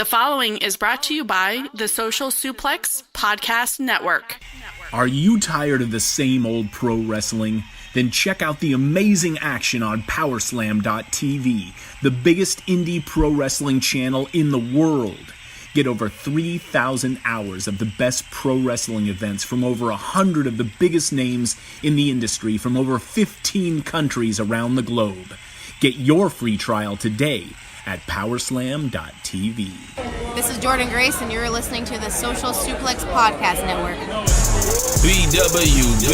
The following is brought to you by the Social Suplex Podcast Network. Are you tired of the same old pro wrestling? Then check out the amazing action on Powerslam.tv, the biggest indie pro wrestling channel in the world. Get over 3,000 hours of the best pro wrestling events from over 100 of the biggest names in the industry from over 15 countries around the globe. Get your free trial today at Powerslam.tv. This is Jordan Grace, and you're listening to the Social Suplex Podcast Network. BWB,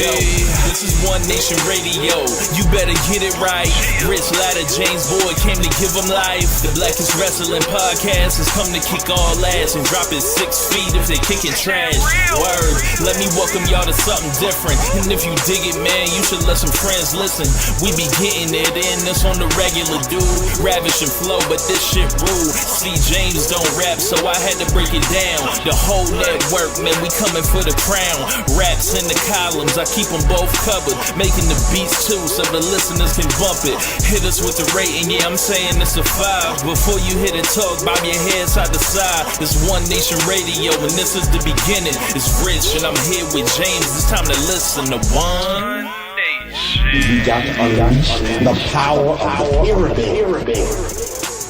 this is One Nation Radio. You better get it right. Rich Latta, James Boyd came to give them life. The Blackest Wrestling Podcast has come to kick all ass and drop it 6 feet if they kicking trash. Word, let me welcome y'all to something different. And if you dig it, man, you should let some friends listen. We be getting it in, this on the regular, dude. Ravish and flow, but this shit rude. See, James don't rap, so I had to break it down. The whole network, man, we coming for the crown. Raps in the columns, I keep them both covered. Making the beats too, so the listeners can bump it. Hit us with the rating, yeah, I'm saying it's a 5. Before you hit it, talk, bob your head side to side. It's One Nation Radio, and this is the beginning. It's Rich, and I'm here with James. It's time to listen to One Nation. You got to unleash the power of the pyramid.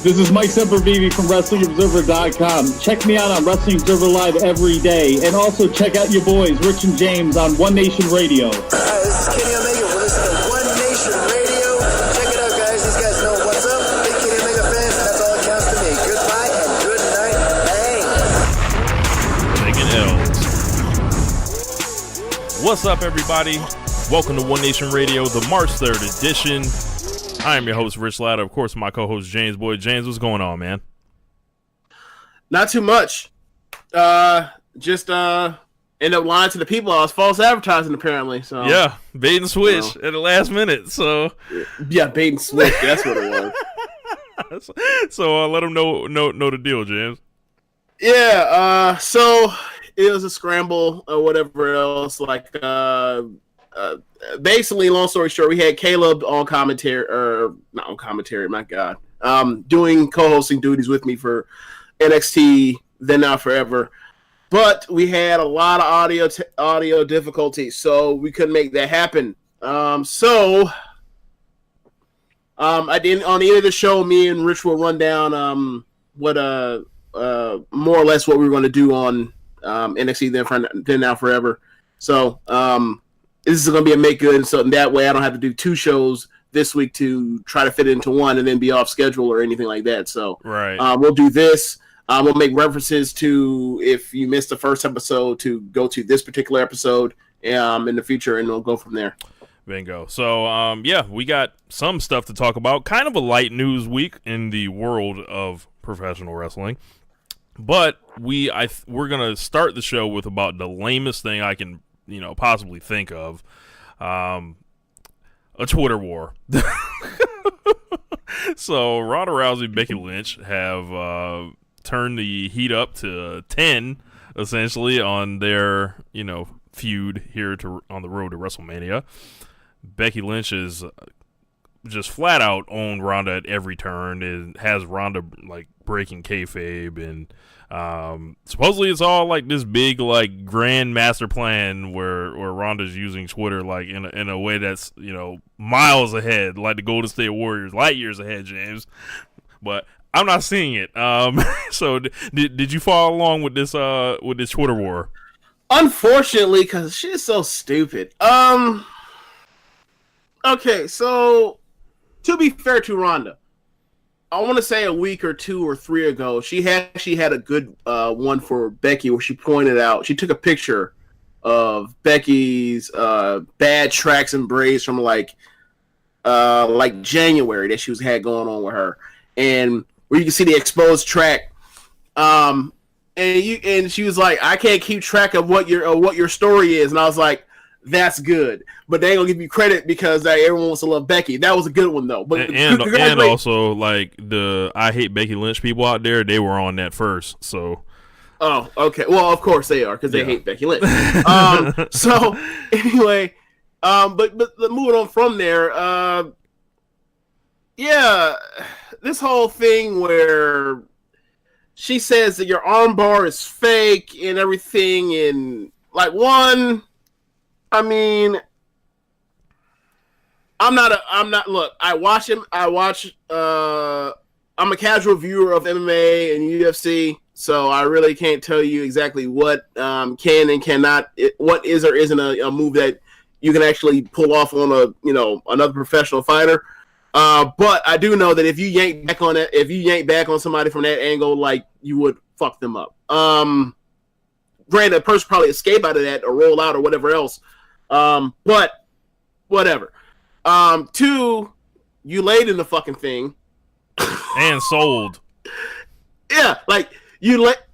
This is Mike Sempervive from WrestlingObserver.com. Check me out on Wrestling Observer Live every day. And also check out your boys, Rich and James, on One Nation Radio. This is Kenny Omega. We're listening to One Nation Radio. Check it out, guys. These guys know what's up. Big Kenny Omega fans, and that's all that counts to me. Goodbye and good night. Bang. Taking L's. What's up, everybody? Welcome to One Nation Radio, the March 3rd edition. I am your host, Rich Latta. Of course, my co-host, James Boyd. James, what's going on, man? Not too much. Just end up lying to the people. I was false advertising, apparently. So yeah, bait and switch at the last minute. So yeah, bait and switch. That's what it was. So let them know the deal, James. Yeah. So it was a scramble or whatever else. Like basically, long story short, we had Caleb on commentary, or not on commentary, my God, doing co-hosting duties with me for NXT, Then Now Forever. But we had a lot of audio difficulties, so we couldn't make that happen. So I didn't on the end of the show. Me and Rich will run down what more or less what we were going to do on NXT, Then Now Forever. So this is going to be a make good, and so in that way I don't have to do 2 shows this week to try to fit it into one and then be off schedule or anything like that. So right. We'll do this. We'll make references to, if you missed the first episode, to go to this particular episode in the future, and we'll go from there. Bingo. So, yeah, we got some stuff to talk about. Kind of a light news week in the world of professional wrestling. But we're going to start the show with about the lamest thing I can possibly think of, a Twitter war. So Ronda Rousey, Becky Lynch have turned the heat up to 10, essentially, on their feud here on the road to WrestleMania. Becky Lynch is just flat out owned Ronda at every turn. It has Ronda like breaking kayfabe, and supposedly it's all like this big like grand master plan where Ronda's using Twitter like in a way that's miles ahead, like the Golden State Warriors, light years ahead, James. But I'm not seeing it. So did you follow along with this Twitter war? Unfortunately, because she's so stupid. Okay, so to be fair to Ronda, I want to say a week or 2 or 3 ago, she had a good one for Becky where she pointed out, she took a picture of Becky's bad tracks and braids from like January that she had going on with her, and where you can see the exposed track, and she was like, I can't keep track of what your story is, and I was like, that's good, but they ain't gonna give you credit because everyone wants to love Becky. That was a good one though. But and also like the I Hate Becky Lynch people out there, they were on that first. So oh, okay. Well, of course they are because they hate Becky Lynch. So anyway, but moving on from there, yeah, this whole thing where she says that your armbar is fake and everything, and like I mean, look, I'm a casual viewer of MMA and UFC, so I really can't tell you exactly what can and cannot, what is or isn't a move that you can actually pull off on another professional fighter. But I do know that if you yank back on somebody from that angle, like, you would fuck them up. Granted, a person probably escape out of that or roll out or whatever else. But whatever. 2, you laid in the fucking thing. And sold. Yeah, like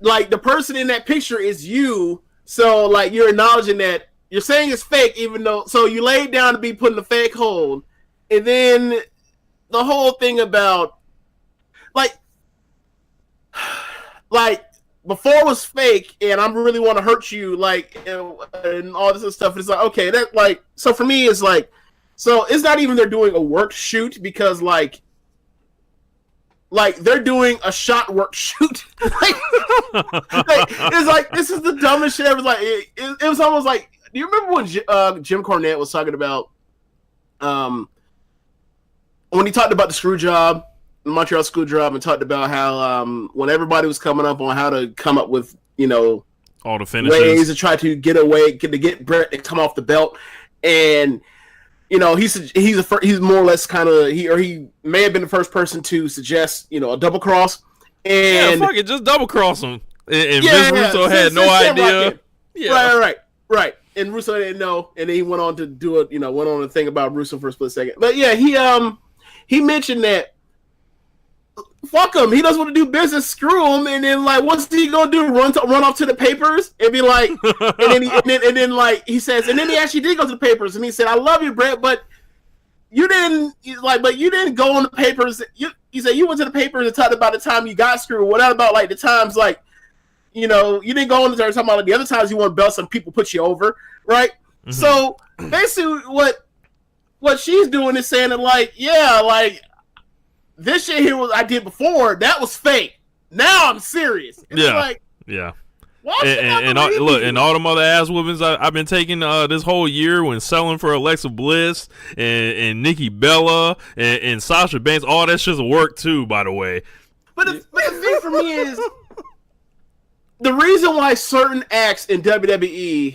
like the person in that picture is you, so like you're acknowledging that you're saying it's fake, even though, so you laid down to be put in the fake hold, and then the whole thing about like before it was fake, and I really want to hurt you, like, and all this other stuff. It's like, okay, that, like, so for me, it's like, so it's not even they're doing a work shoot, because like they're doing a shot work shoot. like, it's like, this is the dumbest shit ever. Like, it was almost like, do you remember when Jim Cornette was talking about when he talked about the screw job, the Montreal screw job, and talked about how when everybody was coming up on how to come up with, all the finishes, ways to try to get Brett to come off the belt, and he's more or less kind of, he may have been the first person to suggest a double cross, and fuck it, just double cross him. And Vince Russo had no idea. Yeah, right. And Russo didn't know, and then he went on to do it. Went on to think about Russo for a split second. But yeah, he mentioned that, fuck him, he doesn't want to do business, screw him, and then like, what's he gonna do? Run off to the papers and be like, and then like he says, and then he actually did go to the papers, and he said, I love you, Brett, but you didn't go on the papers. He said you went to the papers and talked about the time you got screwed. What about like the times, like, you didn't go on there talking about like the other times you won belts and people put you over, right? Mm-hmm. So basically, what she's doing is saying that, like, yeah, like, this shit here I did before, that was fake. Now I'm serious. It's like, yeah. And all them other ass whoopings I've been taking this whole year when selling for Alexa Bliss and Nikki Bella and Sasha Banks, all that shit's work too, by the way. But the thing for me is, the reason why certain acts in WWE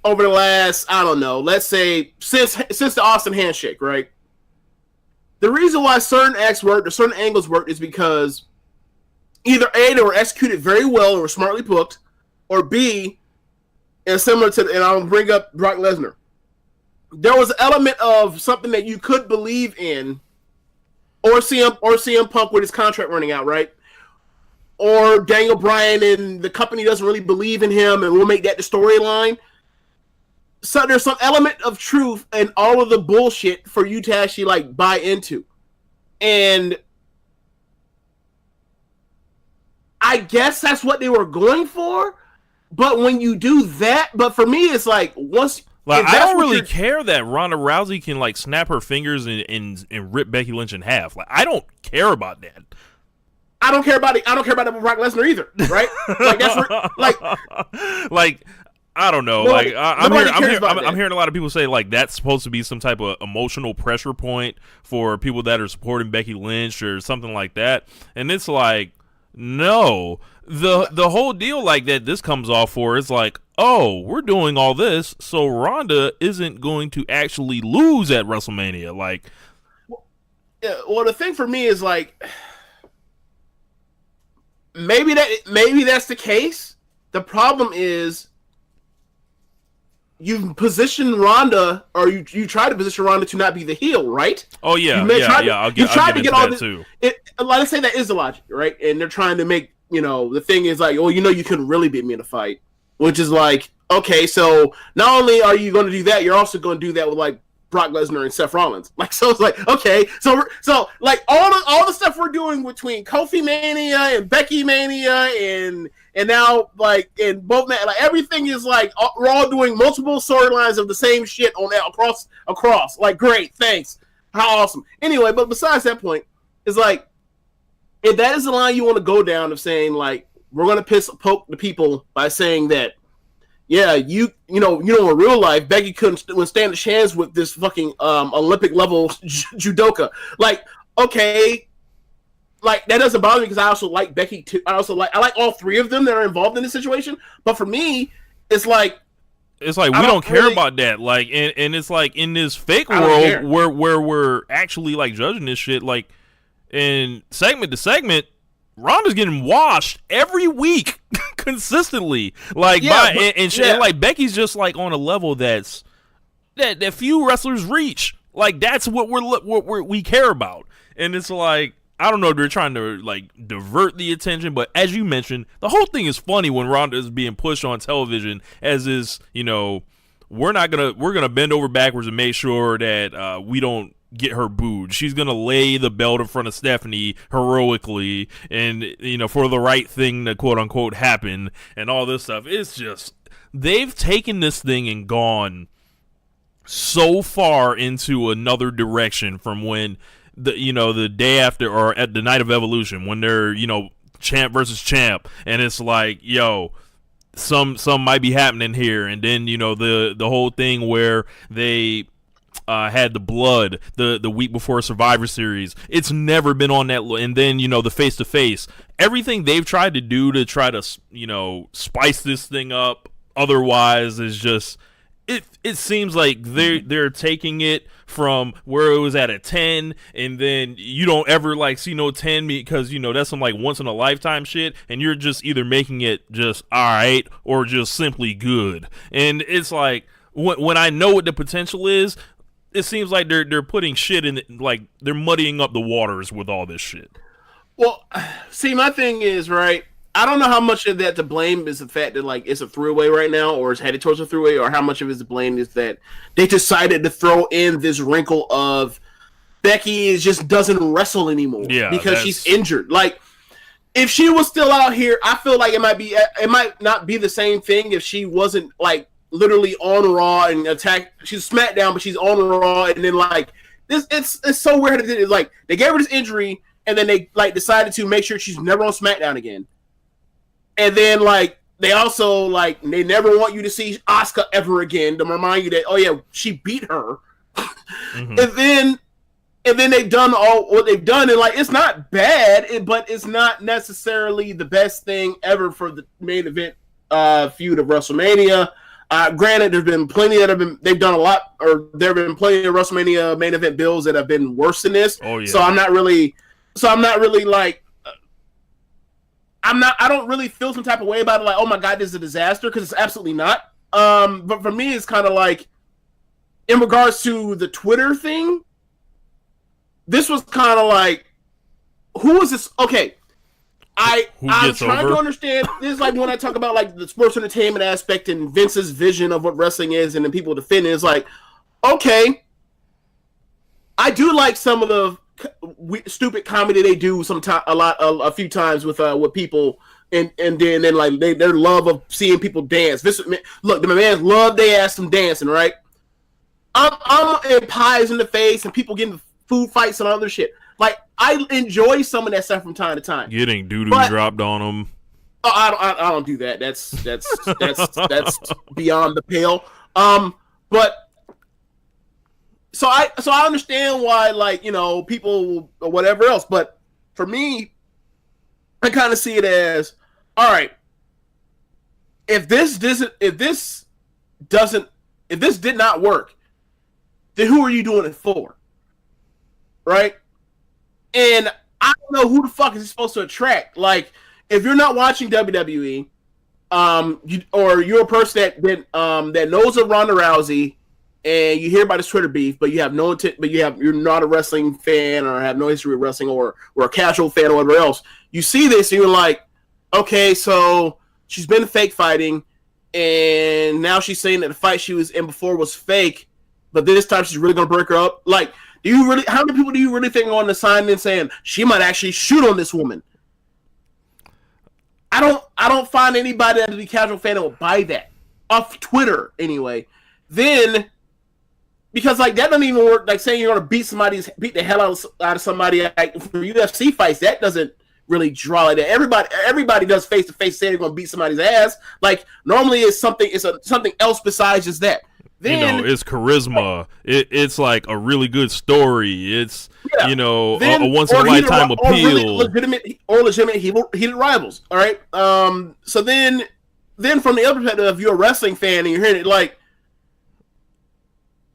over the last, I don't know, let's say since the Austin handshake, right? The reason why certain acts worked or certain angles worked is because either A, they were executed very well or were smartly booked, or B, and similar to, and I'll bring up Brock Lesnar, there was an element of something that you could believe in, or CM Punk with his contract running out, right? Or Daniel Bryan and the company doesn't really believe in him, and we'll make that the storyline. So there's some element of truth in all of the bullshit for you to actually like buy into. And I guess that's what they were going for. But when you do that, but for me, it's like, once, like, I don't really care that Ronda Rousey can like snap her fingers and rip Becky Lynch in half. Like, I don't care about that. I don't care about Brock Lesnar either, right? Like, that's like I don't know. Nobody, I'm hearing a lot of people say like that's supposed to be some type of emotional pressure point for people that are supporting Becky Lynch or something like that. And it's like, no. The whole deal like that this comes off for is like, oh, we're doing all this so Ronda isn't going to actually lose at WrestleMania. Like, well, the thing for me is like, maybe that's the case. The problem is, you position Ronda, or you try to position Ronda to not be the heel, right? Oh yeah, I'll get all this too. Let's say that is the logic, right? And they're trying to make, the thing is like, oh, you couldn't really beat me in a fight, which is like, okay, so not only are you going to do that, you're also going to do that with like Brock Lesnar and Seth Rollins. Like, so it's like, okay, so like all the stuff we're doing between Kofi Mania and Becky Mania and now like in both, like everything is like we're all doing multiple storylines of the same shit on that across. Like, great, thanks, how awesome. Anyway, but besides that point, it's like, if that is the line you want to go down of saying like we're going to poke the people by saying that, yeah, you know in real life Becky couldn't stand a chance with this fucking Olympic level judoka. Like, okay, like that doesn't bother me because I also like Becky too. I like all three of them that are involved in this situation. But for me, it's like we don't care about that. Like, and it's like in this fake world where we're actually like judging this shit. Like, in segment to segment, Ronda's getting washed every week consistently. Like, and like Becky's just like on a level that few wrestlers reach. Like, that's what we care about. And it's like, I don't know if they're trying to like divert the attention, but as you mentioned, the whole thing is funny when Ronda is being pushed on television as is, we're gonna bend over backwards and make sure that we don't get her booed. She's gonna lay the belt in front of Stephanie heroically, and for the right thing to quote unquote happen, and all this stuff. It's just they've taken this thing and gone so far into another direction from when the day after or at the night of Evolution when they're champ versus champ, and it's like some might be happening here, and then the whole thing where they had the blood the week before Survivor Series. It's never been on that, and then the face to face. Everything they've tried to do to try to spice this thing up otherwise is just it seems like they're taking it from where it was at 10, and then you don't ever like see no 10 because that's some like once in a lifetime shit, and you're just either making it just alright or just simply good. And it's like when I know what the potential is, it seems like they're putting shit in it, like they're muddying up the waters with all this shit. Well, see, my thing is, right, I don't know how much of that to blame is the fact that like it's a three-way right now, or it's headed towards a three-way, or how much of it is to blame is that they decided to throw in this wrinkle of Becky just doesn't wrestle anymore because she's injured. Like, if she was still out here, I feel like it might not be the same thing if she wasn't like literally on Raw and she's SmackDown, but she's on Raw, and then like this, it's so weird. It's like they gave her this injury, and then they like decided to make sure she's never on SmackDown again. And then, like, they also, like, they never want you to see Asuka ever again to remind you that, oh, yeah, she beat her. Mm-hmm. And then they've done all what they've done. And, like, it's not bad, but it's not necessarily the best thing ever for the main event feud of WrestleMania. Granted, there's been plenty they've done a lot, or there have been plenty of WrestleMania main event bills that have been worse than this. Oh, yeah. So I'm not really like, I don't really feel some type of way about it, like, oh my god, this is a disaster, because it's absolutely not. But for me, it's kind of like, in regards to the Twitter thing, this was kind of like, who is this? Okay, I'm trying to understand. This is like when I talk about like the sports entertainment aspect and Vince's vision of what wrestling is, and then people defend it. It's like, okay, I do like some of the stupid comedy they do a few times with people, and then like their love of seeing people dance. Look, the man's love they ass some dancing, right? I'm in pies in the face and people getting food fights and other shit. Like, I enjoy some of that stuff from time to time. Getting doo-doo dropped on them. Oh, I don't do that. That's beyond the pale. But So I understand why, like, people or whatever else, but for me, I kind of see it as, all right, if this did not work, then who are you doing it for, right? And I don't know who the fuck is supposed to attract. Like, if you're not watching WWE, or you're a person that knows of Ronda Rousey, and you hear about his Twitter beef, but you have no intent, you're not a wrestling fan or have no history of wrestling, or a casual fan or whatever else. You see this and you're like, okay, so she's been fake fighting, and now she's saying that the fight she was in before was fake, but this time she's really gonna break her up. Like, how many people do you really think are on the sign in saying she might actually shoot on this woman? I don't find anybody that would be a casual fan that will buy that off Twitter anyway. Then, because like that doesn't even work. Like saying you're gonna beat the hell out of somebody, like, for UFC fights, that doesn't really draw like that. Everybody does face to face say they're gonna beat somebody's ass. Like normally it's something else besides just that. Then, it's charisma. It's like a really good story. It's a once in a lifetime appeal. Or legitimate heated rivals. All right. So then from the other perspective, if you're a wrestling fan and you're hearing it, like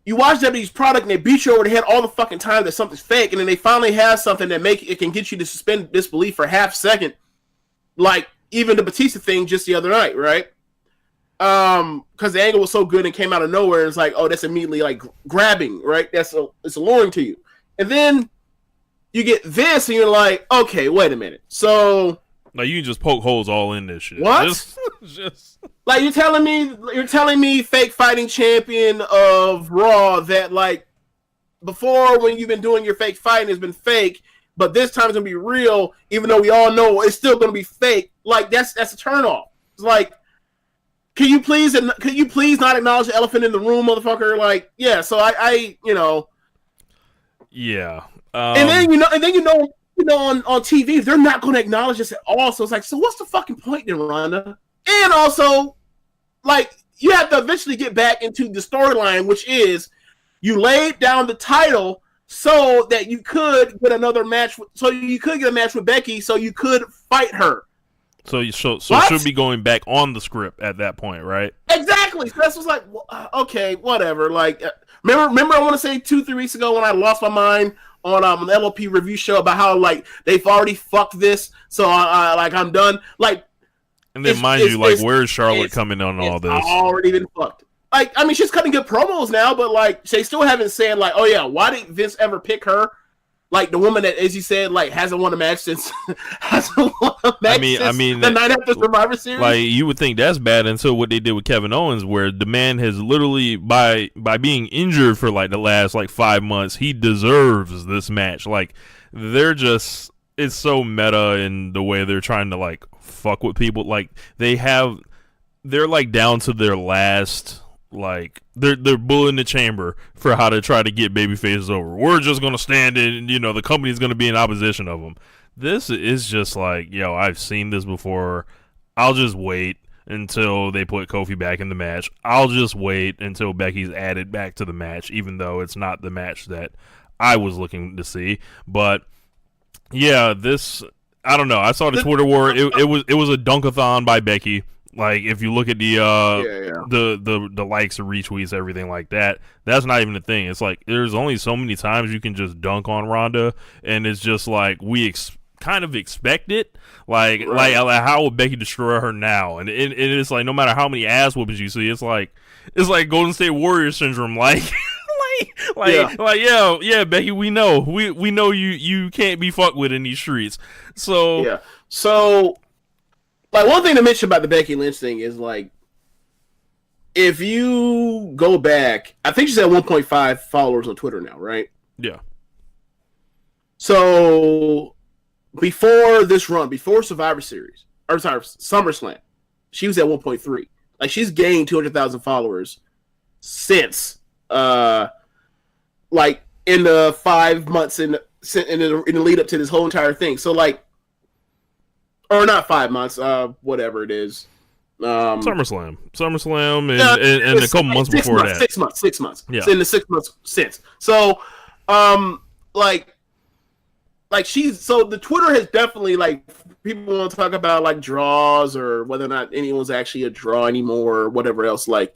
you watch WWE's product and they beat you over the head all the fucking time that something's fake, and then they finally have something that it can get you to suspend disbelief for half a second, like even the Batista thing just the other night, right? Because the angle was so good and came out of nowhere, and it's like, oh, that's immediately like grabbing, right? It's alluring to you, and then you get this, and you're like, okay, wait a minute, so like you can just poke holes all in this shit. What? Just like you're telling me fake fighting champion of Raw that like before when you've been doing your fake fighting has been fake, but this time it's gonna be real, even though we all know it's still gonna be fake. Like that's a turnoff. It's like, Can you please not acknowledge the elephant in the room, motherfucker? Like, yeah. So yeah. And then on TV they're not going to acknowledge this at all. So it's like, so what's the fucking point then, Ronda? And also, like, you have to eventually get back into the storyline, which is you laid down the title so that you could get another match. So you could get a match with Becky, so you could fight her. So it should be going back on the script at that point, right? Exactly. So that's what's like, okay, whatever. Like, remember, I want to say 2-3 weeks ago when I lost my mind on an LOP review show about how like they've already fucked this, so I'm done. Like, and then where's Charlotte coming on all this? Already been fucked. Like, I mean, she's cutting good promos now, but like they still haven't said like, oh yeah, why did Vince ever pick her? Like the woman that, as you said, like hasn't won a match since the night after Survivor Series. Like you would think that's bad until what they did with Kevin Owens, where the man has literally by being injured for like the last like 5 months, he deserves this match. Like it's so meta in the way they're trying to like fuck with people. Like they're like down to their last. Like they're bull in the chamber for how to try to get babyfaces over. We're just gonna stand in, the company's gonna be in opposition of them. This is just like, yo, I've seen this before. I'll just wait until they put Kofi back in the match. I'll just wait until Becky's added back to the match, even though it's not the match that I was looking to see. But yeah, I don't know. I saw the Twitter war. It was a dunkathon by Becky. Like if you look at the likes and retweets, everything like that, that's not even a thing. It's like there's only so many times you can just dunk on Ronda, and it's just like we kind of expect it. Like how would Becky destroy her now? And it's like no matter how many ass whoopings you see, it's like Golden State Warrior syndrome. Like yeah, Becky, we know you can't be fucked with in these streets. So yeah, so. Like, one thing to mention about the Becky Lynch thing is, like, if you go back, I think she's at 1.5 followers on Twitter now, right? Yeah. So, before this run, before SummerSlam, she was at 1.3. Like, she's gained 200,000 followers since, like, in the 5 months in the lead up to this whole entire thing. So, like, or not 5 months, whatever it is. SummerSlam, and a couple months before that. 6 months. 6 months. Yeah. So in the 6 months since. So, like she's so the Twitter has definitely like people want to talk about like draws or whether or not anyone's actually a draw anymore or whatever else like,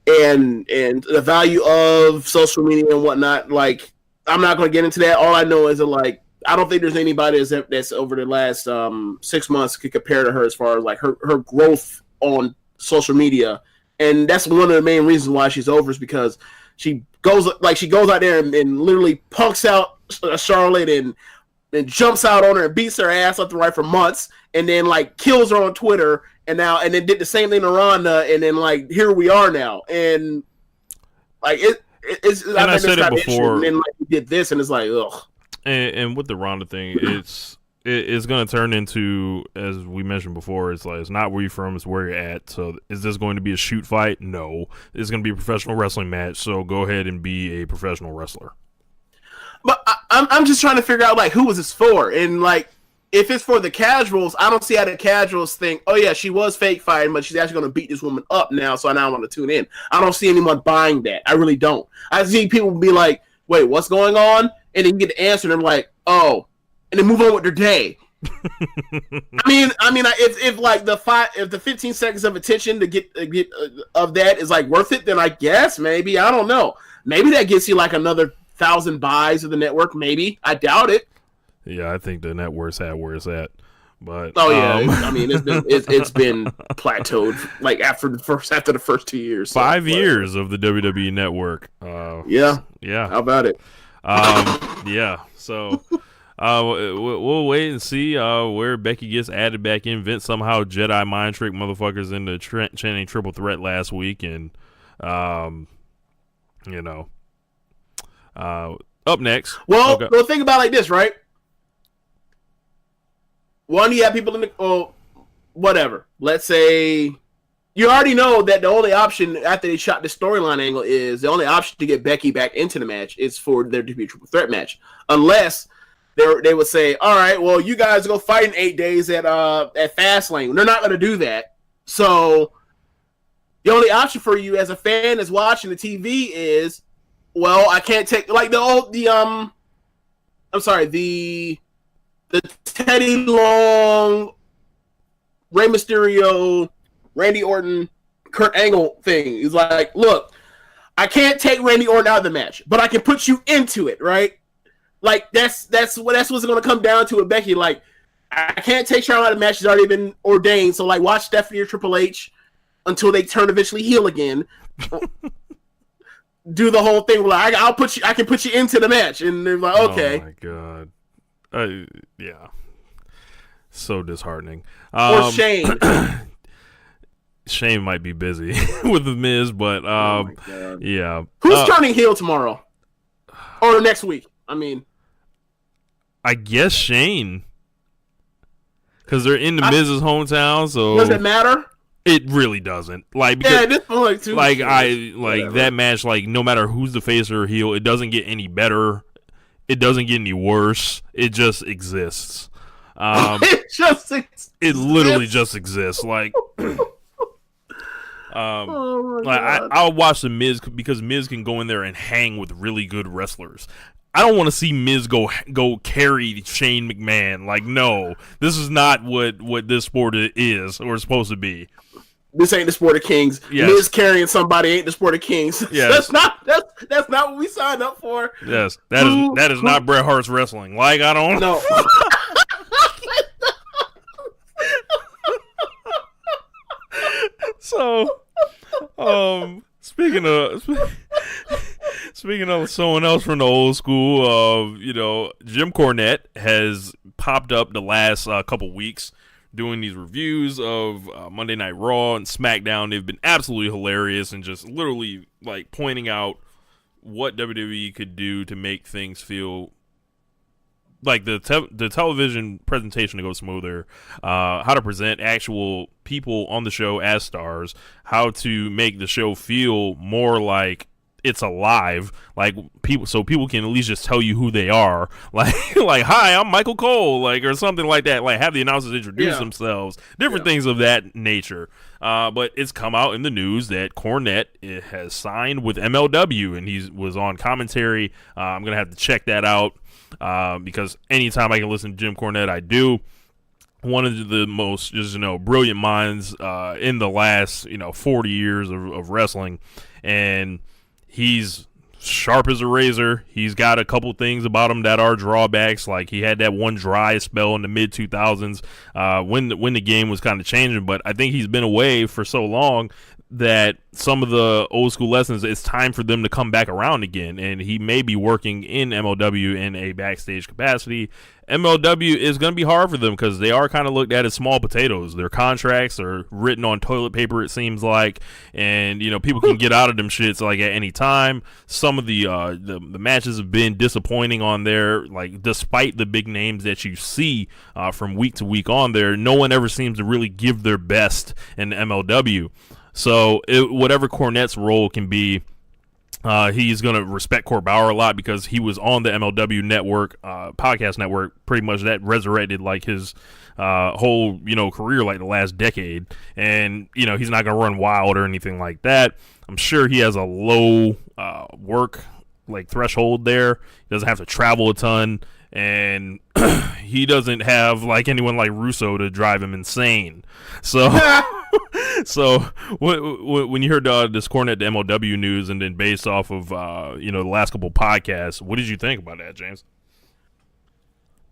and the value of social media and whatnot. Like I'm not going to get into that. All I know is that like. I don't think there's anybody that's over the last 6 months could compare to her as far as like her growth on social media, and that's one of the main reasons why she's over is because she goes out there and literally punks out Charlotte and jumps out on her and beats her ass left and right for months, and then like kills her on Twitter, and then did the same thing to Ronda, and then like here we are now, and like it's. And I said it before, and then like we did this, and it's like ugh. And with the Ronda thing, it's going to turn into, as we mentioned before, it's like it's not where you're from, it's where you're at. So is this going to be a shoot fight? No. It's going to be a professional wrestling match, so go ahead and be a professional wrestler. But I'm just trying to figure out, like, who was this for? And, like, if it's for the casuals, I don't see how the casuals think, oh yeah, she was fake fighting, but she's actually going to beat this woman up now, so now I want to tune in. I don't see anyone buying that. I really don't. I see people be like, wait, what's going on? And then you get the answer, and they're like, oh, and then move on with their day. If like the 15 seconds of attention to get of that is like worth it, then I guess maybe, I don't know. Maybe that gets you like another 1,000 buys of the network. Maybe. I doubt it. Yeah, I think the network's at where it's at. But it's been plateaued like after the first 2 years. 5 years of the WWE network. Yeah. How about it? Yeah. So we'll wait and see where Becky gets added back in. Vince somehow Jedi mind trick motherfuckers into chanting triple threat last week, and up next. Well, think about it like this, right? One, you have people in the whatever. Let's say you already know that the only option after they shot the storyline angle is the only option to get Becky back into the match is for there to be a triple threat match, unless they would say, all right, well, you guys go fight in 8 days at Fastlane. They're not going to do that. So the only option for you as a fan that's watching the TV is, well, I can't take like the Teddy Long, Rey Mysterio, Randy Orton, Kurt Angle thing. He's like, look, I can't take Randy Orton out of the match, but I can put you into it, right? Like that's what's going to come down to with Becky. Like, I can't take Charlotte out of the match; she's already been ordained. So like, watch Stephanie or Triple H until they turn eventually heel again. Do the whole thing. Like, I can put you into the match, and they're like, okay. Oh my god. Yeah. So disheartening. Or Shane. Shane might be busy with the Miz, but yeah. Who's turning heel tomorrow? Or next week? I mean, I guess Shane, because they're in the Miz's hometown. So does it matter? It really doesn't. Like, because, this like too. Like that match. Like, no matter who's the face or heel, it doesn't get any better. It doesn't get any worse. It just exists. It literally just exists. Like, I'll watch the Miz because Miz can go in there and hang with really good wrestlers. I don't want to see Miz go carry Shane McMahon. Like, no, this is not what this sport is or is supposed to be. This ain't the sport of kings. Yes. Miz carrying somebody ain't the sport of kings. Yes. That's not what we signed up for. Yes, that is not Bret Hart's wrestling. Like, I don't know. So, speaking of someone else from the old school, Jim Cornette has popped up the last couple weeks doing these reviews of Monday Night Raw and SmackDown. They've been absolutely hilarious and just literally like pointing out what WWE could do to make things feel like the television presentation to go smoother, how to present actual people on the show as stars, how to make the show feel more like it's alive, like people can at least just tell you who they are, like hi, I'm Michael Cole, like, or something like that, like have the announcers introduce themselves, different things of that nature. But it's come out in the news that Cornette has signed with MLW, and he was on commentary. I'm gonna have to check that out because anytime I can listen to Jim Cornette, I do. One of the most brilliant minds in the last 40 years of wrestling, and he's sharp as a razor. He's got a couple things about him that are drawbacks. Like, he had that one dry spell in the mid 2000s when the game was kind of changing. But I think he's been away for so long that some of the old school lessons, it's time for them to come back around again. And he may be working in MLW in a backstage capacity. MLW is going to be hard for them because they are kind of looked at as small potatoes. Their contracts are written on toilet paper, it seems like, and people can get out of them shits like at any time. Some of the matches have been disappointing on there. Like, despite the big names that you see from week to week on there, no one ever seems to really give their best in MLW. So whatever Cornette's role can be, He's going to respect Court Bauer a lot because he was on the MLW network, podcast network, pretty much that resurrected like his whole, career like the last decade. And, he's not going to run wild or anything like that. I'm sure he has a low work like threshold there. He doesn't have to travel a ton. And he doesn't have like anyone like Russo to drive him insane. So, when you heard this Cornette to MLW news, and then based off of the last couple podcasts, what did you think about that, James?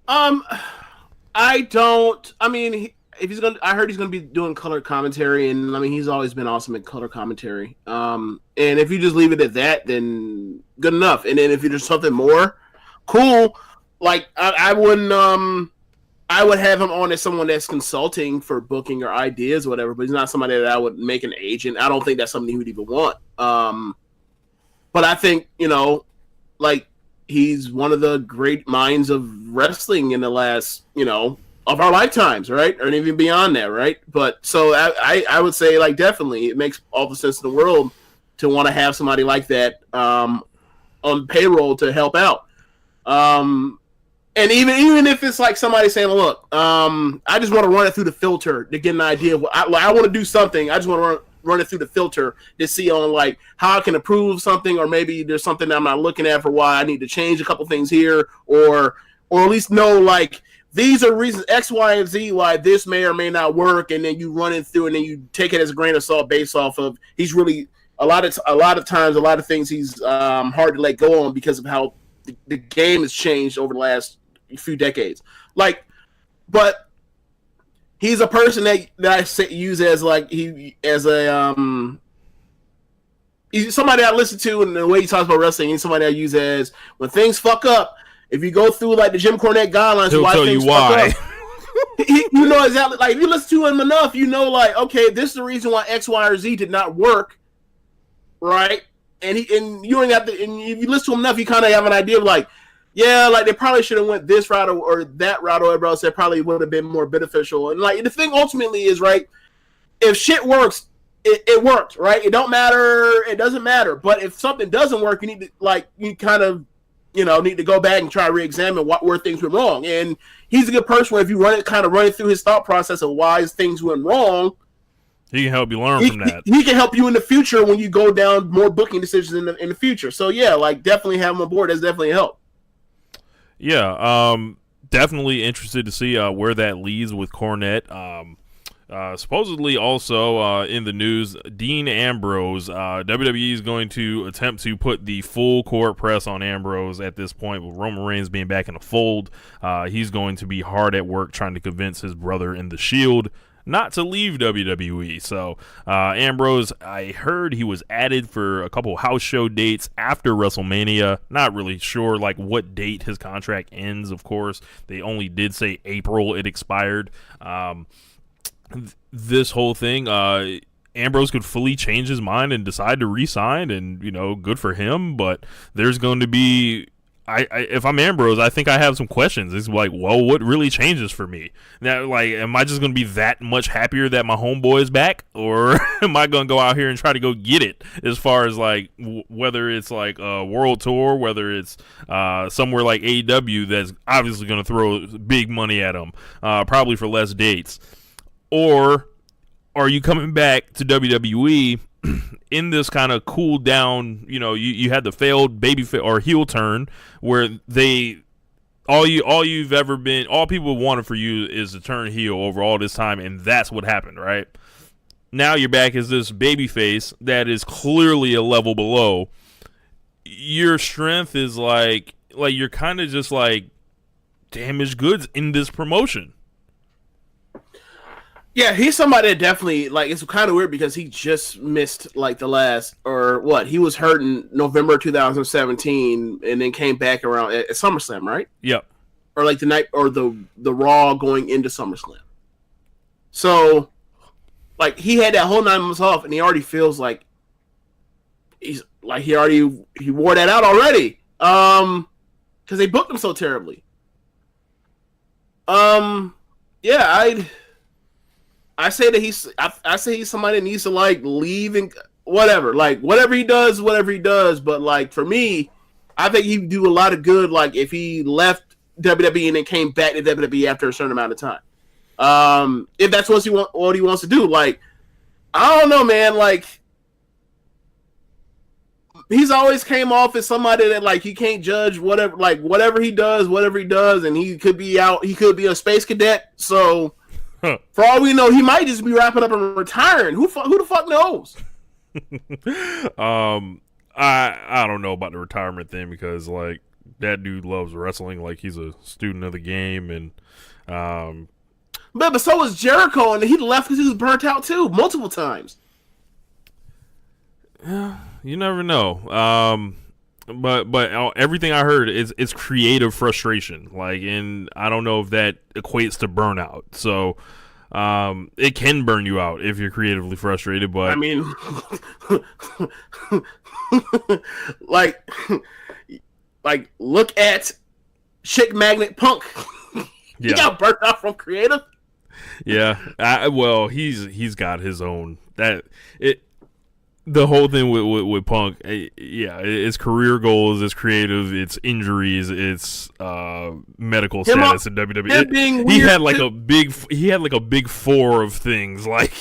I don't. I mean, I heard he's gonna be doing color commentary, and I mean, he's always been awesome at color commentary. And if you just leave it at that, then good enough. And then if there's something more, cool. Like I wouldn't. I would have him on as someone that's consulting for booking or ideas or whatever, but he's not somebody that I would make an agent. I don't think that's something he would even want. But I think, like he's one of the great minds of wrestling in the last, of our lifetimes, right? Or even beyond that, right? But so I would say, like, definitely it makes all the sense in the world to want to have somebody like that on payroll to help out. And even if it's like somebody saying, look, I just want to run it through the filter to get an idea of what I want to do something. I just want to run it through the filter to see on like how I can improve something, or maybe there's something that I'm not looking at for why I need to change a couple things here, or at least know like these are reasons X, Y, and Z why this may or may not work, and then you run it through and then you take it as a grain of salt based off of he's really a lot of times a lot of things he's hard to let go on because of how the game has changed over the last few decades. Like, but he's a person that I use as like he's somebody I listen to, and the way he talks about wrestling, he's somebody I use as when things fuck up. If you go through like the Jim Cornette guidelines, he'll tell you why. You know exactly. Like if you listen to him enough, like okay, this is the reason why X, Y, or Z did not work, right? And you ain't got and if you listen to him enough, you kind of have an idea of like. Yeah, like they probably should have went this route or that route or whatever else that probably would have been more beneficial. And like the thing ultimately is, right, if shit works, it worked, right? It don't matter, it doesn't matter. But if something doesn't work, you need to need to go back and try to re-examine where things went wrong. And he's a good person where if you run it through his thought process of why things went wrong, he can help you learn from that. He can help you in the future when you go down more booking decisions in the future. So yeah, like definitely have him on board. That's definitely a help. Yeah, definitely interested to see where that leads with Cornette. Supposedly also in the news, Dean Ambrose, WWE is going to attempt to put the full court press on Ambrose at this point, with Roman Reigns being back in the fold. He's going to be hard at work trying to convince his brother in the Shield not to leave WWE. So Ambrose, I heard he was added for a couple house show dates after WrestleMania. Not really sure like what date his contract ends, of course. They only did say April it expired. This whole thing, Ambrose could fully change his mind and decide to re-sign, and good for him. But there's going to be, if I'm Ambrose, I think I have some questions. It's like, well, what really changes for me? Now, like, am I just going to be that much happier that my homeboy is back, or am I going to go out here and try to go get it? As far as like whether it's like a world tour, whether it's somewhere like AEW that's obviously going to throw big money at him, probably for less dates, or are you coming back to WWE in this kind of cool down, you had the failed baby or heel turn where all people wanted for you is to turn heel over all this time, and that's what happened, right? Now you're back as this baby face that is clearly a level below. Your strength is like you're kind of just like damaged goods in this promotion. Yeah, he's somebody that definitely, like, it's kind of weird because he just missed, like, he was hurt in November 2017 and then came back around at SummerSlam, right? Yep. Or, like, the night, or the Raw going into SummerSlam. So, like, he had that whole 9 months off, and he already feels like he wore that out already. Because they booked him so terribly. Yeah, I say that he's somebody that needs to like leave and whatever. Like, whatever he does. But, like, for me, I think he'd do a lot of good, like, if he left WWE and then came back to WWE after a certain amount of time. If that's what he wants to do. Like, I don't know, man. Like, he's always came off as somebody that, like, he can't judge whatever he does, and he could be a space cadet. So, for all we know, he might just be wrapping up and retiring. Who the fuck knows? I don't know about the retirement thing because, like, that dude loves wrestling. Like, he's a student of the game, and but so was Jericho, and he left because he was burnt out too, multiple times. You never know. But everything I heard is creative frustration. Like, and I don't know if that equates to burnout. So, it can burn you out if you're creatively frustrated. But I mean, like look at Chick Magnet Punk. He got burnt out from creative. Yeah. Well, he's got his own the whole thing with Punk, it's career goals, it's creative, it's injuries, it's medical status in WWE. He had like a big four of things. Like,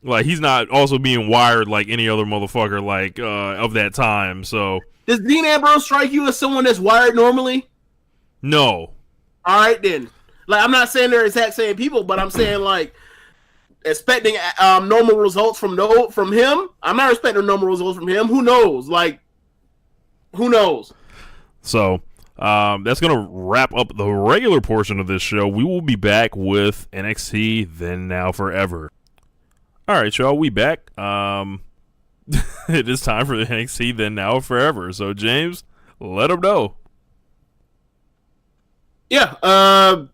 like he's not also being wired like any other motherfucker like of that time. So does Dean Ambrose strike you as someone that's wired normally? No. All right then. Like, I'm not saying they're exact same people, but I'm saying, like, expecting normal results from him. I'm not expecting normal results from him. Who knows? Like, who knows? So, that's gonna wrap up the regular portion of this show. We will be back with NXT Then Now Forever. All right, y'all, we back. It is time for the NXT Then Now Forever. So, James, let them know. Yeah,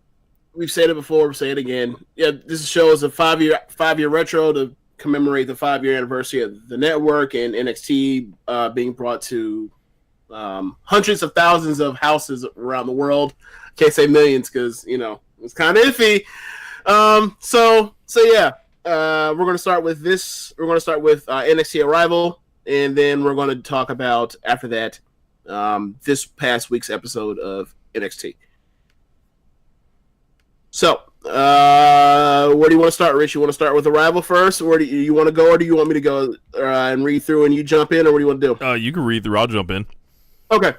we've said it before, we'll say it again. Yeah, this show is a five-year retro to commemorate the 5-year anniversary of the network and NXT being brought to hundreds of thousands of houses around the world. Can't say millions because, you know, it's kind of iffy. So yeah, we're going to start with this. We're going to start with NXT Arrival, and then we're going to talk about, after that, this past week's episode of NXT. So, where do you want to start, Rich? You want to start with Arrival first, or do you want to go, or do you want me to go and read through and you jump in, or what do you want to do? You can read through. I'll jump in. Okay.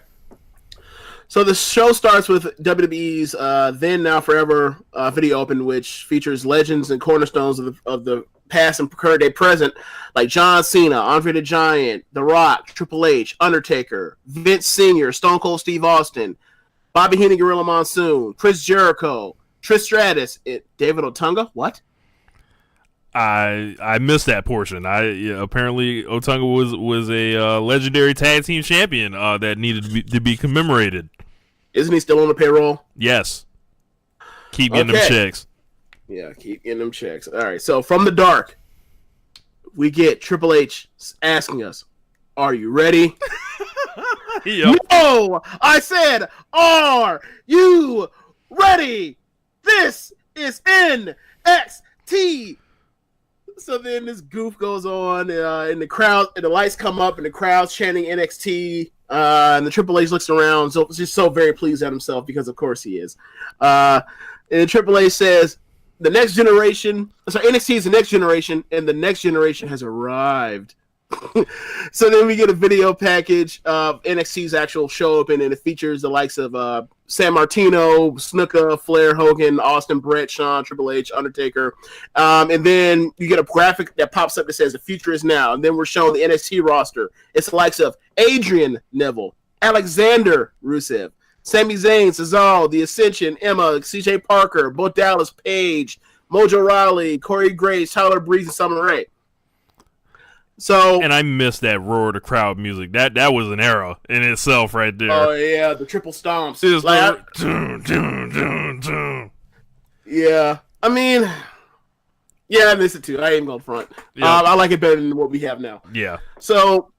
So the show starts with WWE's Then Now Forever video open, which features legends and cornerstones of the past and current day present, like John Cena, Andre the Giant, The Rock, Triple H, Undertaker, Vince Sr., Stone Cold Steve Austin, Bobby Heenan, Gorilla Monsoon, Chris Jericho, Trish Stratus, David Otunga. What? I missed that portion. Apparently Otunga was a legendary tag team champion that needed to be commemorated. Isn't he still on the payroll? Yes. Keep getting them checks. Yeah, keep getting them checks. All right. So from the dark, we get Triple H asking us, "Are you ready?" Yep. No, I said, "Are you ready?" This is NXT. So then this goof goes on, and the crowd, and the lights come up, and the crowd's chanting NXT. And the Triple H looks around, so just so very pleased at himself because, of course, he is. And Triple H says, "The next generation, so NXT is the next generation, and the next generation has arrived." So then we get a video package of NXT's actual show open, and it features the likes of San Martino, Snuka, Flair, Hogan, Austin, Brett, Shawn, Triple H, Undertaker. And then you get a graphic that pops up that says the future is now. And then we're showing the NXT roster. It's the likes of Adrian Neville, Alexander Rusev, Sami Zayn, Cesaro, The Ascension, Emma, CJ Parker, Bo Dallas, Page, Mojo Rawley, Corey Graves, Tyler Breeze, and Summer Rae. So, and I missed that roar of the crowd music. That was an era in itself right there. Oh yeah, the triple stomps. It was like, yeah, I mean, yeah, I miss it too. I ain't gonna front. Yep. I like it better than what we have now. Yeah. So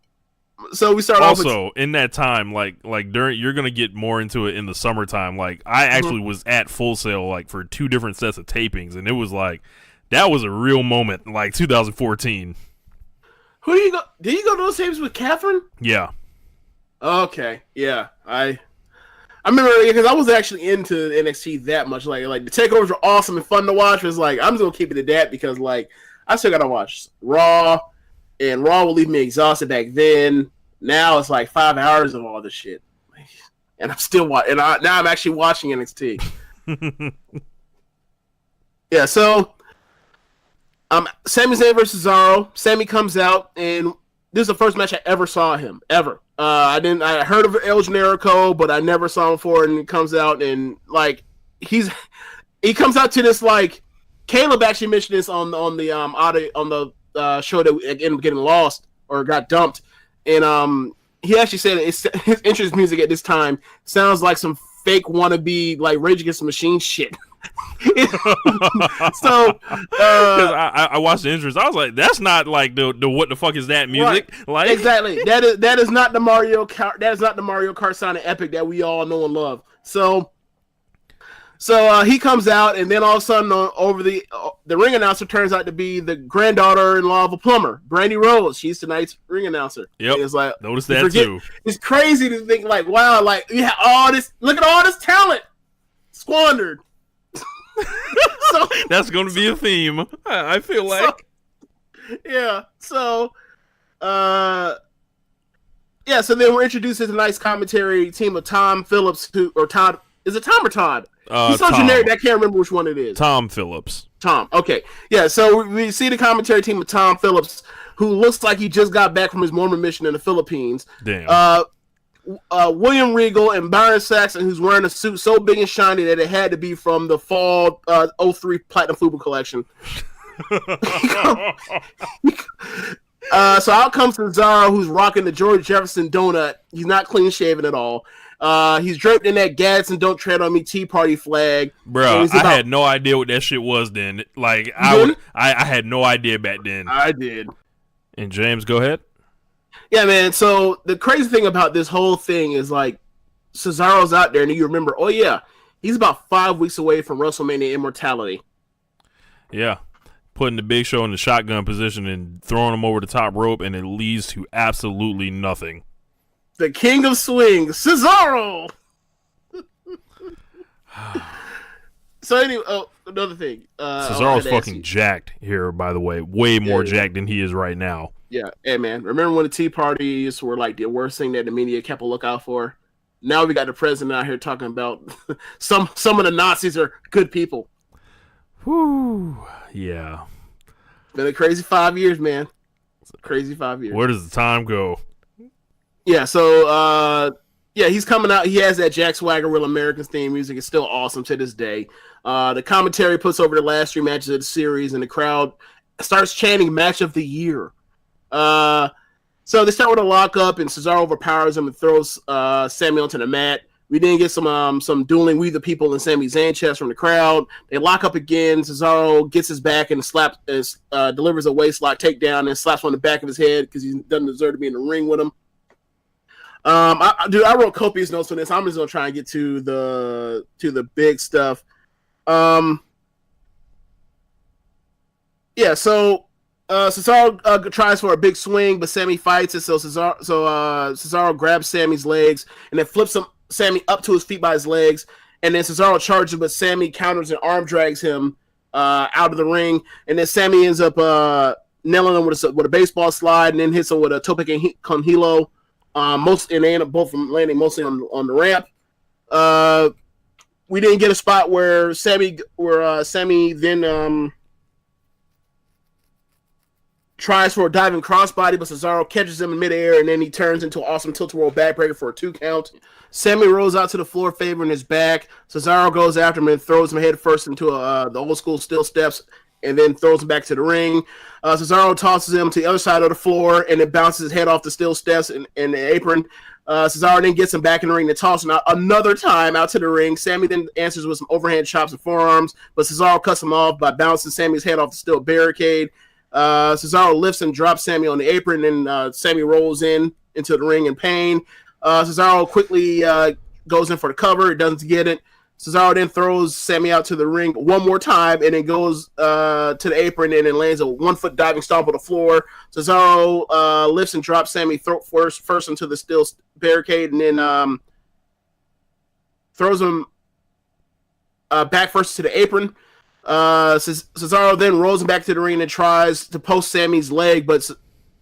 we start also off with, in that time, like during, you're gonna get more into it in the summertime. Like I actually was at Full Sail like for 2 different sets of tapings, and it was like that was a real moment, like 2014. Who do you go? Did you go to those tapes with Catherine? Yeah. Okay, yeah. I remember because I was actually into NXT that much. Like the takeovers were awesome and fun to watch. It was like I'm just gonna keep it at that because like I still gotta watch Raw, and Raw will leave me exhausted back then. Now it's like 5 hours of all this shit, and I'm still watching. Now I'm actually watching NXT. Yeah, so Sami Zayn versus Cesaro. Sami comes out, and this is the first match I ever saw him ever. I heard of El Generico, but I never saw him before. And he comes out, and like he comes out to this like Caleb actually mentioned this on the audio on the show that ended up getting lost or got dumped, and he actually said his entrance music at this time sounds like some fake wannabe like Rage Against the Machine shit. So I watched the entrance, I was like, that's not like the what the fuck is that music? Right. Like exactly that is not the Mario Kart sounding epic that we all know and love. So he comes out, and then all of a sudden over the ring announcer turns out to be the granddaughter-in-law of a plumber, Brandy Rose. She's tonight's ring announcer. Yep. It's like notice that too. It's crazy to think like, wow, like yeah, look at all this talent squandered. So that's going to be a theme. I feel like. So then we're introduced to the nice commentary team of Tom Phillips, is it Tom or Todd? He's so generic I can't remember which one it is. Tom Phillips. Tom. Okay. Yeah, so we see the commentary team of Tom Phillips, who looks like he just got back from his Mormon mission in the Philippines. Damn. William Regal and Byron Saxton, who's wearing a suit so big and shiny that it had to be from the fall 03 Platinum Fubu collection. So out comes Cesaro, who's rocking the George Jefferson donut. He's not clean shaven at all. He's draped in that Gadsden Don't Tread on Me Tea Party flag. Bro, I had no idea what that shit was then. Like I had no idea back then. I did. And James, go ahead. Yeah, man. So the crazy thing about this whole thing is like Cesaro's out there, and you remember, oh yeah, he's about 5 weeks away from WrestleMania Immortality. Yeah, putting the Big Show in the shotgun position and throwing him over the top rope, and it leads to absolutely nothing. The King of Swing, Cesaro. So anyway, another thing. Cesaro's fucking jacked here, by the way. Way more jacked than he is right now. Yeah, hey man, remember when the Tea Parties were like the worst thing that the media kept a lookout for? Now we got the president out here talking about some of the Nazis are good people. Whew. Yeah. Been a crazy 5 years, man. It's a crazy 5 years. Where does the time go? Yeah, so he's coming out. He has that Jack Swagger Real Americans theme music. It's still awesome to this day. The commentary puts over the last 3 matches of the series, and the crowd starts chanting "Match of the Year." So they start with a lockup, and Cesaro overpowers him and throws Sami onto the mat. We then get some dueling We the People and Sami Zayn chest from the crowd. They lock up again. Cesaro gets his back and delivers a waistlock takedown and slaps on the back of his head because he doesn't deserve to be in the ring with him. I wrote copious notes on this. I'm just gonna try and get to the big stuff. So Cesaro tries for a big swing, but Sami fights it. So Cesaro grabs Sami's legs and then flips Sami up to his feet by his legs, and then Cesaro charges, but Sami counters and arm drags him out of the ring, and then Sami ends up nailing him with a baseball slide, and then hits him with a tope con hilo. And they end up both landing mostly on the ramp. We didn't get a spot where Sami then tries for a diving crossbody, but Cesaro catches him in midair, and then he turns into an awesome tilt-a-whirl backbreaker for a 2 count. Sami rolls out to the floor, favoring his back. Cesaro goes after him and throws him head first into the old school steel steps, and then throws him back to the ring. Cesaro tosses him to the other side of the floor, and then bounces his head off the steel steps and the apron. Cesaro then gets him back in the ring and tosses him out another time out to the ring. Sami then answers with some overhand chops and forearms, but Cesaro cuts him off by bouncing Sami's head off the steel barricade. Cesaro lifts and drops Sami on the apron, and Sami rolls into the ring in pain. Cesaro quickly goes in for the cover. It doesn't get it. Cesaro then throws Sammy out to the ring one more time and then goes to the apron and then lands a 1-foot diving stomp on the floor. Cesaro lifts and drops Sammy throat first into the steel barricade and then throws him back first to the apron. Cesaro then rolls him back to the ring and tries to post Sammy's leg, but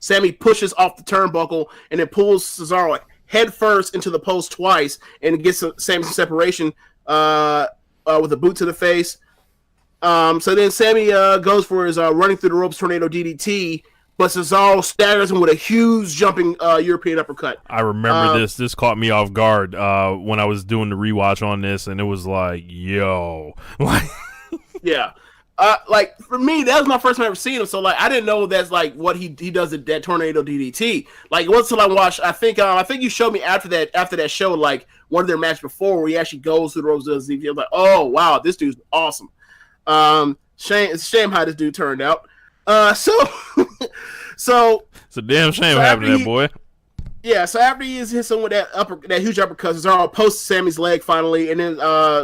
Sammy pushes off the turnbuckle and then pulls Cesaro head first into the post twice and gets Sammy some separation with a boot to the face. So then Sammy goes for his running through the ropes tornado DDT, but Cesaro staggers him with a huge jumping European uppercut. I remember this. This caught me off guard when I was doing the rewatch on this, and it was like, yo. Yeah. Like, for me, that was my first time ever seeing him, so, like, I didn't know that's, like, what he does at that tornado DDT. Like, it wasn't until I watched, I think you showed me after that show, like, one of their matches before where he actually goes through the ropes of DDT. I was like, oh, wow, this dude's awesome. It's a shame how this dude turned out. So it's a damn shame happening to that boy. Yeah, so after he hits him with that huge uppercut, Cesaro posts Sammy's leg finally, and then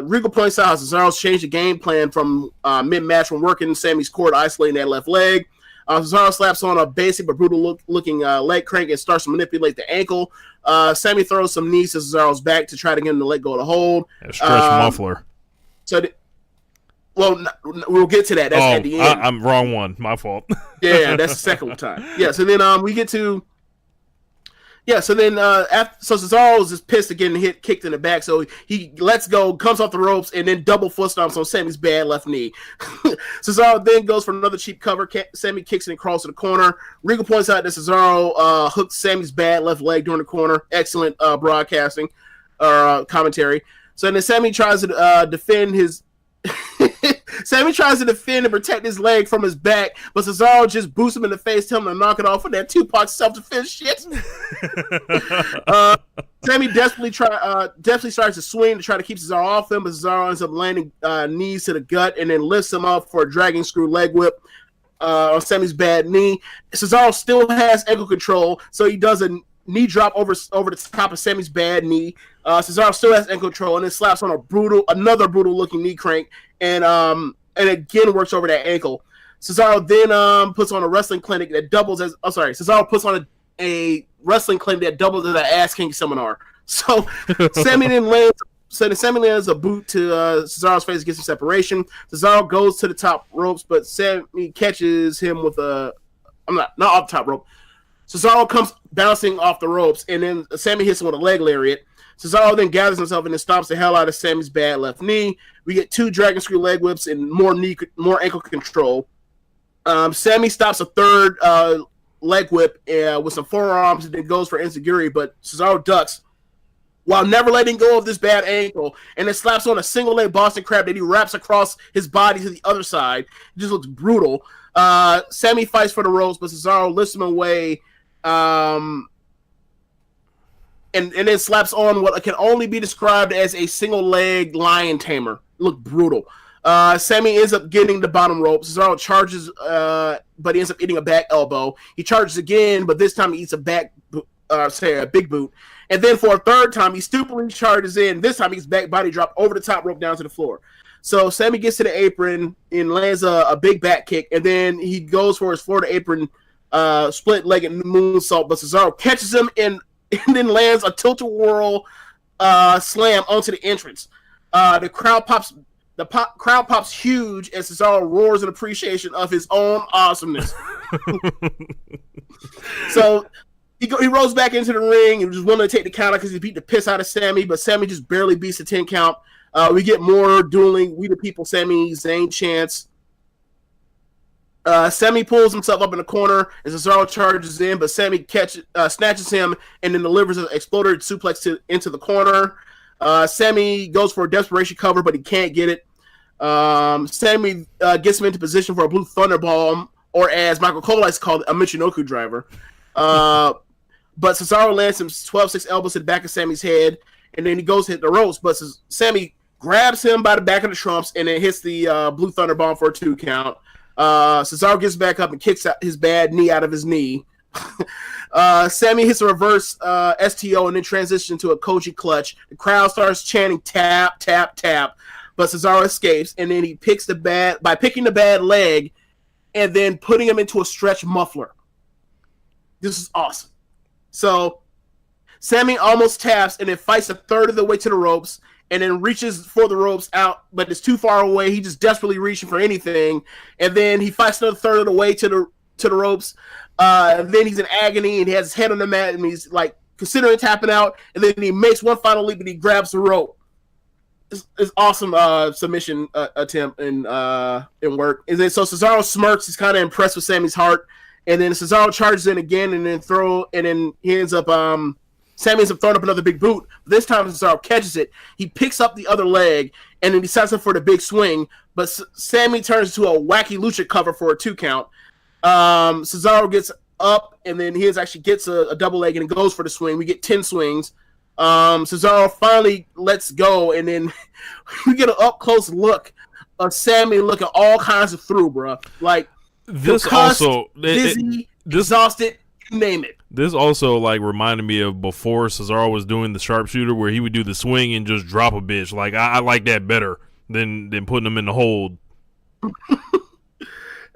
Regal points out Cesaro's changed the game plan from mid-match from working Sammy's core to isolating that left leg. Cesaro slaps on a basic but brutal-looking leg crank and starts to manipulate the ankle. Sammy throws some knees to Cesaro's back to try to get him to let go of the hold. Stretch muffler. Well, we'll get to that. That's at the end. I'm wrong one. My fault. Yeah, that's the second time. Yeah, so then we get to... Yeah, so then so Cesaro is just pissed at getting kicked in the back, so he lets go, comes off the ropes, and then double foot stomps on Sammy's bad left knee. Cesaro then goes for another cheap cover. Sammy kicks and crawls to the corner. Regal points out that Cesaro hooked Sammy's bad left leg during the corner. Excellent broadcasting or commentary. So then Sammy tries to defend his... Sammy tries to defend and protect his leg from his back, but Cesaro just boosts him in the face, telling him to knock it off with that Tupac self-defense shit. Sammy desperately starts to swing to try to keep Cesaro off him, but Cesaro ends up landing knees to the gut and then lifts him up for a dragging screw leg whip on Sammy's bad knee. Cesaro still has ankle control, so he does a knee drop over the top of Sammy's bad knee. Cesaro still has ankle control and then slaps on another brutal looking knee crank and again works over that ankle. Cesaro then puts on a wrestling clinic that doubles as Cesaro puts on a wrestling clinic that doubles as an ass kicking seminar. So Sammy then lands a boot to Cesaro's face, gets some separation. Cesaro goes to the top ropes, but Sammy catches him with not off the top rope. Cesaro comes bouncing off the ropes, and then Sammy hits him with a leg lariat. Cesaro then gathers himself and then stomps the hell out of Sammy's bad left knee. We get 2 dragon screw leg whips and more ankle control. Sammy stops a third leg whip with some forearms and then goes for enziguri, but Cesaro ducks while never letting go of this bad ankle, and then slaps on a single leg Boston Crab that he wraps across his body to the other side. It just looks brutal. Sammy fights for the ropes, but Cesaro lifts him away. And then slaps on what can only be described as a single leg lion tamer. Look brutal. Sammy ends up getting the bottom rope. Cesaro charges, but he ends up eating a back elbow. He charges again, but this time he eats a big boot. And then for a third time, he stupidly charges in. This time he's back body drop over the top rope down to the floor. So Sammy gets to the apron and lands a big back kick, and then he goes for his floor to apron split-legged moonsault, but Cesaro catches him and then lands a tilt-a-whirl slam onto the entrance. The crowd pops huge as Cesaro roars in appreciation of his own awesomeness. So he rolls back into the ring and just wanted to take the counter because he beat the piss out of Sammy, but Sammy just barely beats the 10 count. We get more dueling We the People Sammy Zayn chants. Sammy pulls himself up in the corner as Cesaro charges in, but Sammy snatches him and then delivers an exploded suplex into the corner. Sammy goes for a desperation cover, but he can't get it. Sammy gets him into position for a blue thunderbomb, or as Michael Cole likes to call it, a Michinoku driver. But Cesaro lands some 12-6 elbows to the back of Sammy's head, and then he goes to hit the ropes, but Sammy grabs him by the back of the trunks and then hits the blue thunderbomb for a 2 count. Cesaro gets back up and kicks his bad knee out of his knee Sammy hits a reverse STO and then transitions to a Koji clutch. The crowd starts chanting tap, tap, tap, but Cesaro escapes, and then he picking the bad leg and then putting him into a stretch muffler. This is awesome. So Sammy almost taps and then fights a third of the way to the ropes and then reaches for the ropes out, but it's too far away. He just desperately reaching for anything. And then he fights another third of the way to the ropes. And then he's in agony and he has his head on the mat and he's like considering tapping out. And then he makes one final leap and he grabs the rope. It's awesome submission attempt and work. And then so Cesaro smirks. He's kind of impressed with Sammy's heart. And then Cesaro charges in again and then he ends up Sammy ends up throwing up another big boot. This time Cesaro catches it. He picks up the other leg and then he sets up for the big swing. But Sammy turns into a wacky lucha cover for a 2 count. Cesaro gets up and then he actually gets a double leg and goes for the swing. We get 10 swings. Cesaro finally lets go and then we get an up close look of Sammy looking all kinds of through, bro. Like this concussed, also dizzy, exhausted, you name it. This also like reminded me of before Cesaro was doing the sharpshooter where he would do the swing and just drop a bitch. Like I like that better than putting him in the hold.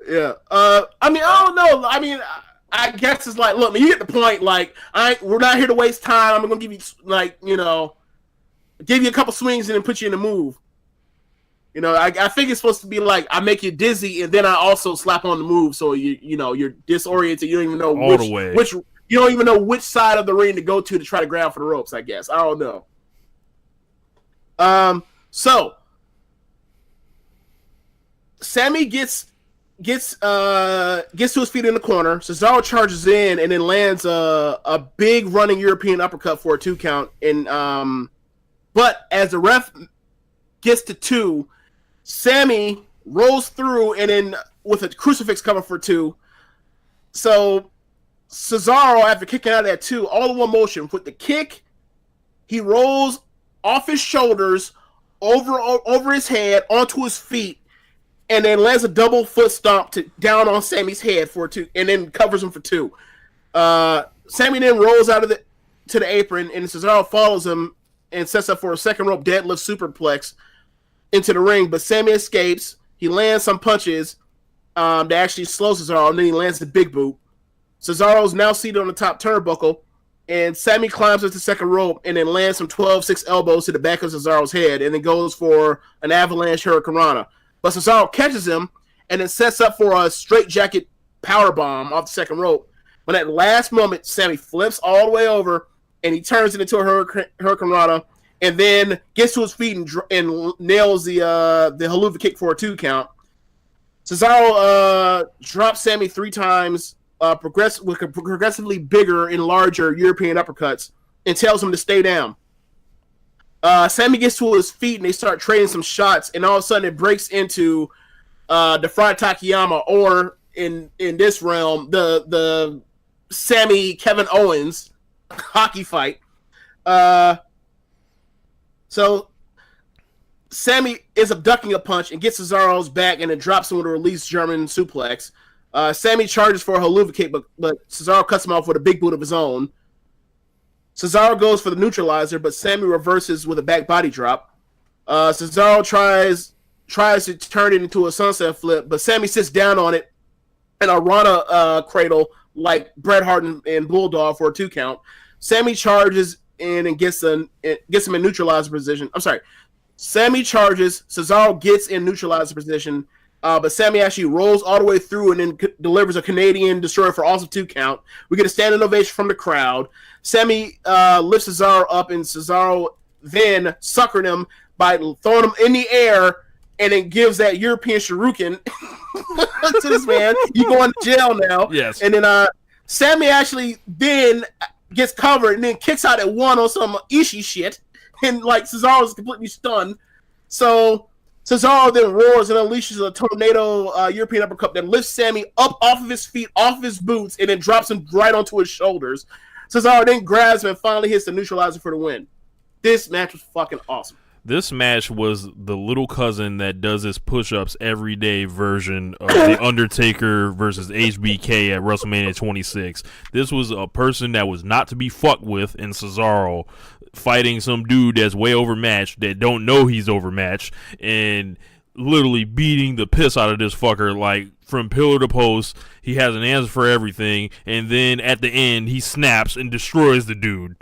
Yeah. I mean, I don't know. I mean, I guess it's like, look, man, you get the point. Like, we're not here to waste time. I'm gonna give you give you a couple swings and then put you in the move. You know, I think it's supposed to be like I make you dizzy and then I also slap on the move, so you're disoriented. You don't even know which you don't even know which side of the ring to go to try to grab for the ropes. I guess I don't know. So Sammy gets to his feet in the corner. Cesaro charges in and then lands a big running European uppercut for a 2 count. And but as the ref gets to 2, Sammy rolls through and then with a crucifix cover for 2. So Cesaro, after kicking out of that 2, all in one motion with the kick, he rolls off his shoulders over his head onto his feet. And then lands a double foot stomp down on Sammy's head for 2, and then covers him for 2. Sammy then rolls out to the apron, and Cesaro follows him and sets up for a second rope deadlift superplex into the ring. But Sammy escapes. He lands some punches that actually slows Cesaro, and then he lands the big boot. Cesaro's now seated on the top turnbuckle, and Sammy climbs up the second rope and then lands some 12-6 elbows to the back of Cesaro's head, and then goes for an avalanche hurricanrana. But Cesaro catches him and then sets up for a straight jacket powerbomb off the second rope. But at the last moment, Sammy flips all the way over and he turns it into a hurricanrana and then gets to his feet and nails the haluva kick for a 2 count. Cesaro drops Sammy 3 times, with progressively bigger and larger European uppercuts, and tells him to stay down. Sammy gets to his feet and they start trading some shots, and all of a sudden it breaks into the Fried Takayama, or in this realm, the Sammy Kevin Owens hockey fight. So Sammy ends up ducking a punch and gets Cesaro's back and then drops him with a release German suplex. Sammy charges for a haluva kick, but Cesaro cuts him off with a big boot of his own. Cesaro goes for the neutralizer, but Sammy reverses with a back body drop. Cesaro tries to turn it into a sunset flip, but Sammy sits down on it and a Ronda cradle like Bret Hart and Bulldog for a 2 count. Sammy charges in and gets him in neutralizer position. I'm sorry. Sammy charges, Cesaro gets in neutralizer position, but Sammy actually rolls all the way through and then delivers a Canadian destroyer for also 2 count. We get a standing ovation from the crowd. Sammy lifts Cesaro up, and Cesaro then suckered him by throwing him in the air and then gives that European shuriken to this man. You going to jail now. Yes. And then Sammy actually then gets covered and then kicks out at 1 on some Ishii shit. And like Cesaro's completely stunned. So Cesaro then roars and unleashes a tornado European uppercut that lifts Sammy up off of his feet, off of his boots, and then drops him right onto his shoulders. Cesaro then grabs him and finally hits the neutralizer for the win. This match was fucking awesome. This match was the little cousin that does his push-ups every day version of The Undertaker versus HBK at WrestleMania 26. This was a person that was not to be fucked with in Cesaro fighting some dude that's way overmatched that don't know he's overmatched and literally beating the piss out of this fucker like from pillar to post. He has an answer for everything, and then at the end he snaps and destroys the dude.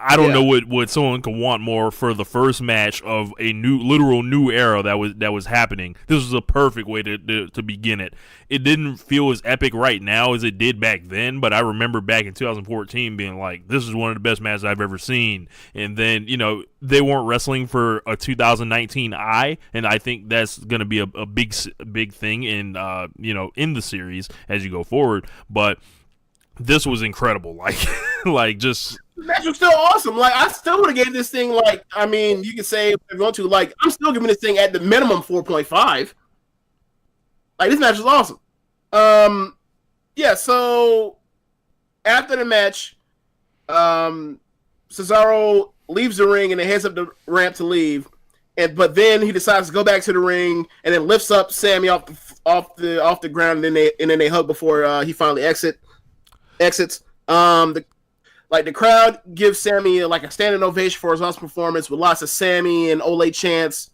I don't know what someone could want more for the first match of a literal new era that was happening. This was a perfect way to begin it. It didn't feel as epic right now as it did back then, but I remember back in 2014 being like, this is one of the best matches I've ever seen. And then, they weren't wrestling for a 2019 eye, and I think that's going to be a big thing in in the series as you go forward. But this was incredible. Like just the match was still awesome. Like, I still would have gave this thing, like, I mean, you can say if you want to, like, I'm still giving this thing at the minimum 4.5. Like, this match was awesome. Yeah, so after the match, Cesaro leaves the ring and then heads up the ramp to leave. But then he decides to go back to the ring and then lifts up Sammy off the ground, and then they hug before he finally exits. The crowd gives Sammy like a standing ovation for his awesome performance with lots of Sammy and Ole chants.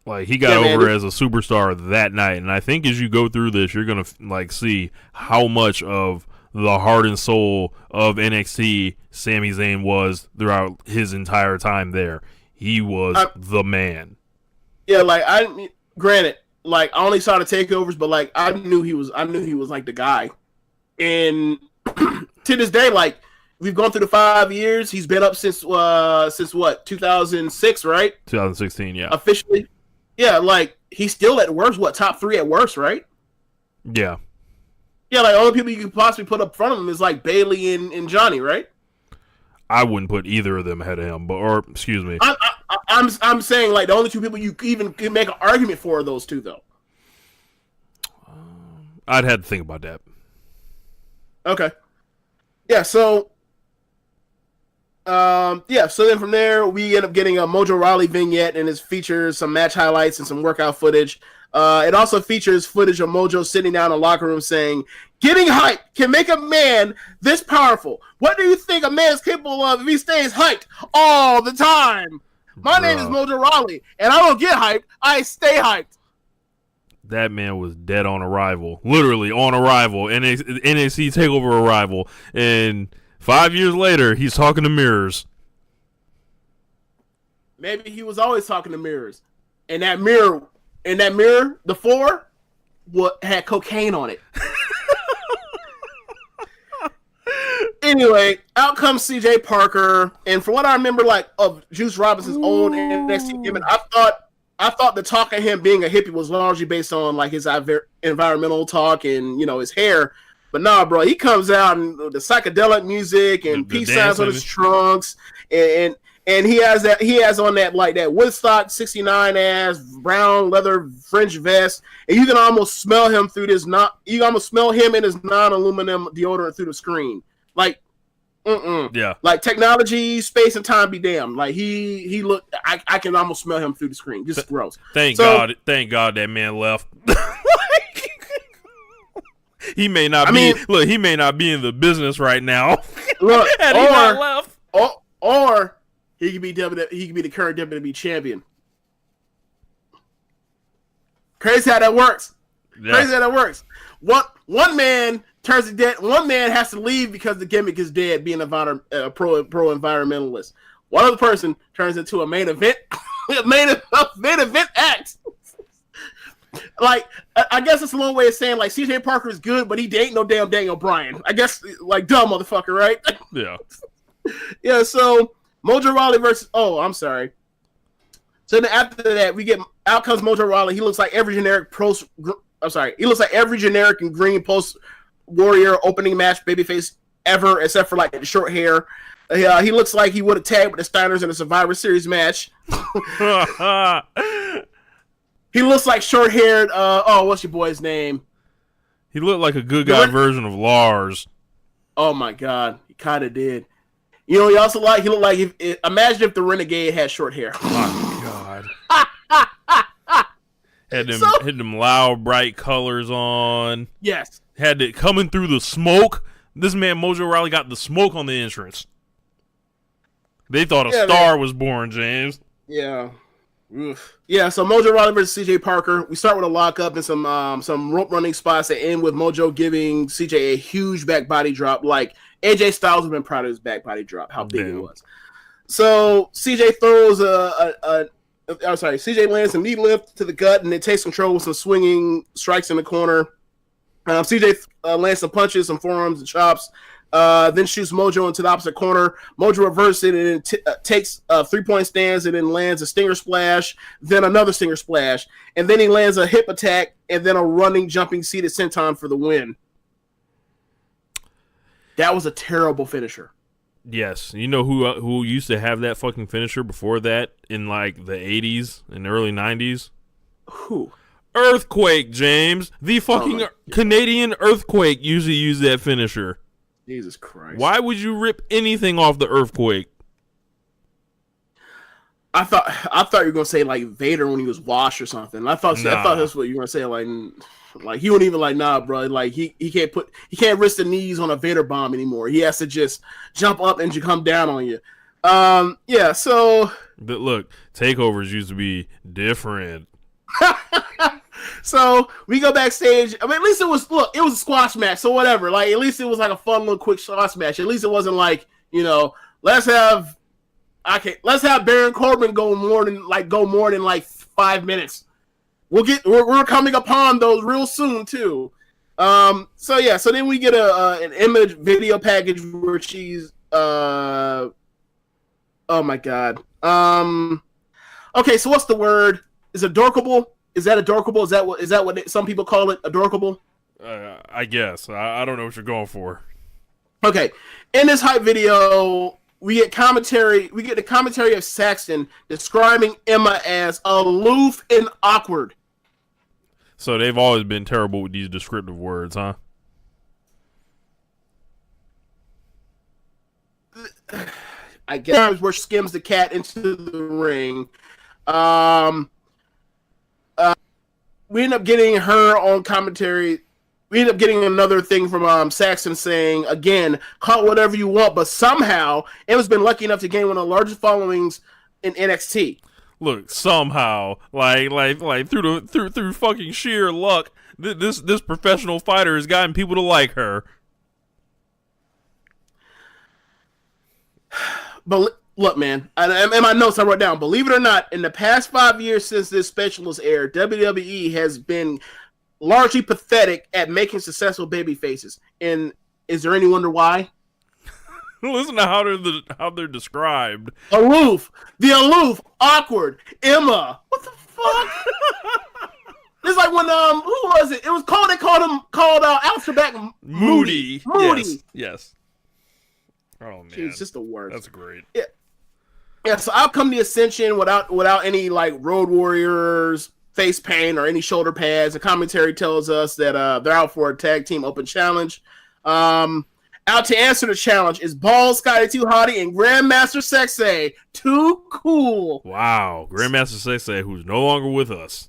Like, he got over as a superstar that night, and I think as you go through this, you're gonna see how much of the heart and soul of NXT Sami Zayn was throughout his entire time there. He was the man. Yeah, granted, I only saw the takeovers, but I knew he was like the guy, and to this day, we've gone through the 5 years. He's been up since what, 2006, right? 2016, yeah. Officially. Yeah, he's still at worst, top 3 at worst, right? Yeah. Yeah, only people you could possibly put up front of him is Bailey and Johnny, right? I wouldn't put either of them ahead of him, excuse me. I'm saying the only 2 people you even can make an argument for are those 2, though. I'd have to think about that. Okay. Yeah, so then from there we end up getting a Mojo Rawley vignette, and it features some match highlights and some workout footage. It also features footage of Mojo sitting down in the locker room saying, "Getting hyped can make a man this powerful. What do you think a man is capable of if he stays hyped all the time? My name is Mojo Rawley, and I don't get hyped. I stay hyped." That man was dead on arrival. Literally on arrival. NXT TakeOver arrival. And 5 years later, he's talking to mirrors. Maybe he was always talking to mirrors. And that mirror, the 4, had cocaine on it. Anyway, out comes CJ Parker. And from what I remember, of Juice Robinson's old NXT gimmick, I thought the talk of him being a hippie was largely based on his environmental talk and his hair, but nah, bro, he comes out and the psychedelic music and peace signs on his trunks, and he has on that Woodstock '69 ass brown leather French vest, and you can almost smell him through this in his non-aluminum deodorant through the screen, Yeah. Technology, space, and time be damned. He looked. I can almost smell him through the screen. Just gross. Thank God that man left. He may not he may not be in the business right now. Look, had he not left. Or he could be the current WWE champion. Crazy how that works. Yeah. Crazy how that works. One man turns dead. One man has to leave because the gimmick is dead, being a pro environmentalist. One other person turns into a main event act. I guess it's a long way of saying CJ Parker is good, but he ain't no damn Daniel Bryan. I guess dumb motherfucker, right? Yeah. Yeah. So Mojo Rawley versus. Oh, I'm sorry. So then after that, we get out comes Mojo Rawley. He looks like every generic He looks like every generic and green post Warrior opening match babyface ever, except for the short hair. He looks like he would have tagged with the Steiners in a Survivor Series match. He looks like short-haired. What's your boy's name? He looked like a good guy version of Lars. Oh my God, he kind of did. You know, he also he looked like imagine if the Renegade had short hair. Oh my god. Had them loud, bright colors on. Yes. Had it coming through the smoke. This man Mojo Rawley got the smoke on the entrance. They thought a star was born, James. Yeah. Oof. Yeah, so Mojo Rawley versus CJ Parker. We start with a lockup and some rope running spots that end with Mojo giving CJ a huge back body drop. Like AJ Styles would have been proud of his back body drop, how big it was. So CJ throws CJ lands a knee lift to the gut and then takes control with some swinging strikes in the corner. CJ lands some punches, some forearms and chops. Then shoots Mojo into the opposite corner. Mojo reverses it and takes a 3-point stance and then lands a stinger splash, then another stinger splash, and then he lands a hip attack and then a running, jumping seated senton for the win. That was a terrible finisher. Yes. You know who used to have that fucking finisher before that in like the 80s and early 90s? Who? Earthquake, James. The fucking Canadian Earthquake usually used that finisher. Jesus Christ. Why would you rip anything off the Earthquake? I thought you were gonna say like Vader when he was washed or something. I thought that's what you were gonna say. Like he wouldn't even like, nah, bro. Like he can't risk the knees on a Vader bomb anymore. He has to just jump up and come down on you. Yeah. So, but look, takeovers used to be different. So we go backstage. I mean, at least it was a squash match, so whatever. Like at least it was like a fun little quick squash match. At least it wasn't like, you know, let's have Baron Corbin go more than like 5 minutes. We're coming upon those real soon too. So then we get an image video package where she's oh my god. Okay, so what's the word? Is adorkable? Is that adorkable? Is that what some people call it? Adorkable? I guess. I don't know what you're going for. Okay. In this hype video, we get commentary. We get the commentary of Saxton describing Emma as aloof and awkward. So they've always been terrible with these descriptive words, huh? I guess where skims the cat into the ring. We end up getting her on commentary. We end up getting another thing from Saxton saying, again, call it whatever you want, but somehow Emma's been lucky enough to gain one of the largest followings in NXT. Look, somehow, like through fucking sheer luck, this professional fighter has gotten people to like her. But look, man, in my notes I wrote down, believe it or not, in the past 5 years since this special was aired, WWE has been largely pathetic at making successful baby faces. And is there any wonder why? Listen to how they're described. Aloof, awkward, Emma. What the fuck? It's like when who was it? It was called. They called Alistair Black Moody. Yes. Oh man, it's just the worst. That's great. Yeah. So out come the Ascension without any like Road Warriors face paint or any shoulder pads. The commentary tells us that they're out for a tag team open challenge. Out to answer the challenge is Bald Scotty Too Hottie and Grandmaster Sexay. Too cool. Wow, Grandmaster Sexay, who's no longer with us.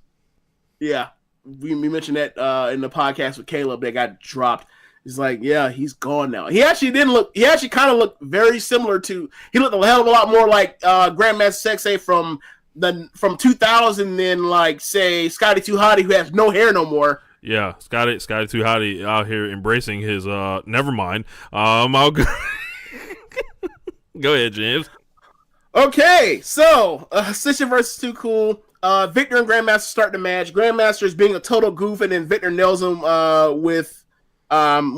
Yeah, we mentioned that in the podcast with Caleb that got dropped. He's like, yeah, he's gone now. He actually kind of looked very similar to. He looked a hell of a lot more like Grandmaster Sexay from 2000 than like say Scotty Too Hottie, who has no hair no more. Yeah, Scotty Too Hottie out here embracing his never mind. I'll go. Go ahead, James. Okay, so Ascension versus Too Cool. Victor and Grandmaster start the match. Grandmaster is being a total goof, and then Victor nails him with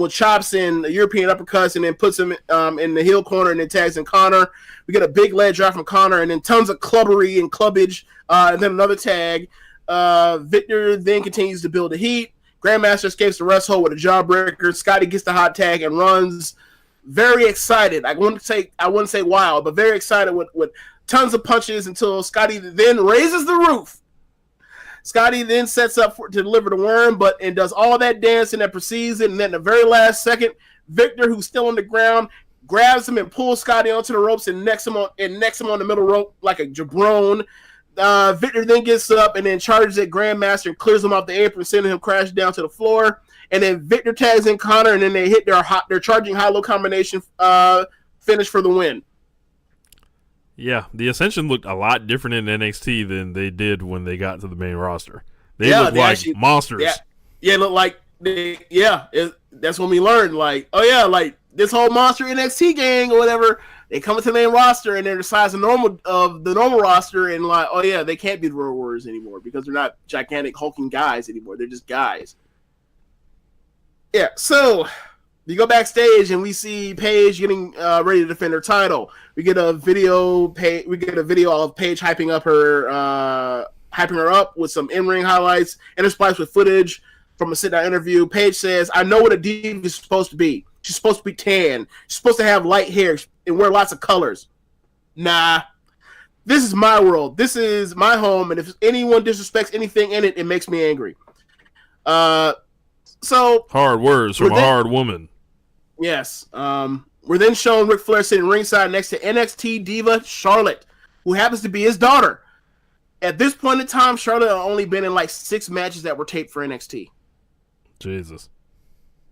chops and European uppercuts, and then puts him in the heel corner, and then tags in Connor. We get a big leg drop from Connor, and then tons of clubbery and clubbage, and then another tag. Victor then continues to build the heat. Grandmaster escapes the rest hold with a jawbreaker. Scotty gets the hot tag and runs. Very excited. I wouldn't say wild, but very excited with tons of punches until Scotty then raises the roof. Scotty then sets up to deliver the worm, and does all that dancing that precedes it. And then the very last second, Victor, who's still on the ground, grabs him and pulls Scotty onto the ropes and necks him on the middle rope like a jabron. Victor then gets up and then charges at Grandmaster and clears him off the apron, sending him crashing down to the floor. And then Victor tags in Connor, and then they hit their charging high-low combination finish for the win. Yeah, the Ascension looked a lot different in NXT than they did when they got to the main roster. They look like actually, monsters. Yeah, look like that's when we learned, like, oh yeah, like this whole monster NXT gang or whatever, they come into the main roster and they're the size of the normal roster, and like, oh yeah, they can't be the Road Warriors anymore because they're not gigantic hulking guys anymore. They're just guys. Yeah, so we go backstage and we see Paige getting ready to defend her title. We get a video of Paige hyping her up with some in-ring highlights, interspliced with footage from a sit-down interview. Paige says, "I know what a diva is supposed to be. She's supposed to be tan. She's supposed to have light hair and wear lots of colors. Nah, this is my world. This is my home, and if anyone disrespects anything in it, it makes me angry." So hard words from a hard woman. Yes. We're then shown Ric Flair sitting ringside next to NXT diva Charlotte, who happens to be his daughter. At this point in time, Charlotte had only been in like 6 matches that were taped for NXT. Jesus.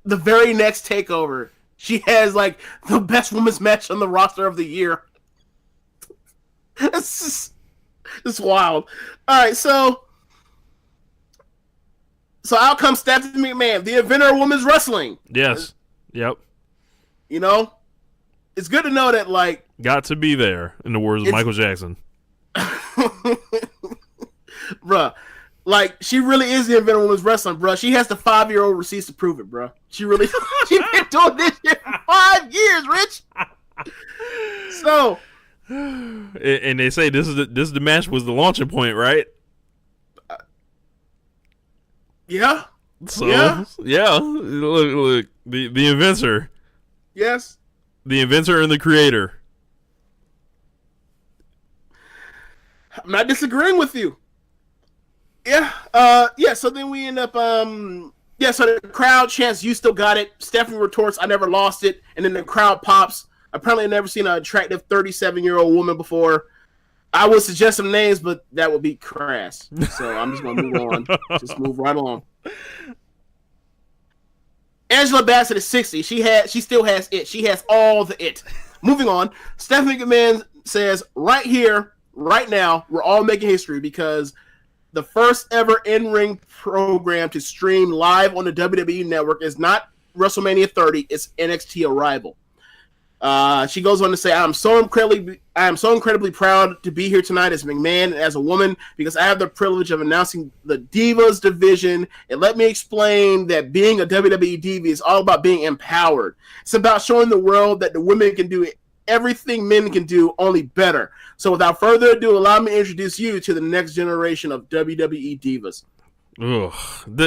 The very next takeover, she has like the best women's match on the roster of the year. It's wild. All right, so out comes Stephanie McMahon, the inventor of women's wrestling. Yes. Yep. You know, it's good to know that, like, got to be there, in the words of Michael Jackson. Bruh, like, she really is the inventor of women's wrestling, bruh. She has the 5-year-old receipts to prove it, bruh. She been doing this shit for 5 years, Rich. So, and they say this is the match was the launching point, right? Yeah. So yeah. Look, the inventor. Yes. The inventor and the creator. I'm not disagreeing with you. Yeah. So then we end up. So the crowd chants, "You still got it." Stephanie retorts, "I never lost it." And then the crowd pops. Apparently, I've never seen an attractive 37-year-old woman before. I would suggest some names, but that would be crass. So I'm just gonna move on. Just move right along. Angela Bassett is 60. She still has it. She has all the it. Moving on. Stephanie McMahon says, "Right here, right now, we're all making history because the first ever in-ring program to stream live on the WWE Network is not WrestleMania 30. It's NXT Arrival." She goes on to say, I am so incredibly proud to be here tonight as McMahon and as a woman because I have the privilege of announcing the Divas division. And let me explain that being a WWE Diva is all about being empowered. It's about showing the world that the women can do everything men can do, only better. So without further ado, allow me to introduce you to the next generation of WWE Divas. Ugh.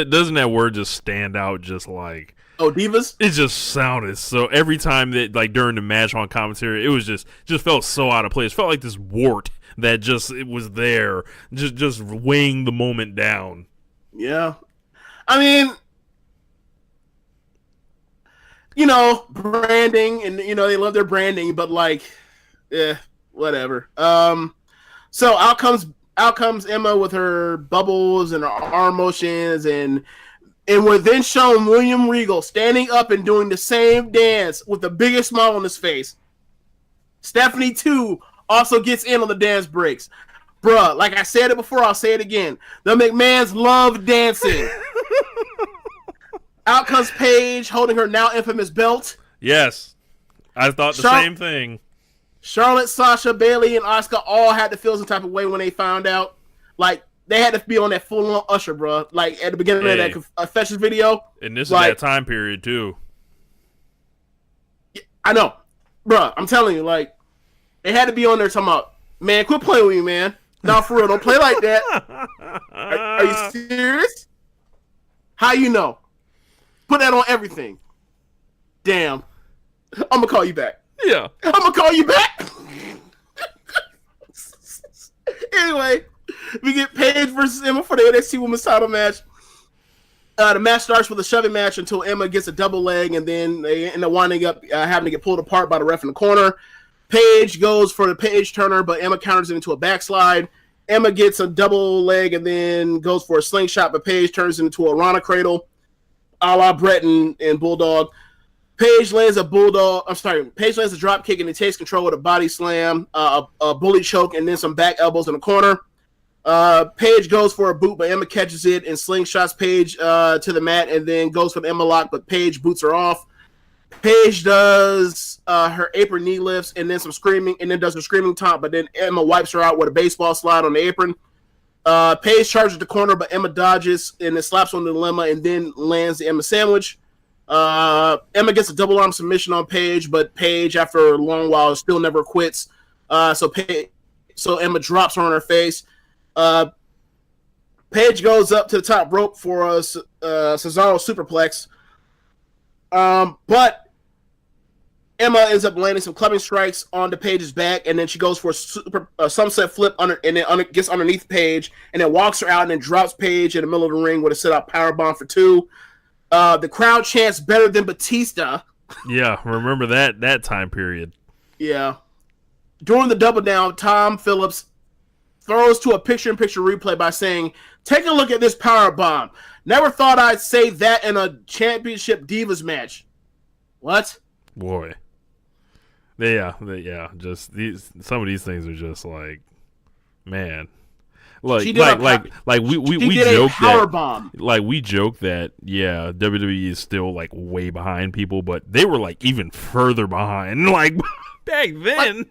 Doesn't that word just stand out just like... Oh, divas? It just sounded so. Every time that, like, during the match on commentary, it was just felt so out of place. It felt like this wart that it was there, just weighing the moment down. Yeah. I mean, you know, branding, and, you know, they love their branding, but, like, whatever. So out comes Emma with her bubbles and her arm motions, and we're then shown William Regal standing up and doing the same dance with the biggest smile on his face. Stephanie, too, also gets in on the dance breaks. Bruh, like I said it before, I'll say it again. The McMahons love dancing. Out comes Paige holding her now infamous belt. Yes. I thought the same thing. Charlotte, Sasha, Bayley, and Asuka all had to feel some type of way when they found out. Like, they had to be on that full-on Usher, bro. Like, at the beginning of that Confessions video. And this is that time period, too. I know. Bro, I'm telling you, like, they had to be on there talking about, man, quit playing with me, man. No, for real, don't play like that. Are you serious? How you know? Put that on everything. Damn. I'm going to call you back. Yeah. I'm going to call you back. Anyway, we get Paige versus Emma for the NXT Women's title match. The match starts with a shoving match until Emma gets a double leg, and then they end up winding up having to get pulled apart by the ref in the corner. Paige goes for the Paige Turner, but Emma counters it into a backslide. Emma gets a double leg and then goes for a slingshot, but Paige turns it into a Ronda cradle, a la Brett and Bulldog. Paige lands a drop kick and he takes control with a body slam, a bully choke, and then some back elbows in the corner. Paige goes for a boot, but Emma catches it and slingshots Paige to the mat, and then goes for the Emma lock, but Paige boots her off. Paige does her apron knee lifts and then some screaming, and then does a screaming taunt, but then Emma wipes her out with a baseball slide on the apron. Paige charges the corner, but Emma dodges and then slaps on the dilemma and then lands the Emma sandwich. Emma gets a double arm submission on Paige, but Paige, after a long while, still never quits. So Emma drops her on her face. Paige goes up to the top rope for a Cesaro superplex. But Emma ends up landing some clubbing strikes onto Paige's back, and then she goes for a sunset flip gets underneath Paige, and then walks her out and then drops Paige in the middle of the ring with a sit-out powerbomb for 2. The crowd chants better than Batista. Yeah, remember that time period. Yeah. During the double down, Tom Phillips throws to a picture-in-picture replay by saying, "Take a look at this powerbomb. Never thought I'd say that in a championship Divas match." What? Boy. Yeah. Just some of these things are just like, man. We joke that WWE is still like way behind people, but they were like even further behind like back then.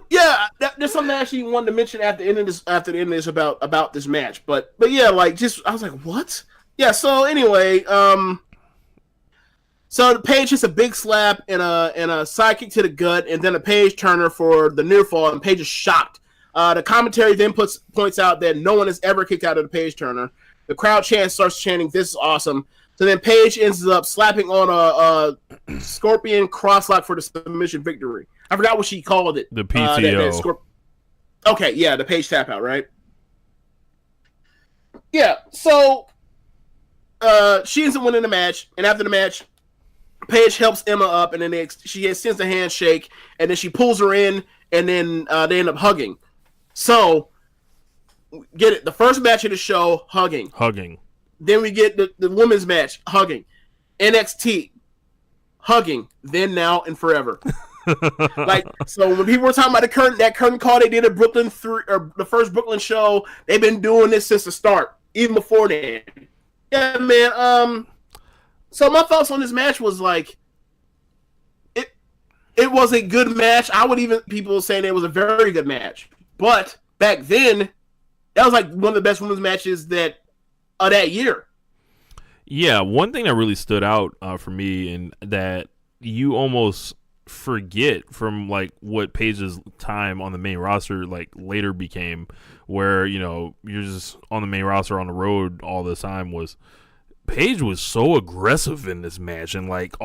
Yeah, there's something I actually wanted to mention at the end of this about this match, but yeah, I was like, what? Yeah. So anyway, so Paige hits a big slap and a side kick to the gut, and then a Paige Turner for the near fall, and Paige is shocked. The commentary then points out that no one has ever kicked out of the Paige Turner. The crowd starts chanting, "This is awesome." So then Paige ends up slapping on a scorpion crosslock for the submission victory. I forgot what she called it. The PTO. Okay, yeah, the Paige tap out, right? Yeah, so she ends up winning the match, and after the match, Paige helps Emma up, and then she sends a handshake, and then she pulls her in, and then they end up hugging. So, get it. The first match of the show, hugging. Then we get the women's match, hugging. NXT, hugging. Then, now, and forever. So when people were talking about that curtain call they did at Brooklyn the first Brooklyn show, they've been doing this since the start, even before then. Yeah, man. So my thoughts on this match was like, it was a good match. I would even people saying it was a very good match. But back then, that was like one of the best women's matches that year. Yeah, one thing that really stood out for me, and that you almost forget from like what Paige's time on the main roster like later became, where you're just on the main roster on the road all the time, was Paige was so aggressive in this match, and like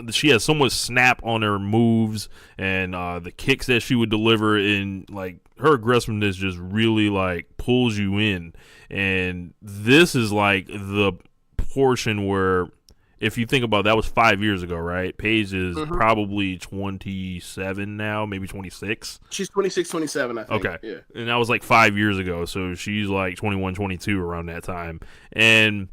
she has so much snap on her moves and the kicks that she would deliver, and like her aggressiveness just really like pulls you in. And this is like the portion where, if you think about that, was 5 years ago, right? Paige is probably 27 now, maybe 26. She's 26, 27, I think. Okay. Yeah. And that was like 5 years ago, so she's like 21, 22 around that time. And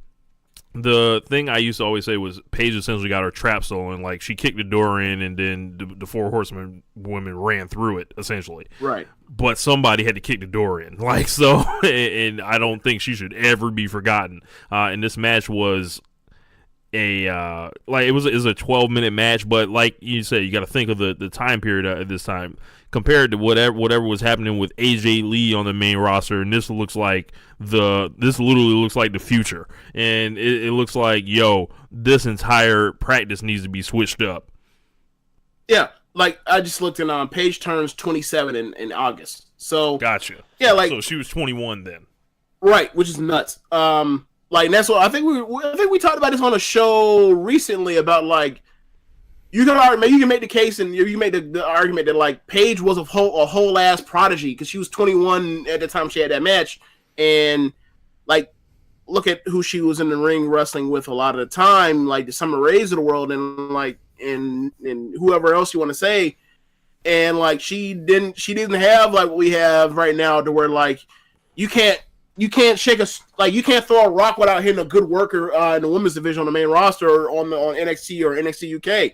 the thing I used to always say was Paige essentially got her trap stolen. Like, she kicked the door in, and then the Four Horsemen women ran through it, essentially. Right. But somebody had to kick the door in. Like, so, and I don't think she should ever be forgotten. And this match was it was a 12-minute match, but like you said, you got to think of the time period at this time compared to whatever was happening with AJ Lee on the main roster, and this literally looks like the future, and it looks like this entire practice needs to be switched up. Yeah, like I just looked in Paige turns 27 in August, so gotcha. Yeah, so she was 21 then, right? Which is nuts. Like that's what I think we talked about this on a show recently about like you can make the case, and you made the argument that like Paige was a whole ass prodigy because she was 21 at the time she had that match, and like look at who she was in the ring wrestling with a lot of the time, like the Summer Raes of the world, and like and whoever else you want to say, and like she didn't have like what we have right now, to where like you can't shake you can't throw a rock without hitting a good worker in the women's division on the main roster or on NXT or NXT UK.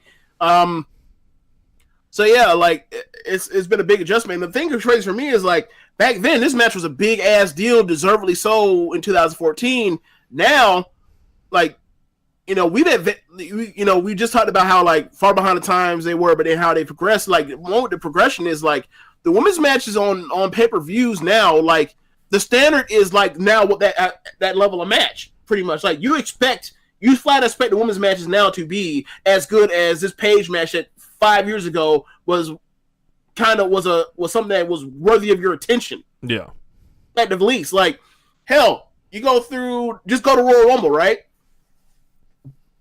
So yeah, like it's been a big adjustment. And the thing that crazy for me is like back then this match was a big ass deal, deservedly so in 2014. Now, like we just talked about how like far behind the times they were, but then how they progressed. Like the progression is like the women's matches on pay-per-views now, like the standard is like now what that level of match pretty much. Like you flat expect the women's matches now to be as good as this Page match that 5 years ago was something that was worthy of your attention. Yeah. At the least, like hell, you go to Royal Rumble, right?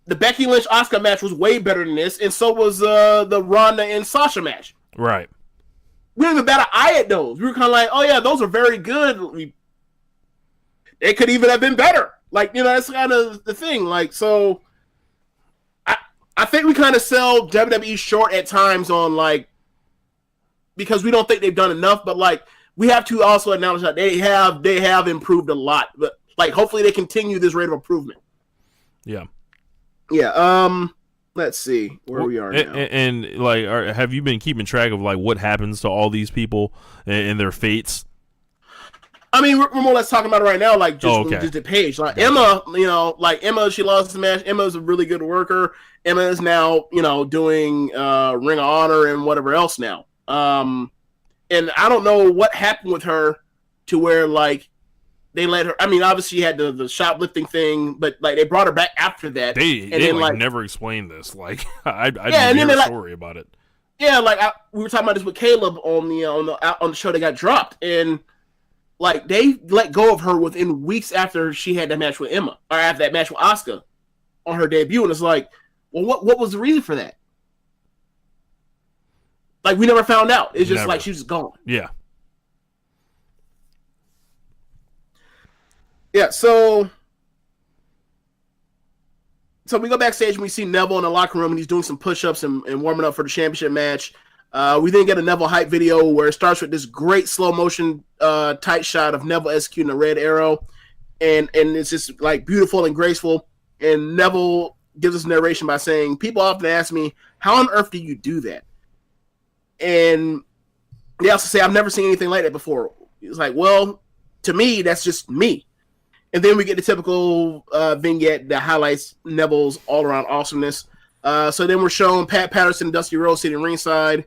The Becky Lynch Asuka match was way better than this, and so was the Ronda and Sasha match. Right. We didn't even bat an eye at those. We were kind of like, oh yeah, those are very good. They could even have been better. Like, that's kind of the thing. Like, so I think we kind of sell WWE short at times on like, because we don't think they've done enough, but like we have to also acknowledge that they have improved a lot. But like hopefully they continue this rate of improvement. Yeah. Yeah. Let's see where we are now. And like, have you been keeping track of like what happens to all these people and their fates? I mean, we're more or less talking about it right now, like just the Page. Like Emma, Emma, she lost the match. Emma's a really good worker. Emma is now, doing Ring of Honor and whatever else now. And I don't know what happened with her to where like they let her. I mean, obviously she had the shoplifting thing, but like they brought her back after that. They never explained this. Like I and then hear a story about it. Yeah, like we were talking about this with Caleb on the show that got dropped, and like they let go of her within weeks after she had that match with Emma, or after that match with Asuka on her debut, and it's like, well, what was the reason for that? Like we never found out. It's just like she was gone. Yeah. Yeah, so we go backstage and we see Neville in the locker room and he's doing some push-ups and warming up for the championship match. We then get a Neville hype video where it starts with this great slow motion tight shot of Neville executing a red arrow, and it's just like beautiful and graceful. And Neville gives us narration by saying, "People often ask me, how on earth do you do that?" And they also say, "I've never seen anything like that before." It's like, well, to me, that's just me. And then we get the typical vignette that highlights Neville's all-around awesomeness. So then we're shown Pat Patterson and Dusty Rhodes sitting ringside.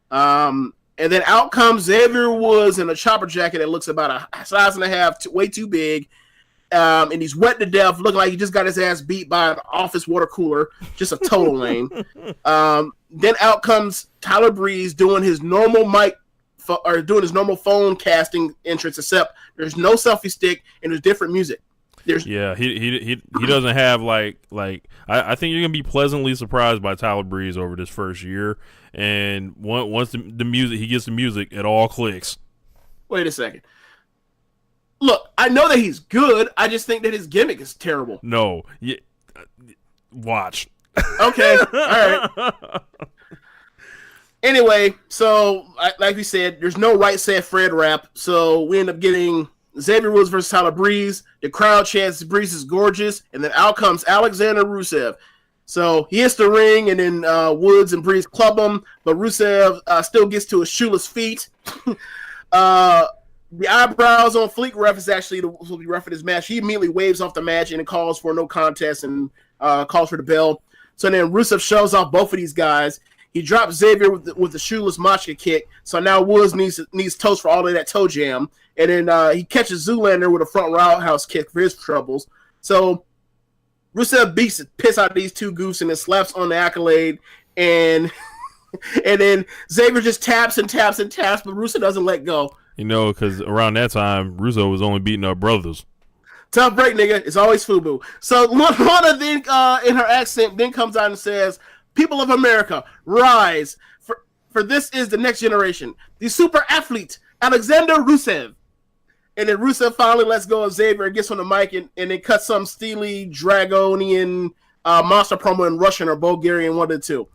And then out comes Xavier Woods in a chopper jacket that looks about a size and a half, way too big. And he's wet to death, looking like he just got his ass beat by an office water cooler. Just a total lame. Then out comes Tyler Breeze doing his normal phone casting entrance, except there's no selfie stick and there's different music. He doesn't have like I think you're gonna be pleasantly surprised by Tyler Breeze over this first year, and once the music, he gets the music, it all clicks. Wait a second. Look, I know that he's good. I just think that his gimmick is terrible. No, watch. Okay, all right. Anyway, so like we said, there's no Right Said Fred rap, so we end up getting Xavier Woods versus Tyler Breeze. The crowd chants Breeze is gorgeous, and then out comes Alexander Rusev. So he hits the ring, and then Woods and Breeze club him, but Rusev still gets to his shoeless feet. The eyebrows on fleek ref is actually the ref of this match. He immediately waves off the match, and it calls for no contest and calls for the bell. So then Rusev shoves off both of these guys. He drops Xavier with the shoeless Machka kick. So now Woods needs toast for all of that toe jam. And then he catches Zoolander with a front roundhouse kick for his troubles. So Rusev beats the piss out of these two goofs and then slaps on the accolade. And then Xavier just taps and taps and taps, but Rusev doesn't let go. Because around that time, Russo was only beating up brothers. Tough break, nigga. It's always FUBU. So Ronda then, in her accent, then comes out and says, "People of America, rise, for this is the next generation. The super athlete, Alexander Rusev." And then Rusev finally lets go of Xavier and gets on the mic and then cuts some steely Dragonian monster promo in Russian or Bulgarian, one of the two.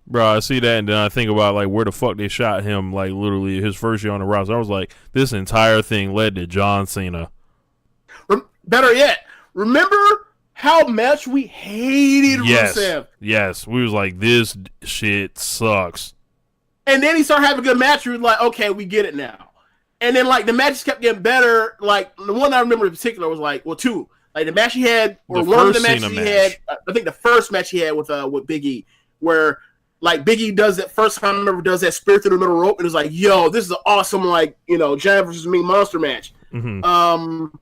Bro, I see that, and then I think about like where the fuck they shot him. Like literally, his first year on the roster, I was like, this entire thing led to John Cena. Better yet, remember how much we hated Rusev? Yes, we was like, this shit sucks. And then he started having a good match. We were like, okay, we get it now. And then like the matches kept getting better. Like the one I remember in particular was like, well, two. Like the match he had, or one of the matches he had. I think the first match he had with Big E, where like Big E does that first time I remember does that spear through the middle rope, and it's like, yo, this is an awesome like Giant versus Me monster match. Mm-hmm.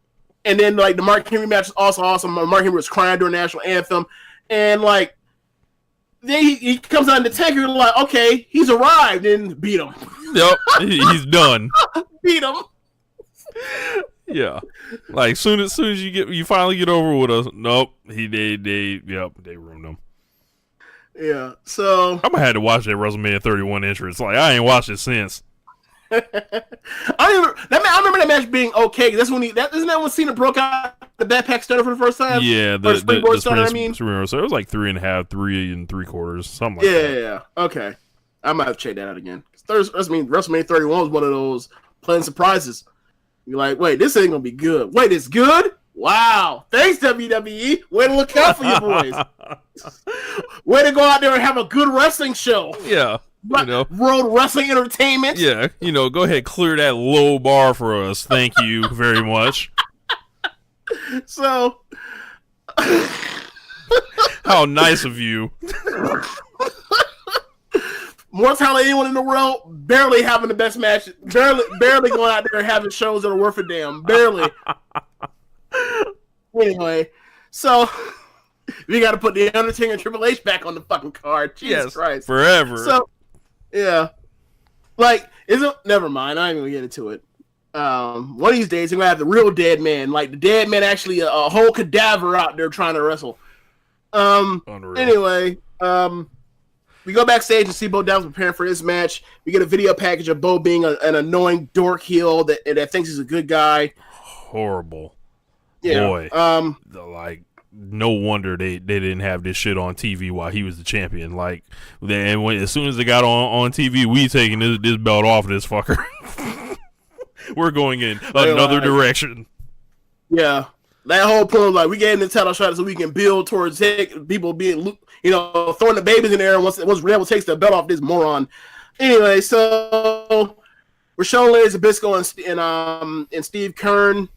And then like the Mark Henry match is also awesome. Mark Henry was crying during the national anthem, and like then he comes out in the tank, and you're like, okay, he's arrived, and beat him. Yep, he's done. Beat him. Yeah, like soon as you finally get over with us. Nope, they ruined him. Yeah, so I'm gonna have to watch that WrestleMania 31 entrance. Like I ain't watched it since. I remember that match being okay. That's when isn't that when Cena broke out the backpack stunner for the first time? Yeah, the springboard stunner. So it was like 3.5, 3 3/4, something like that. Yeah. Okay, I might have to check that out again. WrestleMania 31 was one of those pleasant surprises. You're like, wait, this ain't gonna be good. Wait, it's good? Wow. Thanks, WWE. Way to look out for your boys. Way to go out there and have a good wrestling show. Yeah. World Wrestling Entertainment. Yeah. Go ahead, clear that low bar for us. Thank you very much. So. How nice of you. More talent than anyone in the world, barely having the best match, barely going out there and having shows that are worth a damn. Barely. Anyway, so we got to put the Undertaker and Triple H back on the fucking card. Jesus Christ. Forever. So, yeah. Like, never mind. I'm not even going to get into it. One of these days, we're going to have the real dead man. Like, the dead man actually a whole cadaver out there trying to wrestle. Unreal. Anyway, we go backstage and see Bo Dallas preparing for this match. We get a video package of Bo being an annoying dork heel that thinks he's a good guy. Horrible. Yeah. Boy. Like, no wonder they didn't have this shit on TV while he was the champion. Like, as soon as they got on TV, we taking this belt off this fucker. We're going in another direction. Yeah. That whole point was like, we gave him the title shot so we can build towards people being, throwing the babies in there. And once Rebel takes the belt off this moron. Anyway, so we're showing Larry Zbyszko and Steve Keirn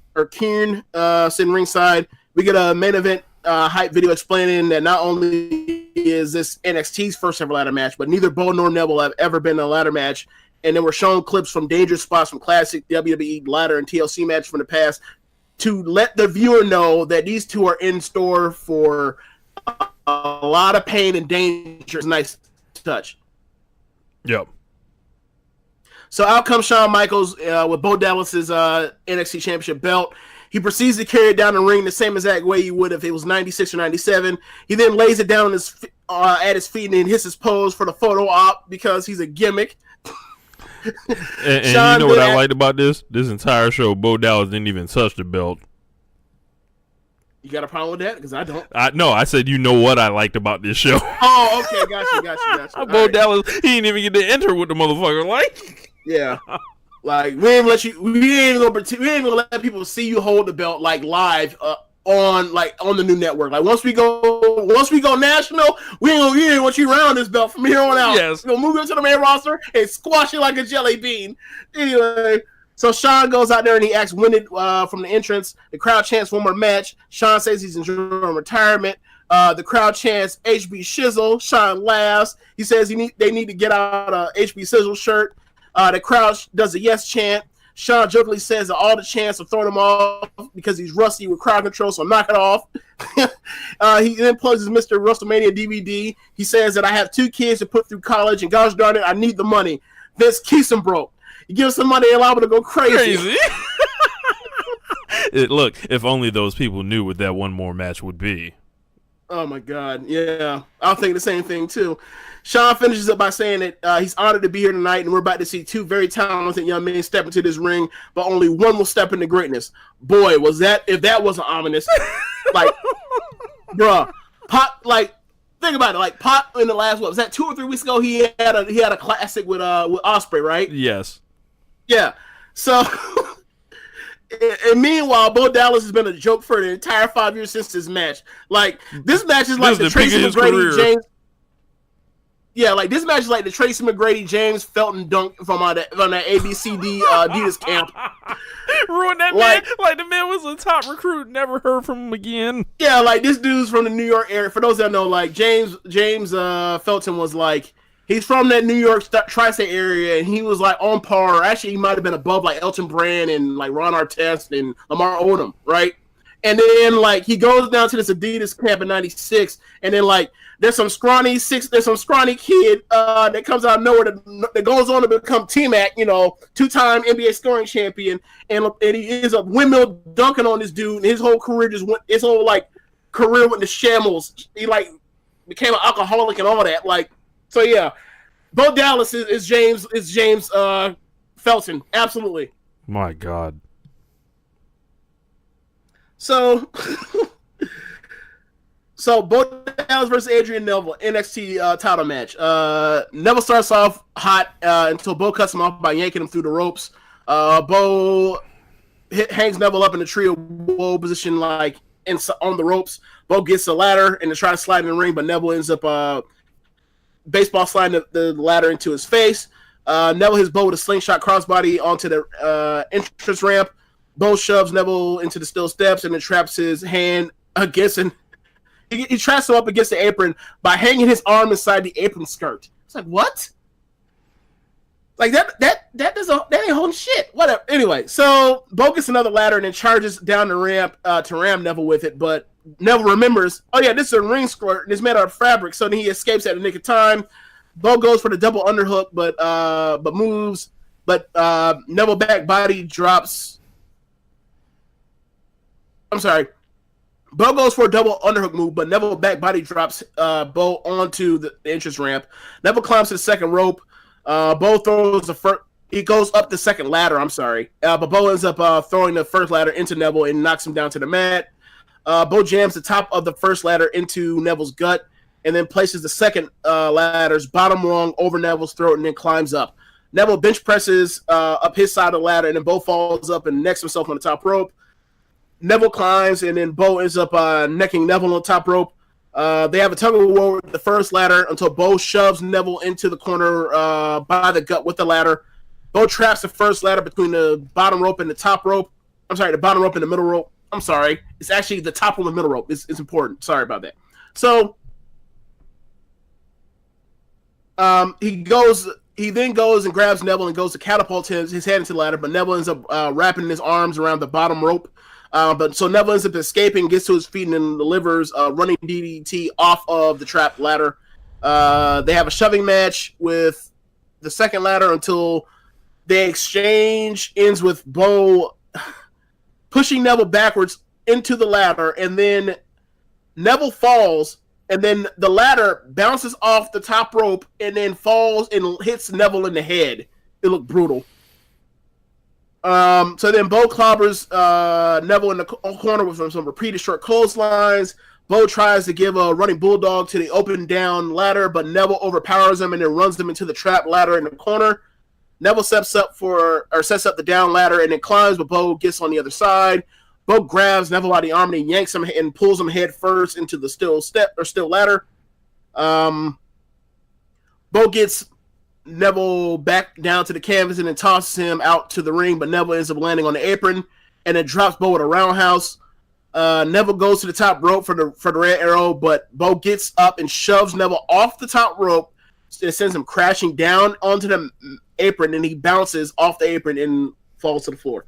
sitting ringside. We get a main event hype video explaining that not only is this NXT's first ever ladder match, but neither Bo nor Neville have ever been in a ladder match. And then we're showing clips from dangerous spots from classic WWE ladder and TLC matches from the past to let the viewer know that these two are in store for a lot of pain and danger. It's a nice touch. Yep. So out comes Shawn Michaels with Bo Dallas's NXT Championship belt. He proceeds to carry it down the ring the same exact way he would if it was 96 or 97. He then lays it down at his feet and then hits his pose for the photo op because he's a gimmick. and you know what I liked about this entire show? Bo Dallas didn't even touch the belt. You got a problem with that? Because I don't. No, I said you know what I liked about this show. Oh, okay, gotcha. Bo Dallas, he didn't even get to enter with the motherfucker. Like, yeah, like we ain't gonna let people see you hold the belt like live on the new network. Like once we go national, we ain't want you around this belt from here on out. Yes, we're gonna move it to the main roster and squash it like a jelly bean. Anyway. So Sean goes out there and he acts winded from the entrance. The crowd chants one more match. Sean says he's enjoying retirement. The crowd chants HB Shizzle. Sean laughs. He says they need to get out a HB Sizzle shirt. The crowd does a yes chant. Sean jokingly says that all the chants are throwing him off because he's rusty with crowd control, so knock it off. He then plugs his Mr. WrestleMania DVD. He says that I have 2 kids to put through college, and gosh darn it, I need the money. Vince keeps them broke. You give some money, allow them to go crazy. Look, if only those people knew what that one more match would be. Oh my God, yeah, I'll think the same thing too. Sean finishes up by saying that he's honored to be here tonight, and we're about to see two very talented young men step into this ring, but only one will step into greatness. Boy, if that wasn't ominous, like, bruh, Pop, like, think about it, like Pop in the last, what was that, 2 or 3 weeks ago? He had a classic with Ospreay, right? Yes. Yeah. So. And meanwhile, Bo Dallas has been a joke for the entire 5 years since this match. Like, this match is like the Tracy McGrady James. Yeah, like this match is like the Tracy McGrady James Felton dunk from that ABCD Adidas camp. Ruined that man. Like the man was a top recruit. Never heard from him again. Yeah, like this dude's from the New York area. For those that know, like James Felton was like. He's from that New York tri-state area, and he was like on par. Actually, he might have been above like Elton Brand and like Ron Artest and Lamar Odom, right? And then like he goes down to this Adidas camp in '96, and then like there's some scrawny kid that comes out of nowhere that goes on to become T-Mac, 2-time NBA scoring champion, and he is a windmill dunking on this dude. And his whole career career went to shambles. He like became an alcoholic and all that, like. So yeah, Bo Dallas is James Felton, absolutely. My God. So Bo Dallas versus Adrian Neville, NXT title match. Neville starts off hot until Bo cuts him off by yanking him through the ropes. Bo hangs Neville up in the trio woe position, like on the ropes. Bo gets the ladder and to try to slide in the ring, but Neville ends up. Baseball sliding the ladder into his face. Neville hits Bo with a slingshot crossbody onto the entrance ramp. Bo shoves Neville into the steel steps and then traps his hand against and he traps him up against the apron by hanging his arm inside the apron skirt. It's like, what? Like that ain't holding shit. Whatever. Anyway, so Bo gets another ladder and then charges down the ramp to ram Neville with it, but Neville remembers, oh yeah, this is a ring skirt and it's made out of fabric, so then he escapes at the nick of time. Bo goes for the double underhook, but moves, but Neville back body drops. I'm sorry. Bo goes for a double underhook move, but Neville back body drops Bo onto the entrance ramp. Neville climbs to the second rope. Bo throws the first. He goes up the second ladder. I'm sorry, but Bo ends up throwing the first ladder into Neville and knocks him down to the mat. Bo jams the top of the first ladder into Neville's gut and then places the second ladder's bottom rung over Neville's throat and then climbs up. Neville bench presses up his side of the ladder and then Bo falls up and necks himself on the top rope. Neville climbs and then Bo ends up necking Neville on the top rope. They have a tug of war with the first ladder until Bo shoves Neville into the corner by the gut with the ladder. Bo traps the first ladder between the bottom rope and the top rope. I'm sorry, the bottom rope and the middle rope. I'm sorry. It's actually the top rope and the middle rope. It's important. Sorry about that. So he then goes and grabs Neville and goes to catapult his head into the ladder, but Neville ends up wrapping his arms around the bottom rope. So Neville ends up escaping, gets to his feet, and then delivers a running DDT off of the trap ladder. They have a shoving match with the second ladder until the exchange ends with Bo pushing Neville backwards into the ladder, and then Neville falls, and then the ladder bounces off the top rope and then falls and hits Neville in the head. It looked brutal. So then Bo clobbers Neville in the corner with some repeated short clotheslines. Bo tries to give a running bulldog to the open down ladder, but Neville overpowers him and then runs them into the trap ladder in the corner. Neville sets up the down ladder and then climbs, but Bo gets on the other side. Bo grabs Neville out of the arm and yanks him and pulls him head first into the steel ladder. Bo gets Neville back down to the canvas and then tosses him out to the ring, but Neville ends up landing on the apron and then drops Bo with a roundhouse. Neville goes to the top rope for the red arrow, but Bo gets up and shoves Neville off the top rope. It sends him crashing down onto the apron, and he bounces off the apron and falls to the floor.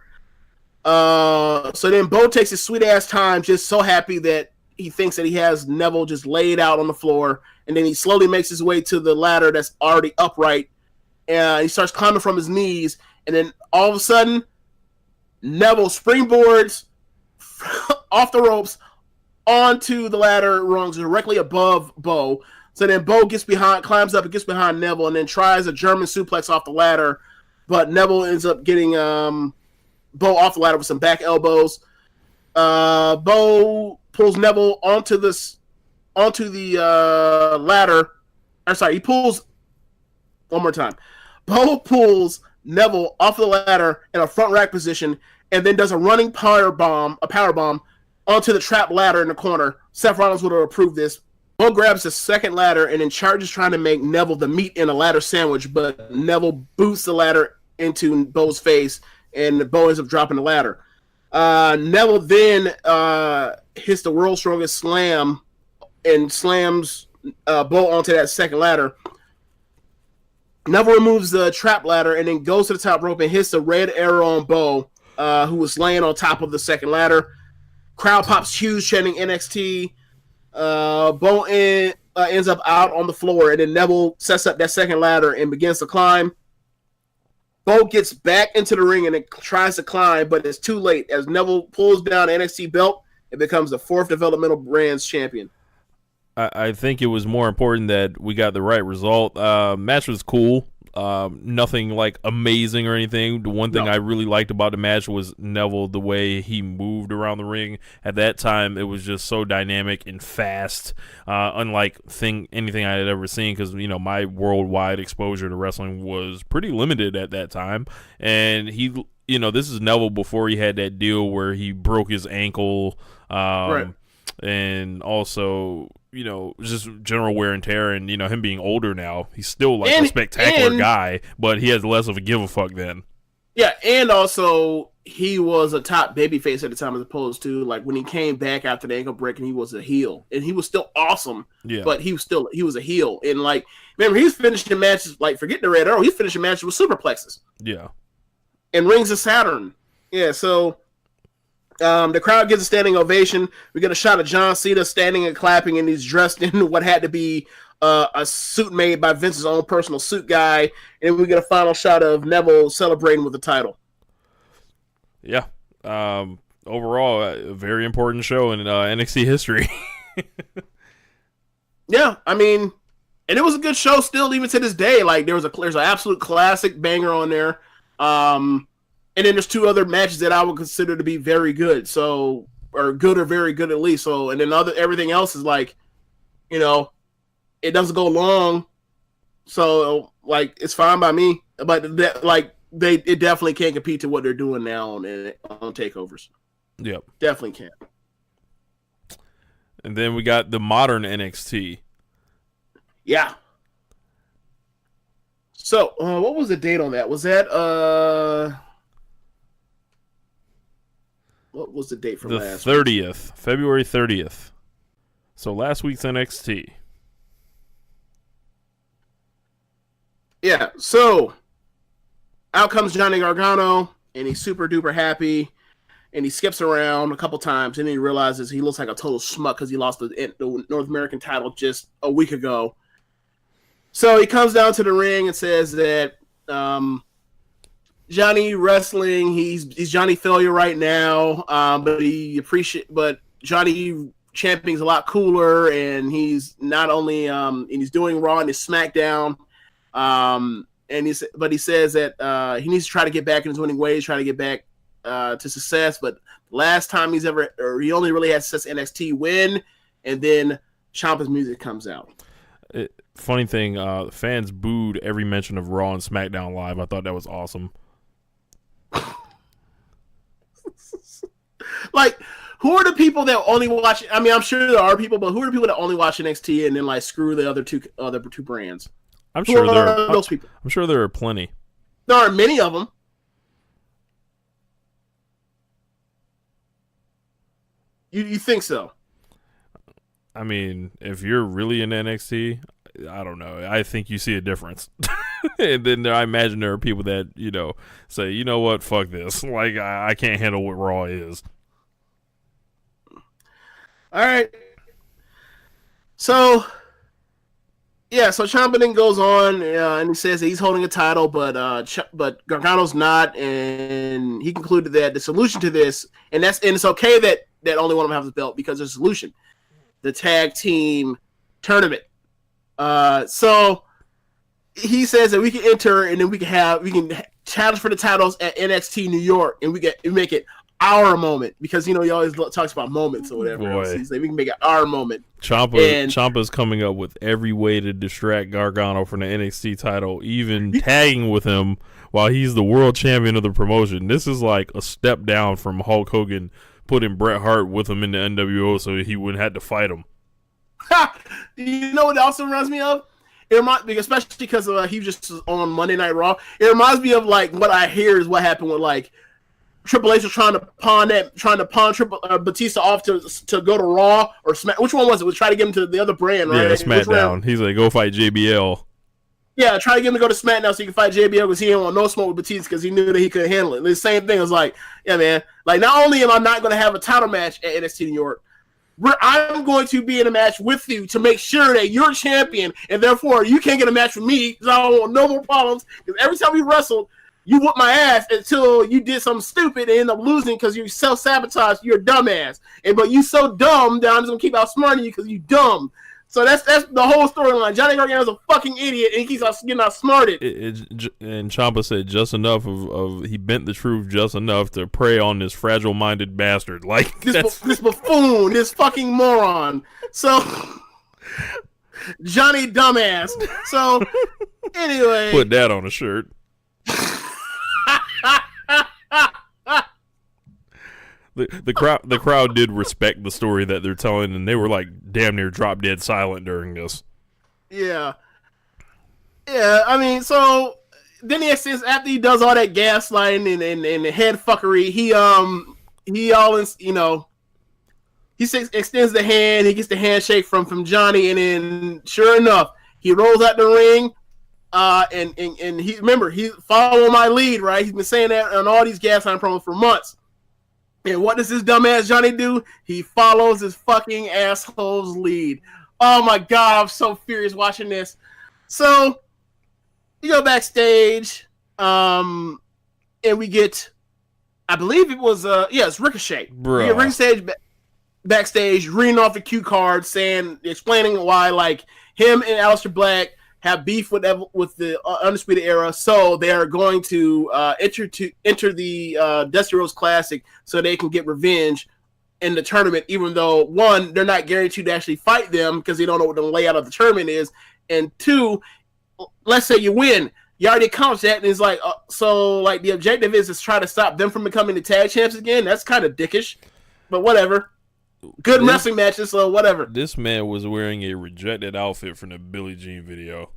So then Bo takes his sweet ass time, just so happy that he thinks that he has Neville just laid out on the floor, and then he slowly makes his way to the ladder that's already upright, and he starts climbing from his knees, and then all of a sudden, Neville springboards off the ropes onto the ladder rungs directly above Bo. So then Bo climbs up and gets behind Neville, and then tries a German suplex off the ladder, but Neville ends up getting Bo off the ladder with some back elbows. Bo pulls Neville onto the ladder. I'm sorry, he pulls one more time. Bo pulls Neville off the ladder in a front rack position, and then does a running power bomb onto the trap ladder in the corner. Seth Rollins would have approved this. Bo grabs the second ladder and then charges trying to make Neville the meat in a ladder sandwich, but Neville boots the ladder into Bo's face, and Bo ends up dropping the ladder. Neville then hits the world's strongest slam and slams Bo onto that second ladder. Neville removes the trap ladder and then goes to the top rope and hits the red arrow on Bo, who was laying on top of the second ladder. Crowd pops huge, chanting NXT. Bo ends up out on the floor, and then Neville sets up that second ladder and begins to climb. Bo gets back into the ring and it tries to climb, but it's too late. As Neville pulls down the NXT belt, it becomes the 4th developmental brands champion. I think it was more important that we got the right result. Match was cool. Nothing like amazing or anything. The one thing I really liked about the match was Neville, the way he moved around the ring. At that time, it was just so dynamic and fast, unlike anything I had ever seen, because my worldwide exposure to wrestling was pretty limited at that time. And he, this is Neville before he had that deal where he broke his ankle, right. And also, just general wear and tear, and him being older now, he's still like a spectacular guy, but he has less of a give a fuck then. Yeah, and also he was a top babyface at the time, as opposed to like when he came back after the ankle break and he was a heel, and he was still awesome. Yeah, but he was a heel, and like remember he's finishing matches like forget the Red Arrow, he's finishing matches with superplexes. Yeah, and Rings of Saturn. Yeah, so. The crowd gets a standing ovation. We get a shot of John Cena standing and clapping, and he's dressed in what had to be a suit made by Vince's own personal suit guy. And we get a final shot of Neville celebrating with the title. Yeah. Overall, a very important show in NXT history. Yeah, I mean, and it was a good show still, even to this day. Like there's an absolute classic banger on there. And then there's 2 other matches that I would consider to be very good, or good or very good at least. So, and then everything else is like, it doesn't go long, so like it's fine by me. But it definitely can't compete to what they're doing now on takeovers. Yep, definitely can't. And then we got the modern NXT. Yeah. So, what was the date on that? Was that what was the date for last week? The 30th, February 30th. So last week's NXT. Yeah, so out comes Johnny Gargano, and he's super duper happy, and he skips around a couple times, and then he realizes he looks like a total schmuck because he lost the North American title just a week ago. So he comes down to the ring and says that Johnny wrestling, he's Johnny Failure right now, but Johnny champion's a lot cooler, and he's not only and he's doing Raw and his SmackDown, and he says that he needs to try to get back in his winning ways, try to get back to success. But last time he only really had success NXT win, and then Ciampa's music comes out. Funny thing, fans booed every mention of Raw and SmackDown Live. I thought that was awesome. Like, who are the people that only watch? I mean, I'm sure there are people, but who are the people that only watch NXT and then like screw the other two brands? I'm sure there are those people. I'm sure there are plenty. There are many of them. You think so? I mean, if you're really in NXT, I don't know. I think you see a difference. And then I imagine there are people that, say, you know what, fuck this. Like, I can't handle what Raw is. All right. So Ciampa then goes on and he says that he's holding a title, but Gargano's not, and he concluded that the solution to this, and it's okay that that only one of them has the belt because there's a solution. The tag team tournament. So he says that we can enter and then we can challenge for the titles at NXT New York, and we make it our moment because he always talks about moments or whatever. Else. He's like, we can make it our moment. Ciampa's coming up with every way to distract Gargano from the NXT title, even tagging with him while he's the world champion of the promotion. This is like a step down from Hulk Hogan putting Bret Hart with him in the NWO so he wouldn't have to fight him. You know what it also reminds me of? Especially because he was just on Monday Night Raw. It reminds me of like what I hear is what happened with like Triple H was trying to pawn Batista off to go to Raw or Smack. Which one was it? Was try to get him to the other brand, right? Yeah, SmackDown. He's like, go fight JBL. Yeah, try to get him to go to SmackDown so he can fight JBL because he didn't want no smoke with Batista because he knew that he couldn't handle it. And the same thing was like, yeah, man. Like, not only am I not going to have a title match at NXT New York, I'm going to be in a match with you to make sure that you're champion, and therefore you can't get a match with me because I don't want no more problems. Because every time we wrestled, you whooped my ass until you did something stupid and end up losing because you self-sabotage. You're a dumbass. But you so dumb that I'm just going to keep outsmarting you because you dumb. So that's the whole storyline. Johnny Gargano's a fucking idiot and he keeps getting outsmarted. And Ciampa said just enough of he bent the truth just enough to prey on this fragile-minded bastard. Like this buffoon, this fucking moron. So Johnny dumbass. So anyway, put that on a shirt. The crowd did respect the story that they're telling, and they were like damn near drop dead silent during this. Yeah. I mean, so then he extends after he does all that gaslighting and the head fuckery. He extends the hand. He gets the handshake from Johnny, and then sure enough, he rolls out the ring. And he followed my lead, right? He's been saying that on all these gaslighting promos for months. And what does this dumbass Johnny do? He follows his fucking asshole's lead. Oh my god, I'm so furious watching this. So you go backstage, and we get, I believe it was it's Ricochet. Bruh. We get Ricochet backstage reading off the cue card, explaining why like him and Aleister Black have beef with the Undisputed Era, so they are going to enter the Dusty Rhodes Classic so they can get revenge in the tournament, even though, one, they're not guaranteed to actually fight them because they don't know what the layout of the tournament is, and two, let's say you win, you already accomplished that, and it's like, so like the objective is to try to stop them from becoming the tag champs again. That's kind of dickish, but whatever. Good wrestling matches, so whatever. This man was wearing a rejected outfit from the Billie Jean video.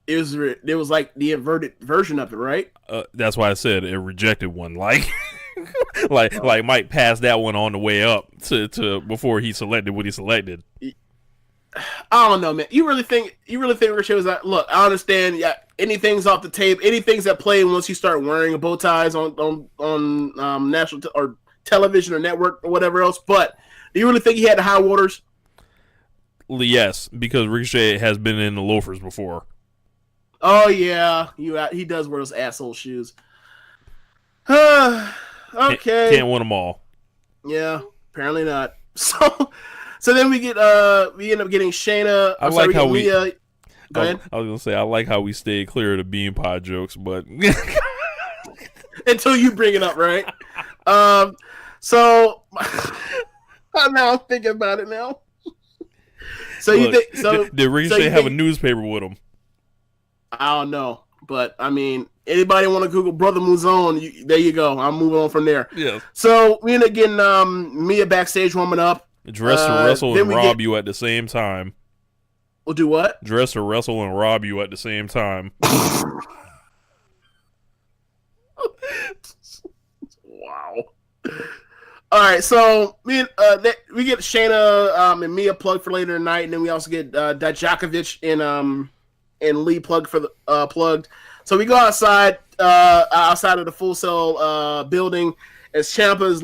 It was like the inverted version of it, right? That's why I said a rejected one. Like, like Mike passed that one on the way up to before he selected what he selected. I don't know, man. You really think Ricochet was like? Look, I understand. Yeah, anything's off the tape. Anything's at play once you start wearing bow ties on national or television or network or whatever else. But do you really think he had the high waters? Yes, because Ricochet has been in the loafers before. Oh yeah, he does wear those asshole shoes. Okay, can't win them all. Yeah, apparently not. So then we end up getting Shayna. I like how we. Go ahead. I was gonna say I like how we stayed clear of the bean pie jokes, but until you bring it up, right? So now I'm thinking about it now. So look, you think? So did Ricochet have a newspaper with him? I don't know, but I mean, anybody want to Google Brother Mouzone? There you go. I'm moving on from there. Yeah. So we end up getting Mia backstage warming up. Dress to wrestle and rob you at the same time. We'll do what? Dress to wrestle and rob you at the same time. Wow. All right, so we get Shayna and Mia plugged for later tonight, and then we also get Dijakovic and Lee plugged for the plugged. So we go outside of the Full Sail building as Ciampa is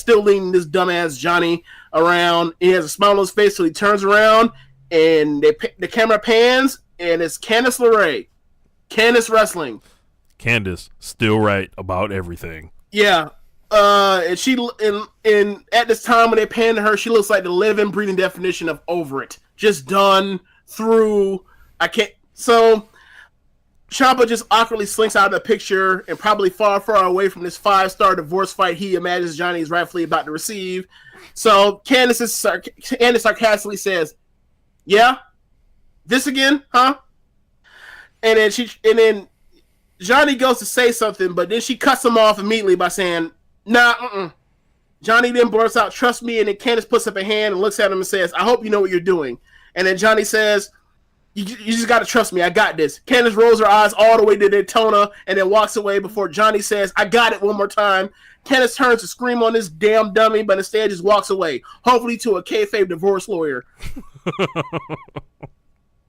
still leading this dumbass Johnny around. He has a smile on his face, so he turns around and the camera pans, and it's Candice LeRae, Candice wrestling. Candice still right about everything. Yeah, and she in at this time when they panned her, she looks like the living, breathing definition of over it, just done through. I can't. So Ciampa just awkwardly slinks out of the picture and probably far, far away from this 5-star divorce fight he imagines Johnny is rightfully about to receive. So Candice sarcastically says, "Yeah, this again, huh?" And then Johnny goes to say something, but then she cuts him off immediately by saying, "Nah, Johnny then blurts out, "Trust me," and then Candice puts up a hand and looks at him and says, "I hope you know what you're doing." And then Johnny says, You just got to trust me. I got this. Candice rolls her eyes all the way to Daytona and then walks away before Johnny says, "I got it," one more time. Candice turns to scream on this damn dummy, but instead just walks away, hopefully to a kayfabe divorce lawyer.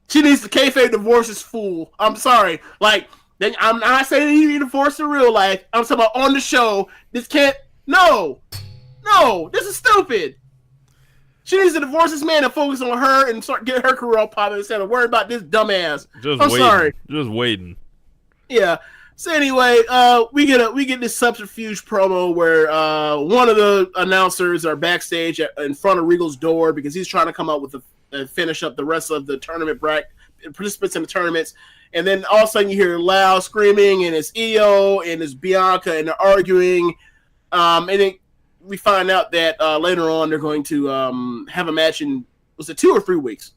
She needs to kayfabe divorce this fool. I'm sorry. Like, I'm not saying he need to divorce in real life. I'm talking about on the show. This can't. No, this is stupid. She needs to divorce this man and focus on her and start getting her career all popping instead of worry about this dumbass. Sorry. Just waiting. Yeah. So anyway, we get this subterfuge promo where one of the announcers are backstage in front of Regal's door because he's trying to come up with finish up the rest of the tournament participants in the tournaments. And then all of a sudden you hear loud screaming, and it's Io and it's Bianca, and they're arguing. And then we find out that later on they're going to have a match in, was it 2 or 3 weeks?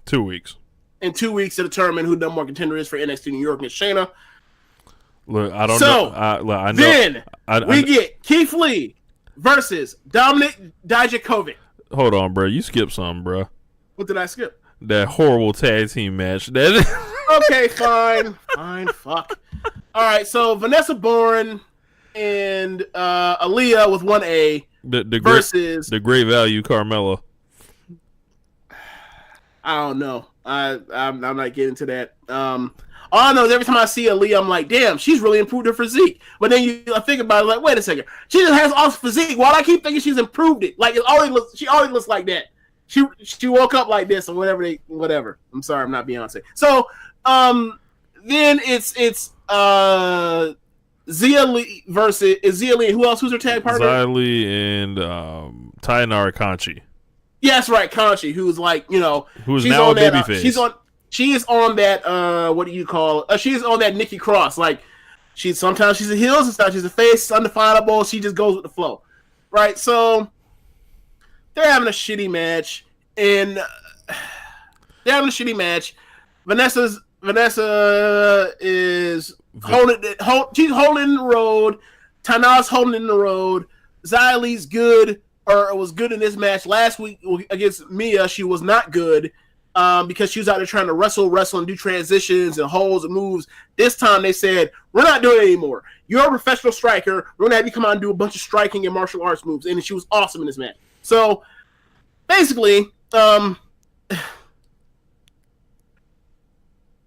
2 weeks. In 2 weeks to determine who the number one contender is for NXT New York and Shayna. Look, I don't know. I know. Then we get Keith Lee versus Dominic Dijakovic. Hold on, bro. You skipped something, bro. What did I skip? That horrible tag team match. Okay, fine. Fuck. All right, so Vanessa Bourne and Aaliyah with 1A versus the Great Value Carmella. I don't know. I'm not getting to that. All I know is every time I see Aaliyah, I'm like, damn, she's really improved her physique. But then I think about it, like, wait a second, she just has awesome physique. Why do I keep thinking she's improved it? Like, she always looks like that. She woke up like this or whatever. I'm sorry, I'm not Beyonce. So then it's Xia Li versus Xia Li. Who else? Who's her tag partner? Xia Li and Tainara Conchi. Yeah, that's right, Conchi, who's like, who's now a babyface. She is on that what do you call it? She is on that Nikki Cross. Like, sometimes she's a heel, sometimes she's a face, it's undefinable. She just goes with the flow, right? So they're having a shitty match, and Vanessa is holding she's holding in the road. Tana's holding in the road. Xia Li's good, or was good in this match. Last week against Mia, she was not good because she was out there trying to wrestle and do transitions and holds and moves. This time they said, we're not doing it anymore. You're a professional striker. We're going to have you come out and do a bunch of striking and martial arts moves. And she was awesome in this match. So basically,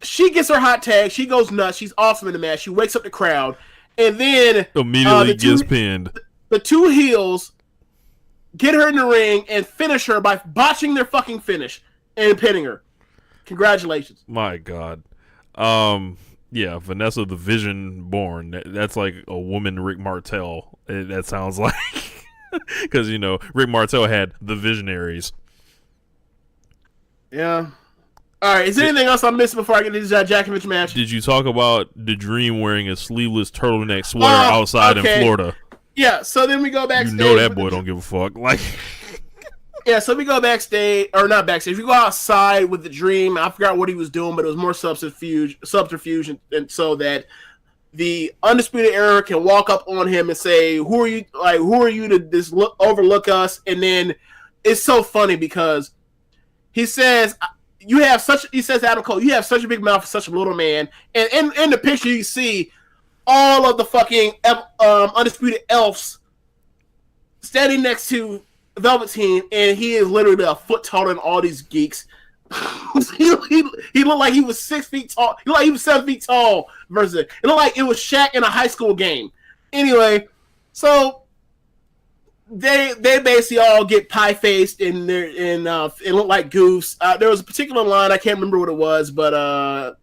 she gets her hot tag. She goes nuts. She's awesome in the match. She wakes up the crowd. And then immediately gets pinned. The two heels get her in the ring and finish her by botching their fucking finish and pinning her. Congratulations. My God. Yeah, Vanessa the Vision Born. That's like a woman Rick Martel. That sounds like. Because, Rick Martel had the Visionaries. Yeah. All right, is there anything else I missed before I get into this Djakovic match? Did you talk about the Dream wearing a sleeveless turtleneck sweater outside in Florida? Yeah, so then we go backstage. That boy don't give a fuck. Like, yeah, so we go backstage, or not backstage. We go outside with the Dream. I forgot what he was doing, but it was more subterfuge, and so that the Undisputed Era can walk up on him and say, "Who are you? Like, who are you to overlook us?" And then it's so funny because he says, he says to Adam Cole, "You have such a big mouth for such a little man." And in the picture, you see all of the fucking Undisputed Elves standing next to Velveteen, and he is literally a foot taller than all these geeks. he looked like he was 6 feet tall. He looked like he was 7 feet tall versus it. It looked like it was Shaq in a high school game. Anyway, so they basically all get pie faced and it look like goofs. There was a particular line, I can't remember what it was, but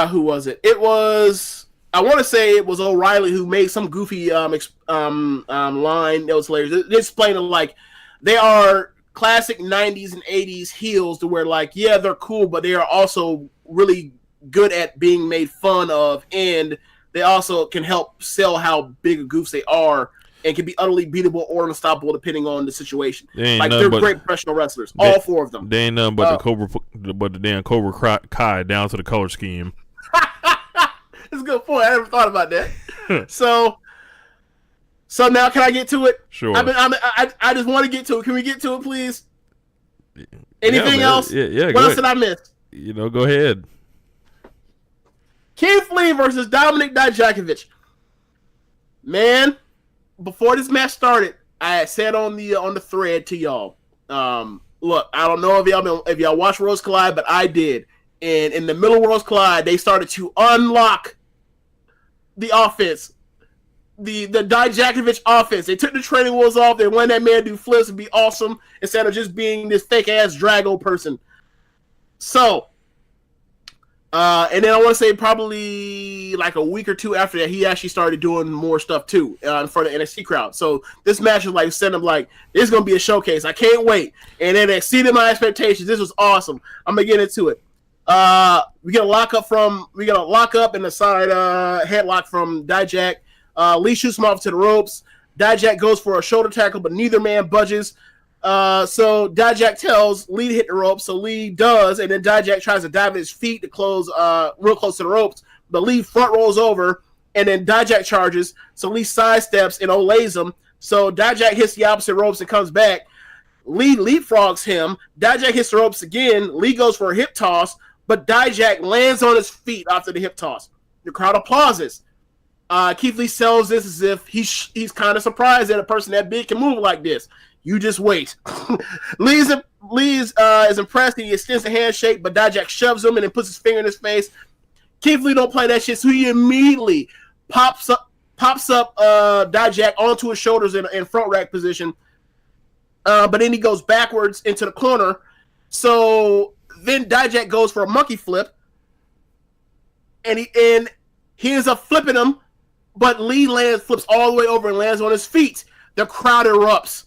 who was it? It was I want to say it was O'Reilly who made some goofy line that was hilarious. They explained it like they are classic 90s and 80s heels to where, like, yeah, they're cool, but they are also really good at being made fun of, and they also can help sell how big of goofs they are and can be utterly beatable or unstoppable depending on the situation. Like, they're great professional wrestlers, all four of them. They ain't nothing but the damn Cobra Kai down to the color scheme. That's a good point. I never thought about that. So now can I get to it? Sure. I just want to get to it. Can we get to it, please? Anything else? Yeah. What else did I miss? Go ahead. Keith Lee versus Dominik Dijakovic. Man, before this match started, I had said on the thread to y'all. Look, I don't know if y'all watched Worlds Collide, but I did. And in the middle of Worlds Collide, they started to unlock the offense. The Dijakovic offense. They took the training wheels off. They let that man do flips and be awesome instead of just being this fake ass Drago person. So, and then I want to say probably like a week or two after that, he actually started doing more stuff too in front of the NXT crowd. So this match is like setting up like it's gonna be a showcase. I can't wait, and it exceeded my expectations. This was awesome. I'm gonna get into it. We get a lock up in the side headlock from Dijak. Lee shoots him off to the ropes. Dijak goes for a shoulder tackle, but neither man budges. So Dijak tells Lee to hit the ropes, so Lee does, and then Dijak tries to dive his feet to close real close to the ropes, but Lee front rolls over, and then Dijak charges, so Lee sidesteps and olays him. So Dijak hits the opposite ropes and comes back. Lee leapfrogs him. Dijak hits the ropes again. Lee goes for a hip toss, but Dijak lands on his feet after the hip toss. The crowd applauses. Keith Lee sells this as if he's kind of surprised that a person that big can move like this. You just wait. Lee is impressed. He extends a handshake, but Dijak shoves him and then puts his finger in his face. Keith Lee don't play that shit, so he immediately pops up Dijak onto his shoulders in front rack position. But then he goes backwards into the corner. So then Dijak goes for a monkey flip, and he ends up flipping him, but Lee flips all the way over and lands on his feet. The crowd erupts.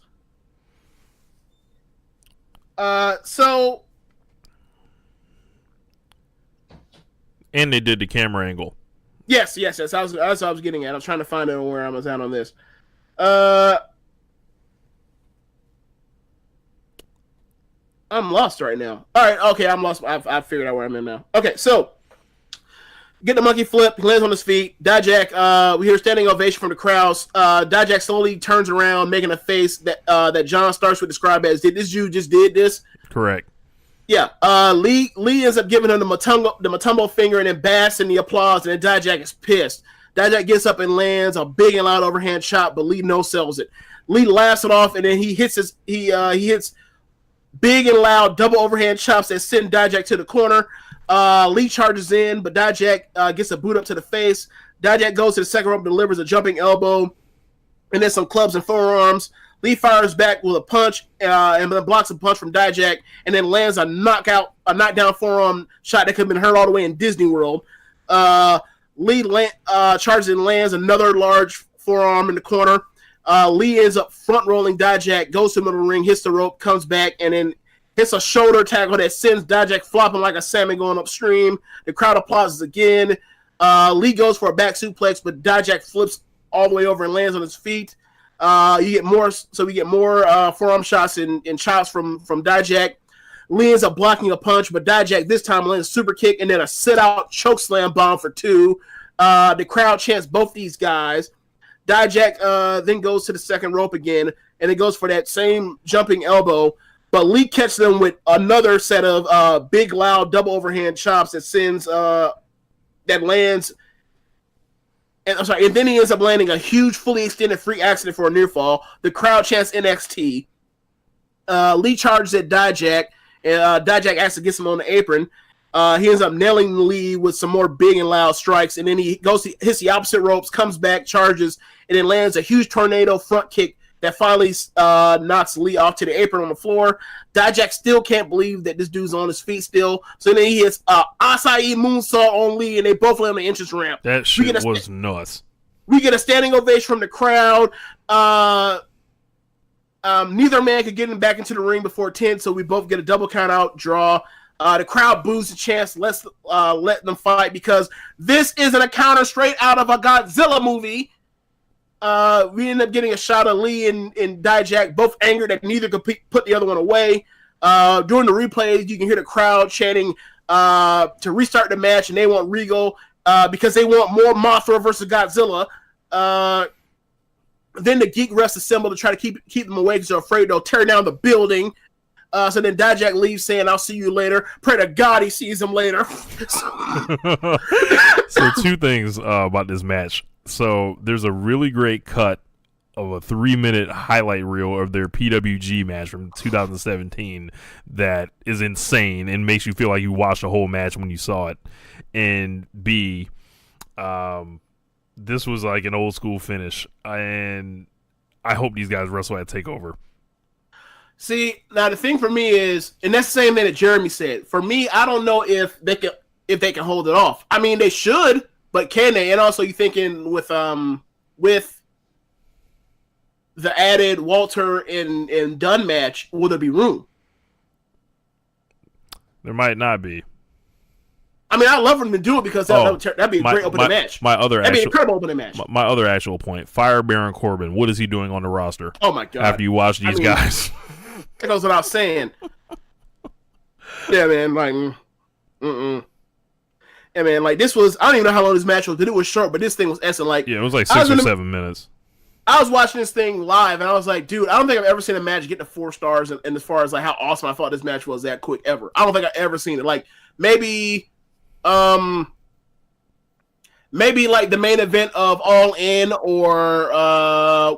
And they did the camera angle. Yes. That's what I was getting at. I was trying to find out where I was at on this. I'm lost right now. All right, okay, I'm lost. I figured out where I'm in now. Okay, so get the monkey flip. He lands on his feet. Dijak, we hear standing ovation from the crowds. Dijak slowly turns around, making a face that John Starks would describe as, "Did this Jew just did this?" Correct. Yeah. Lee ends up giving him the Matumbo finger and then basks in the applause, and then Dijak is pissed. Dijak gets up and lands a big and loud overhand chop, but Lee no-sells it. Lee laughs it off, and then he hits big and loud double overhand chops that send Dijak to the corner. Lee charges in, but Dijak gets a boot up to the face. Dijak goes to the second rope, delivers a jumping elbow, and then some clubs and forearms. Lee fires back with a punch, and then blocks a punch from Dijak, and then lands a knockdown forearm shot that could have been heard all the way in Disney World. Lee charges and lands another large forearm in the corner. Lee ends up front rolling Dijak, goes to the middle of the ring, hits the rope, comes back, and then hits a shoulder tackle that sends Dijak flopping like a salmon going upstream. The crowd applauses again. Lee goes for a back suplex, but Dijak flips all the way over and lands on his feet. We get more forearm shots and chops from Dijak. Lee ends up blocking a punch, but Dijak this time lands a super kick and then a sit-out chokeslam bomb for 2. The crowd chants both these guys. Dijak then goes to the second rope again, and it goes for that same jumping elbow. But Lee catches them with another set of big, loud, double overhand chops that lands. And then he ends up landing a huge, fully extended free accident for a near fall. The crowd chants NXT. Lee charges at Dijak, and Dijak actually gets him on the apron. He ends up nailing Lee with some more big and loud strikes, and then he hits the opposite ropes, comes back, charges, and then lands a huge tornado front kick that finally knocks Lee off to the apron on the floor. Dijak still can't believe that this dude's on his feet still. So then he hits Acai moonsault on Lee, and they both lay on the entrance ramp. That shit was nuts. We get a standing ovation from the crowd. Neither man could get him back into the ring before 10, so we both get a double count out draw. The crowd boos the chance, let them fight, because this isn't a counter straight out of a Godzilla movie. We end up getting a shot of Lee and Dijak, both angered that neither could put the other one away. During the replays, you can hear the crowd chanting to restart the match, and they want Regal because they want more Mothra versus Godzilla. Then the Geek refs assemble to try to keep them away because they're afraid they'll tear down the building. So then Dijak leaves saying, "I'll see you later." Pray to God he sees him later. So 2 things about this match. So there's a really great cut of a 3-minute highlight reel of their PWG match from 2017 that is insane and makes you feel like you watched the whole match when you saw it. And B, this was like an old school finish, and I hope these guys wrestle at TakeOver. See, now the thing for me is, and that's the same thing that Jeremy said. For me, I don't know if they can hold it off. I mean, they should, but can they? And also, you thinking with the added Walter and Dunn match, will there be room? There might not be. I mean, I'd love for them to do it because that'd be a great opening match. That'd be an incredible opening match. My other actual point: Fire Baron Corbin. What is he doing on the roster? Oh my God! After you watch these guys, that goes without saying. Yeah, man. Like, Yeah, man. Like, this was. I don't even know how long this match was, but it was short. But this thing was excellent. Like, yeah, it was like 6 or 7 minutes. I was watching this thing live, and I was like, dude, I don't think I've ever seen a match get to 4 stars. And as far as like how awesome I thought this match was, that quick ever. I don't think I've ever seen it. Like, maybe like the main event of All In, or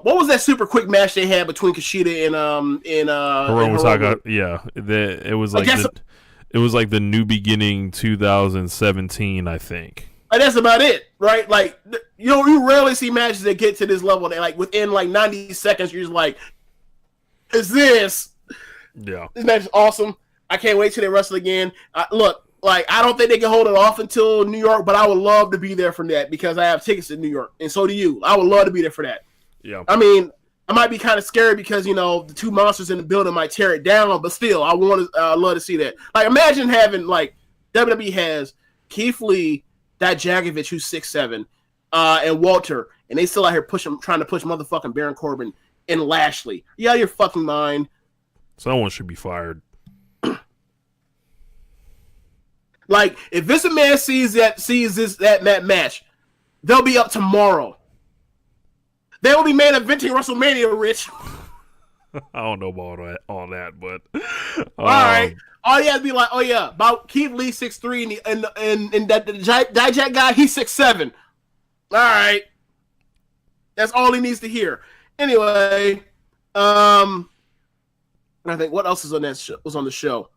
what was that super quick match they had between Kushida and Hiromu Saga? Yeah, it was like it was like the New Beginning 2017, I think. Like, that's about it, right? Like, you rarely see matches that get to this level. That like within like 90 seconds, you're just like, "Is this?" Yeah, this match is awesome. I can't wait till they wrestle again. Look. Like, I don't think they can hold it off until New York, but I would love to be there for that because I have tickets to New York, and so do you. I would love to be there for that. Yeah. I mean, I might be kind of scared because, the 2 monsters in the building might tear it down, but still, I want to love to see that. Like, imagine having, like, WWE has Keith Lee, Dijakovic, who's 6'7", and Walter, and they still out here trying to push motherfucking Baron Corbin and Lashley. You out of your fucking mind. Someone should be fired. Like, if Vince McMahon sees that match, they'll be up tomorrow. They will be main eventing WrestleMania, Rich. I don't know about all that, but all right. All you have to be like, oh yeah, about Keith Lee 6'3", and that the Dijak guy, he's 6'7". All right, that's all he needs to hear. Anyway, I think what else is on that was on the show.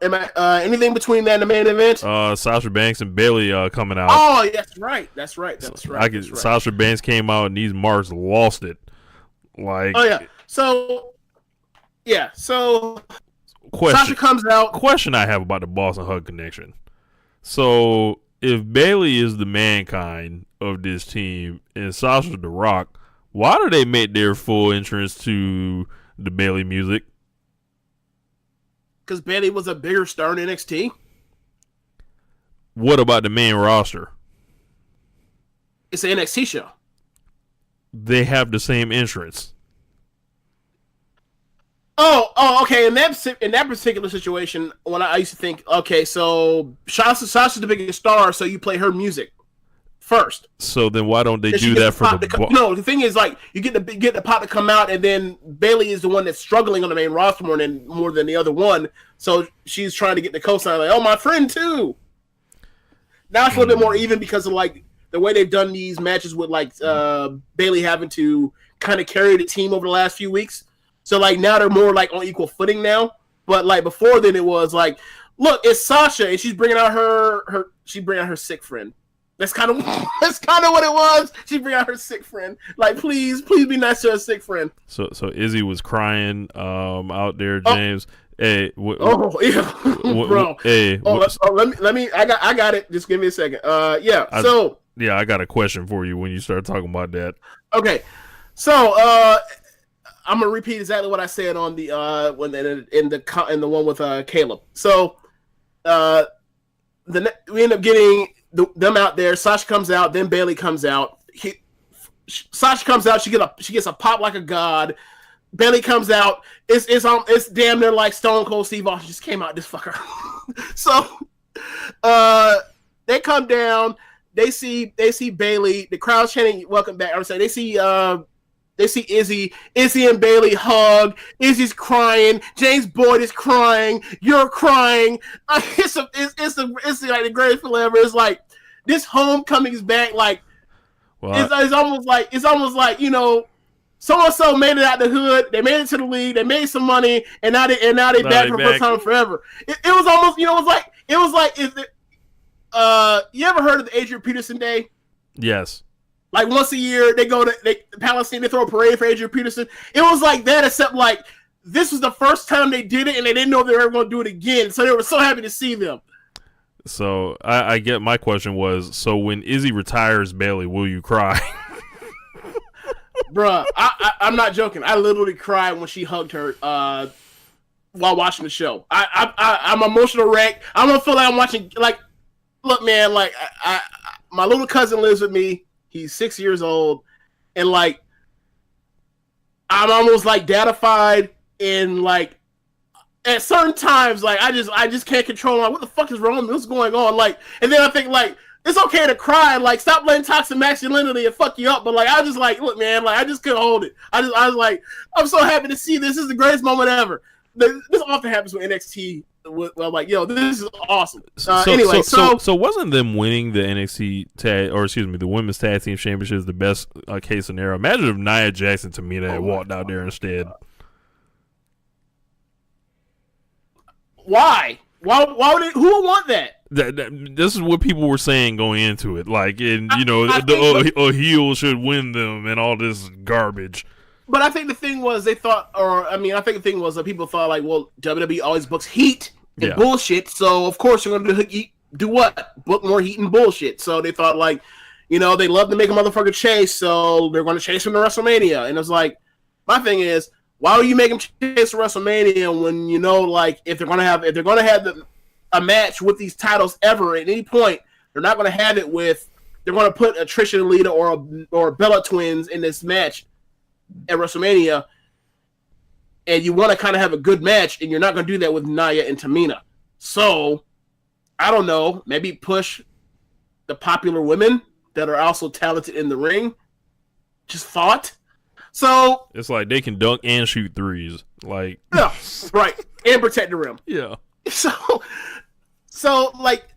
Anything between that and the main event? Sasha Banks and Bayley coming out. Oh, that's right. Sasha Banks came out and these marks lost it. Like, oh yeah. So question, Sasha comes out. Question I have about the Boston Hug connection. So if Bayley is the mankind of this team and Sasha the Rock, why do they make their full entrance to the Bayley music? Because Bayley was a bigger star in NXT. What about the main roster? It's an NXT show. They have the same entrance. Oh, okay. In that particular situation, when I used to think, okay, so Sasha's the biggest star, so you play her music first. So then why don't they do that for the? No, the thing is, like, you get the pop to come out, and then Bayley is the one that's struggling on the main roster more than the other one. So she's trying to get the cosign, like, oh, my friend too. Now it's a little bit more even because of like the way they've done these matches with like Bayley having to kind of carry the team over the last few weeks. So like now they're more like on equal footing now. But like before then, it was like, look, it's Sasha, and she's bringing out her sick friend. That's kind of what it was. She bring out her sick friend. Like, please be nice to her sick friend. So Izzy was crying out there, James. Hey, yeah, bro. Let me. I got it. Just give me a second. I got a question for you when you start talking about that. Okay, so I'm gonna repeat exactly what I said on the in the one with Caleb. So we end up getting them out there. Sasha comes out, then Bayley comes out. Sasha comes out. She gets a pop like a god. Bayley comes out. It's damn near like Stone Cold Steve Austin just came out. This fucker. So they come down. They see Bayley. The crowd's chanting "Welcome back." I'm saying they see Izzy. Izzy and Bayley hug. Izzy's crying. James Boyd is crying. You're crying. It's like the greatest feeling ever. It's like this homecoming is back. Like it's almost like so-and-so made it out the hood. They made it to the league. They made some money, and now they back for the first time forever. It was almost it was like you ever heard of the Adrian Peterson Day? Yes. Like once a year, they go to Palestine. They throw a parade for Adrian Peterson. It was like that, except like this was the first time they did it, and they didn't know if they were ever going to do it again. So they were so happy to see them. So I get my question was, so when Izzy retires Bayley, will you cry? Bruh, I'm not joking. I literally cried when she hugged her while watching the show. I'm emotional wreck. I'm gonna feel like I'm watching. Like, look, man. Like, my little cousin lives with me. He's 6 years old, and like, I'm almost like dadified. And like, at certain times, like I just can't control. Like, what the fuck is wrong with me? What's going on? Like, and then I think like, it's okay to cry. Like, stop letting toxic masculinity and fuck you up. But like, I just like, look, man. Like, I just couldn't hold it. I was like, I'm so happy to see this. This is the greatest moment ever. This often happens with NXT. Well, like, yo, this is awesome. Anyway, so wasn't them winning the the women's tag team championships the best case scenario? Imagine if Nia Jax and Tamina had walked out there instead. Why? Why would it? Who would want that? This is what people were saying going into it. Like, a heel should win them and all this garbage. But I think the thing was I think the thing was that people thought like, well, WWE always books heat and bullshit, so of course you're going to do what? Book more heat and bullshit. So they thought like, they love to make a motherfucker chase, so they're going to chase him to WrestleMania. And it's like, my thing is, why would you make him chase to WrestleMania when like if they're going to have a match with these titles ever at any point, they're not going to have it with. They're going to put a Trish and Lita or Bella Twins in this match at WrestleMania, and you want to kind of have a good match, and you're not going to do that with Nia and Tamina. So, I don't know, maybe push the popular women that are also talented in the ring. Just thought. So it's like they can dunk and shoot threes. Like, yeah, right, and protect the rim. Yeah. So like,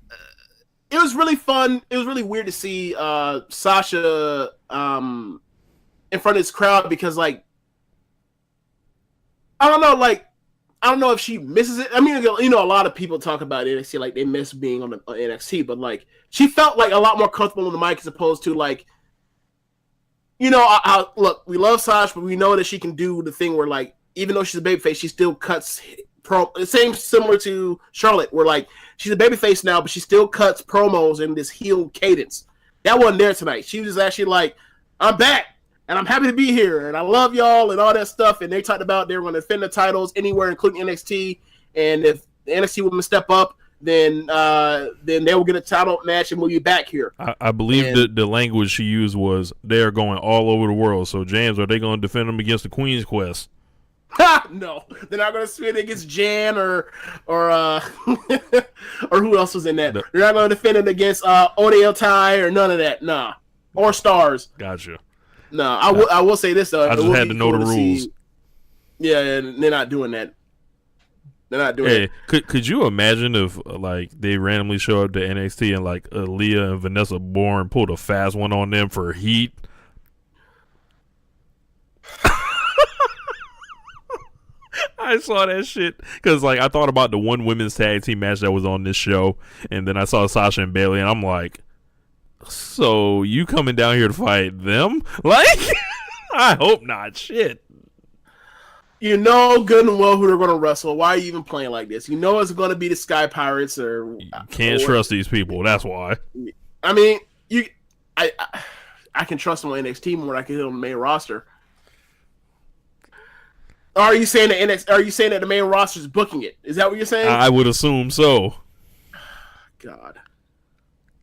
it was really fun. It was really weird to see Sasha in front of this crowd because, like, I don't know if she misses it. I mean, a lot of people talk about NXT like they miss being on NXT, but like she felt like a lot more comfortable on the mic as opposed to like, look, we love Sasha, but we know that she can do the thing where like, even though she's a babyface, she still cuts similar to Charlotte, where like she's a babyface now, but she still cuts promos in this heel cadence. That wasn't there tonight. She was actually like, I'm back. And I'm happy to be here, and I love y'all, and all that stuff. And they talked about they were going to defend the titles anywhere, including NXT. And if the NXT women step up, then they will get a title match, and we'll be back here. I believe the language she used was they are going all over the world. So, James, are they going to defend them against the Queen's Quest? No, they're not going to spin against Jan or or who else was in that. They're not going to defend it against Odell Ty or none of that. Nah, or Stars. Gotcha. No, I will say this though. I just had to know the rules. Yeah, they're not doing that. They're not doing it. Could you imagine if like they randomly show up to NXT and like Aaliyah and Vanessa Bourne pulled a fast one on them for heat? I saw that shit because like I thought about the one women's tag team match that was on this show, and then I saw Sasha and Bayley, and I'm like, So you coming down here to fight them? Like, I hope not. Shit. You know good and well who they're going to wrestle. Why are you even playing like this? You know it's going to be the Sky Pirates or... You can't trust these people. That's why. I mean, I can trust them on NXT more than I can hit on the main roster. Are you saying that the main roster is booking it? Is that what you're saying? I would assume so. God.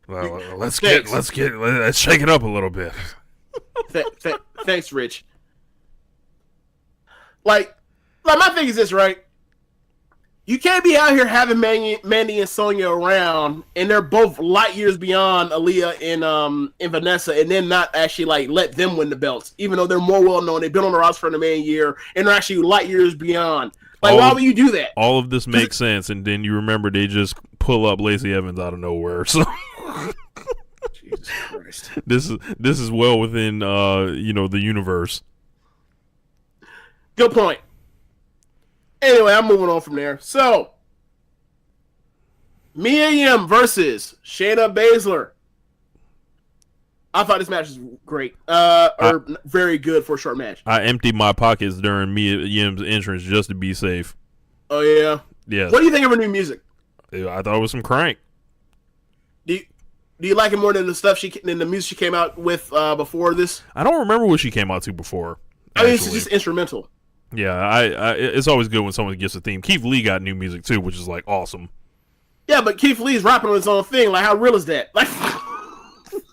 Well, let's shake it up a little bit. Thanks, Rich. Like my thing is this, right? You can't be out here having Mandy and Sonya around, and they're both light years beyond Aaliyah and Vanessa, and then not actually like let them win the belts, even though they're more well known. They've been on the roster for the main year, and they're actually light years beyond. Like, why would you do that? All of this makes sense, and then you remember they just pull up Lacey Evans out of nowhere. So Jesus Christ, this is well within the universe. Good point. Anyway, I'm moving on from there. So, Mia Yim versus Shayna Baszler. I thought this match was great, or very good for a short match. I emptied my pockets during Mia Yim's entrance just to be safe. Oh yeah, yeah. What do you think of her new music? I thought it was some crank. Do you like it more than the music she came out with before this? I don't remember what she came out to before. I mean, it's just instrumental. Yeah, it's always good when someone gets a theme. Keith Lee got new music too, which is like awesome. Yeah, but Keith Lee's rapping on his own thing. Like, how real is that?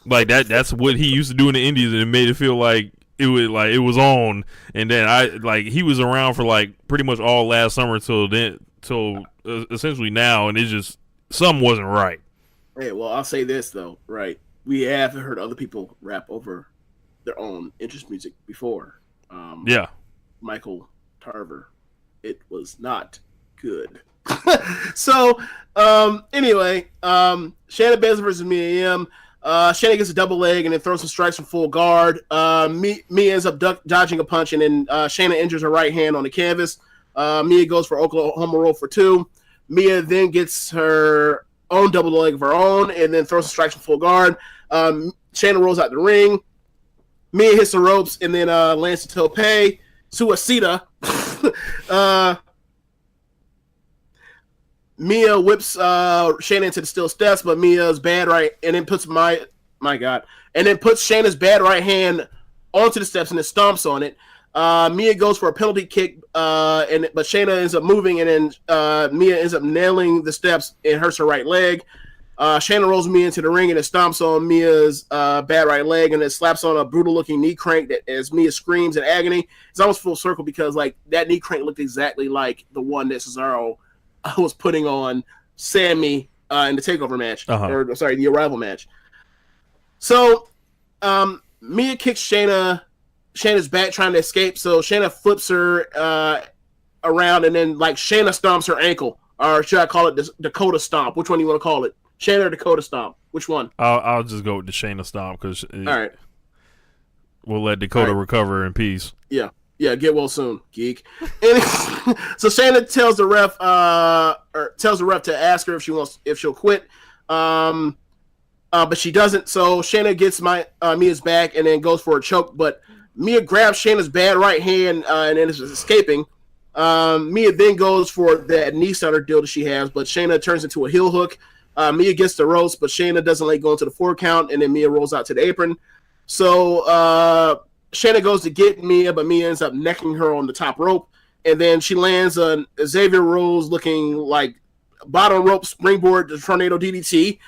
Like that's what he used to do in the Indies, and it made it feel like it was on. And then he was around for like pretty much all last summer till essentially now, and it just something wasn't right. Hey, well, I'll say this though, right? We have heard other people rap over their own interest music before. Yeah. Michael Tarver. It was not good. So, anyway, Shayna Baszler versus Mia Yim. Shayna gets a double leg and then throws some strikes from full guard. Mia ends up dodging a punch, and then Shayna injures her right hand on the canvas. Mia goes for Oklahoma roll for 2. Mia then gets her own double leg of her own and then throws some strikes from full guard. Shayna rolls out the ring. Mia hits the ropes and then lands a tope. Suicida. Mia whips Shayna into the steel steps, but Mia's bad right, and then puts Shayna's bad right hand onto the steps and then stomps on it. Mia goes for a penalty kick, but Shayna ends up moving, and then Mia ends up nailing the steps and hurts her right leg. Shayna rolls Mia into the ring and then stomps on Mia's bad right leg and then slaps on a brutal-looking knee crank that as Mia screams in agony. It's almost full circle because like that knee crank looked exactly like the one that Cesaro was putting on Sammy in the takeover match, the arrival match. So Mia kicks Shayna's back trying to escape, so Shayna flips her around, and then like Shayna stomps her ankle, or should I call it Dakota Stomp? Which one do you want to call it? Shayna or Dakota Stomp? Which one? I'll just go with the Shayna Stomp because all right, we'll let Dakota recover in peace. Yeah, get well soon, geek. And so Shayna tells the ref to ask her if she'll quit, but she doesn't. So Shayna gets Mia's back and then goes for a choke, but Mia grabs Shayna's bad right hand and then is escaping. Mia then goes for that knee stunner deal that she has, but Shayna turns into a heel hook. Mia gets the ropes, but Shayna doesn't let go into the 4 count, and then Mia rolls out to the apron. So Shayna goes to get Mia, but Mia ends up necking her on the top rope, and then she lands a Xavier Rose looking like bottom rope springboard to tornado DDT.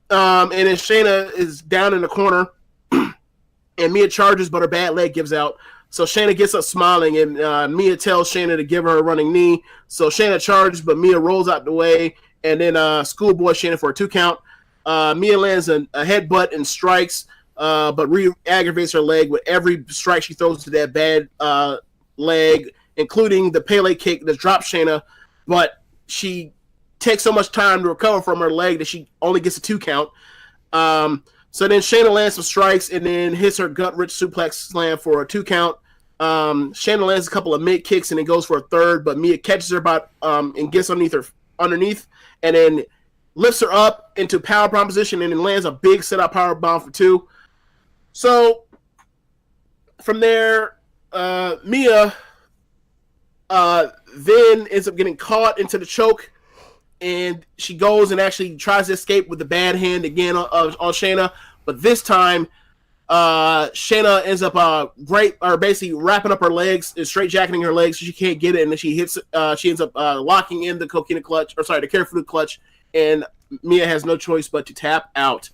And then Shayna is down in the corner, and Mia charges, but her bad leg gives out. So Shayna gets up smiling, and Mia tells Shayna to give her a running knee. So Shayna charges, but Mia rolls out the way, and then schoolboy Shayna for a 2 count. Mia lands a headbutt and strikes, but re-aggravates her leg with every strike she throws to that bad leg, including the Pele kick that drops Shayna, but she takes so much time to recover from her leg that she only gets a 2 count. So then Shayna lands some strikes and then hits her gut-rich suplex slam for a 2 count. Shayna lands a couple of mid kicks and then goes for a 3rd, but Mia catches her and gets underneath, and then lifts her up into power bomb position, and then lands a big setup power bomb for 2. So from there, Mia then ends up getting caught into the choke, and she goes and actually tries to escape with the bad hand again on Shayna, but this time Shayna ends up basically wrapping up her legs and straight jacketing her legs so she can't get it, and then she ends up locking in the the Careful clutch, and Mia has no choice but to tap out.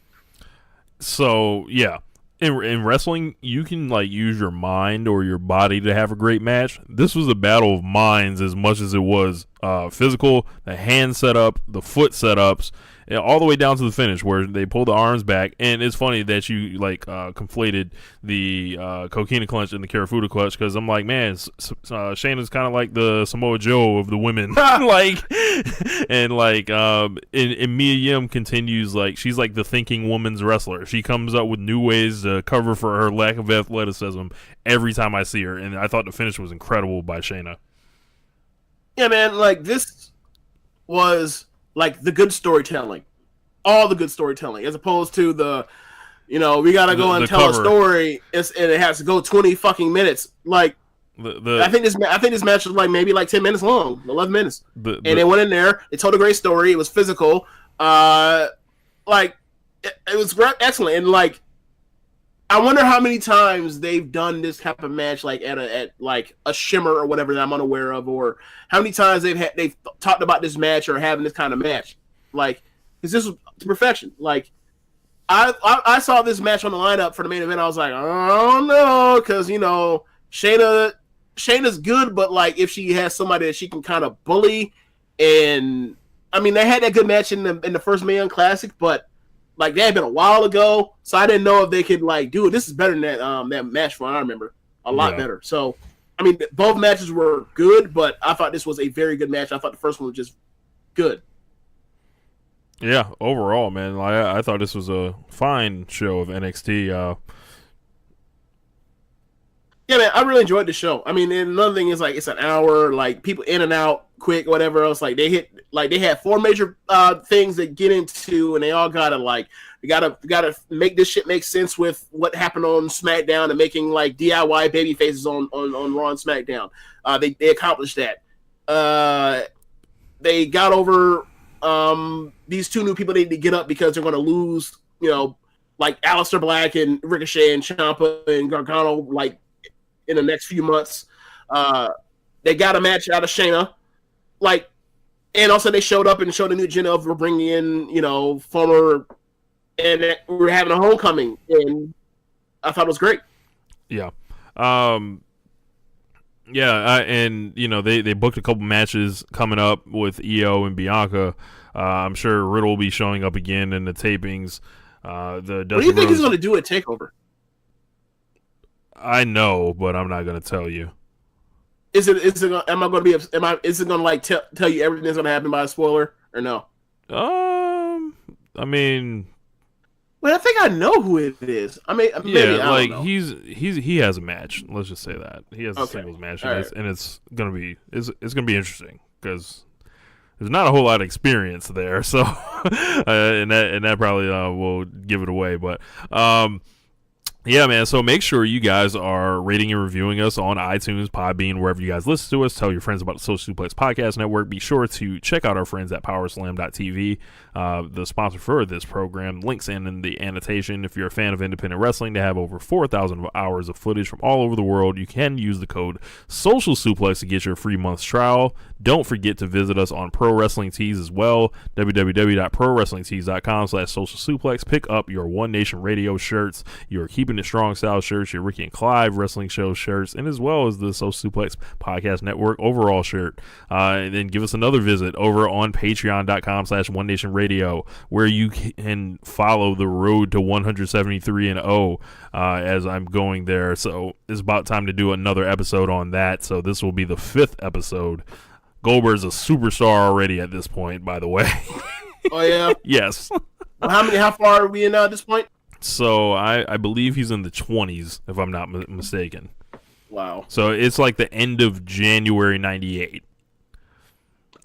So yeah, in wrestling, you can like use your mind or your body to have a great match. This was a battle of minds as much as it was physical. The hand setup, the foot setups, and all the way down to the finish where they pull the arms back. And it's funny that you conflated the Coquina clutch and the Karafuda clutch, because I'm like, man, Shayna's kind of like the Samoa Joe of the women. And Mia Yim continues, like, she's like the thinking woman's wrestler. She comes up with new ways to cover for her lack of athleticism every time I see her, and I thought the finish was incredible by Shayna. Yeah, man, like, this was like the good storytelling, all the good storytelling, as opposed to the, we gotta go and tell cover. A story, and it has to go 20 fucking minutes. Like, I think this match was maybe 10 minutes long, 11 minutes, and they went in there. They told a great story. It was physical, it was excellent, and I wonder how many times they've done this type of match, at a Shimmer or whatever that I'm unaware of, or how many times they've talked about this match or having this kind of match, because this was to perfection. I saw this match on the lineup for the main event. I was like, oh no, because Shayna's good, but if she has somebody that she can kind of bully, and I mean they had that good match in the first Mae Young Classic, but. That had been a while ago, so I didn't know if they could do it. This is better than that match from I remember, a lot better. So, I mean, both matches were good, but I thought this was a very good match. I thought the first one was just good. Yeah, overall, man, I thought this was a fine show of NXT. Yeah, man, I really enjoyed the show. I mean, and another thing is it's an hour, people in and out quick, whatever else. They had 4 major things that get into, and they all gotta we gotta make this shit make sense with what happened on SmackDown and making DIY baby faces on Raw and SmackDown. They accomplished that. They got over these 2 new people they need to get up because they're gonna lose. Aleister Black and Ricochet and Ciampa and Gargano in the next few months. They got a match out of Shayna. And also they showed up and showed a new agenda of bringing in, former, and we're having a homecoming, and I thought it was great. Yeah. And, they booked a couple matches coming up with Io and Bianca. I'm sure Riddle will be showing up again in the tapings. What do you think he's going to do at TakeOver? I know, but I'm not going to tell you. Is it going to tell you everything that's going to happen by a spoiler or no? I mean, well, I think I know who it is. I mean, maybe, I don't know. he has a match. Let's just say that he has a singles match, and it's gonna be interesting because there's not a whole lot of experience there. So, and that probably will give it away, but. Yeah, man, so make sure you guys are rating and reviewing us on iTunes, Podbean, wherever you guys listen to us. Tell your friends about the Social Suplex Podcast Network. Be sure to check out our friends at powerslam.tv, the sponsor for this program. Links in the annotation. If you're a fan of independent wrestling, they have over 4,000 hours of footage from all over the world. You can use the code Social Suplex to get your free month's trial. Don't forget to visit us on Pro Wrestling Tees as well, www.prowrestlingtees.com/Social Suplex. Pick up your One Nation Radio shirts, your Keepin It Strong Style shirts, your Ricky and Clive Wrestling Show shirts, and as well as the Social Suplex Podcast Network overall shirt. And then give us another visit over on patreon.com/One Nation Radio, where you can follow the road to 173-0 as I'm going there. So it's about time to do another episode on that. So this will be the 5th episode. Goldberg's a superstar already at this point, by the way. Oh, yeah? Yes. Well, how far are we in at this point? So I believe he's in the 20s, if I'm not mistaken. Wow. So it's the end of January 98.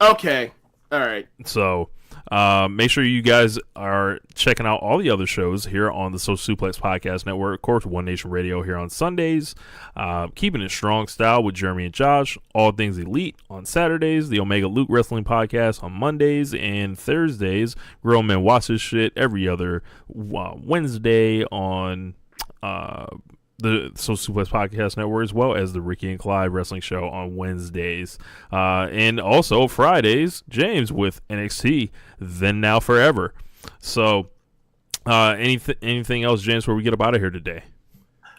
Okay. All right. So Make sure you guys are checking out all the other shows here on the Social Suplex Podcast Network. Of course, One Nation Radio here on Sundays. Keeping It Strong Style with Jeremy and Josh. All Things Elite on Saturdays. The Omega Luke Wrestling Podcast on Mondays and Thursdays. Grown Men Watch This Shit every other Wednesday on the Social Suplex Podcast Network, as well as the Ricky and Clyde Wrestling Show on Wednesdays. And also Fridays, James with NXT, Then Now Forever. So, anything else, James, before we get up out of here today?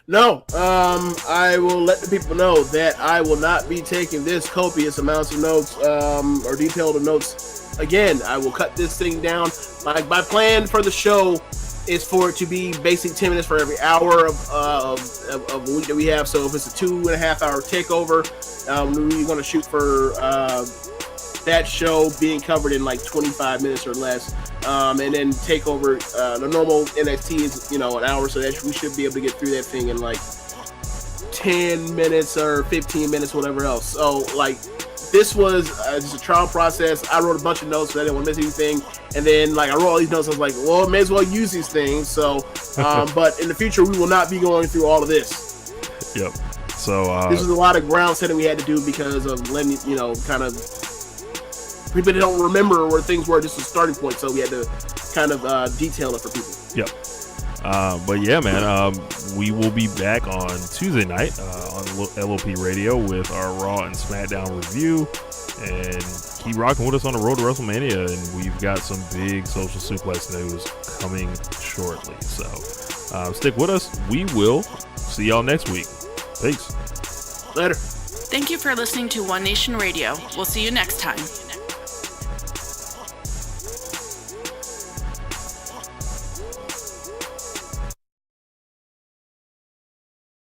No, I will let the people know that I will not be taking this copious amounts of notes or detailed notes again. I will cut this thing down. My plan for the show is for it to be basically 10 minutes for every hour of a week that we have. So if it's a 2.5 hour takeover, we're going to shoot for that show being covered in like 25 minutes or less. And then takeover, the normal NXT is, an hour. So that we should be able to get through that thing in like 10 minutes or 15 minutes, whatever else. So like, this was just a trial process. I wrote a bunch of notes, so I didn't want to miss anything. And then, I wrote all these notes. I was like, well, I may as well use these things. So, but in the future, we will not be going through all of this. Yep. So this was a lot of ground setting we had to do because of letting, kind of people that don't remember where things were just a starting point. So we had to kind of detail it for people. Yep. But yeah, man, we will be back on Tuesday night on LOP Radio with our Raw and SmackDown review, and keep rocking with us on the road to WrestleMania. And we've got some big Social Suplex news coming shortly, so stick with us. We will see y'all next week. Peace. Later. Thank you for listening to One Nation Radio. We'll see you next time.